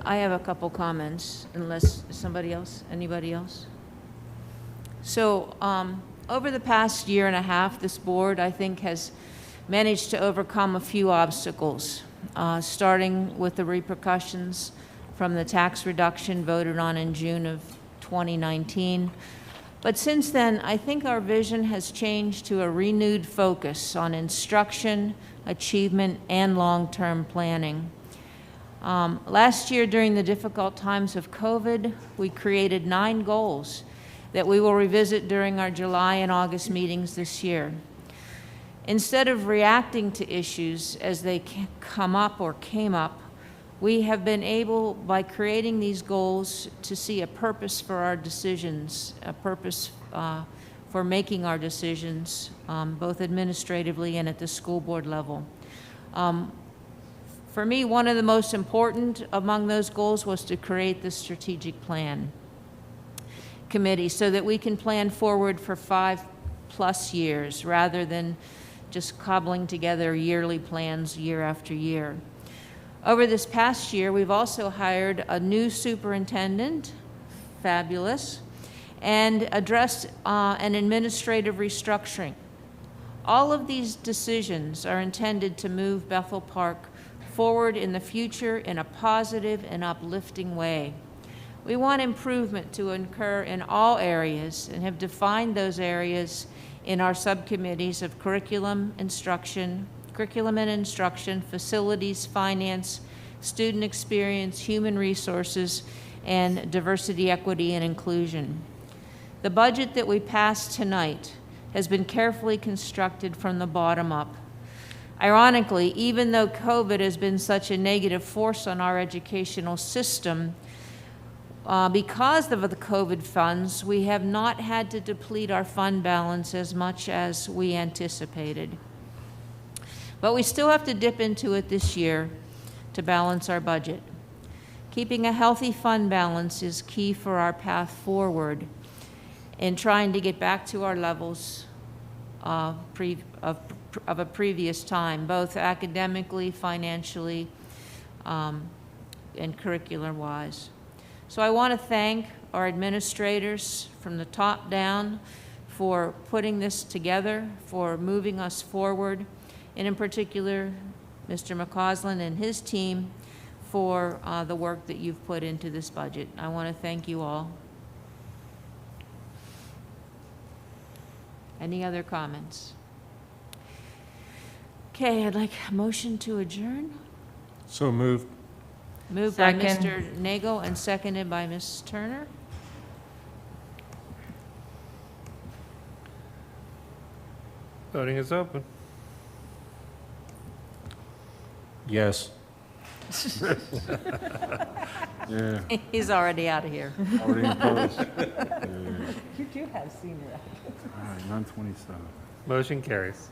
I have a couple comments, unless anybody else? So, over the past year and a half, this board, I think, has managed to overcome a few obstacles, starting with the repercussions from the tax reduction voted on in June of 2019. But since then, I think our vision has changed to a renewed focus on instruction, achievement, and long-term planning. Last year, during the difficult times of COVID, we created 9 goals that we will revisit during our July and August meetings this year. Instead of reacting to issues as they come up or came up, we have been able, by creating these goals, to see a purpose for our decisions, a purpose for making our decisions, both administratively and at the school board level. For me, one of the most important among those goals was to create the strategic plan committee so that we can plan forward for 5+ years rather than just cobbling together yearly plans year after year. Over this past year, we've also hired a new superintendent, fabulous, and addressed an administrative restructuring. All of these decisions are intended to move Bethel Park forward in the future in a positive and uplifting way. We want improvement to occur in all areas and have defined those areas in our subcommittees of curriculum and instruction, facilities, finance, student experience, human resources, and diversity, equity, and inclusion. The budget that we passed tonight has been carefully constructed from the bottom up. Ironically, even though COVID has been such a negative force on our educational system, because of the COVID funds, we have not had to deplete our fund balance as much as we anticipated. But we still have to dip into it this year to balance our budget. Keeping a healthy fund balance is key for our path forward in trying to get back to our levels of a previous time, both academically, financially, and curricular-wise. So I want to thank our administrators from the top down for putting this together, for moving us forward, and in particular, Mr. McCausland and his team for the work that you've put into this budget. I want to thank you all. Any other comments? Okay, I'd like a motion to adjourn. So moved. Moved by Second. Mr. Nagel and seconded by Ms. Turner. Voting is open. Yes. Yeah, He's already out of here. already imposed. You do have senior. All right, 9:27. Motion carries.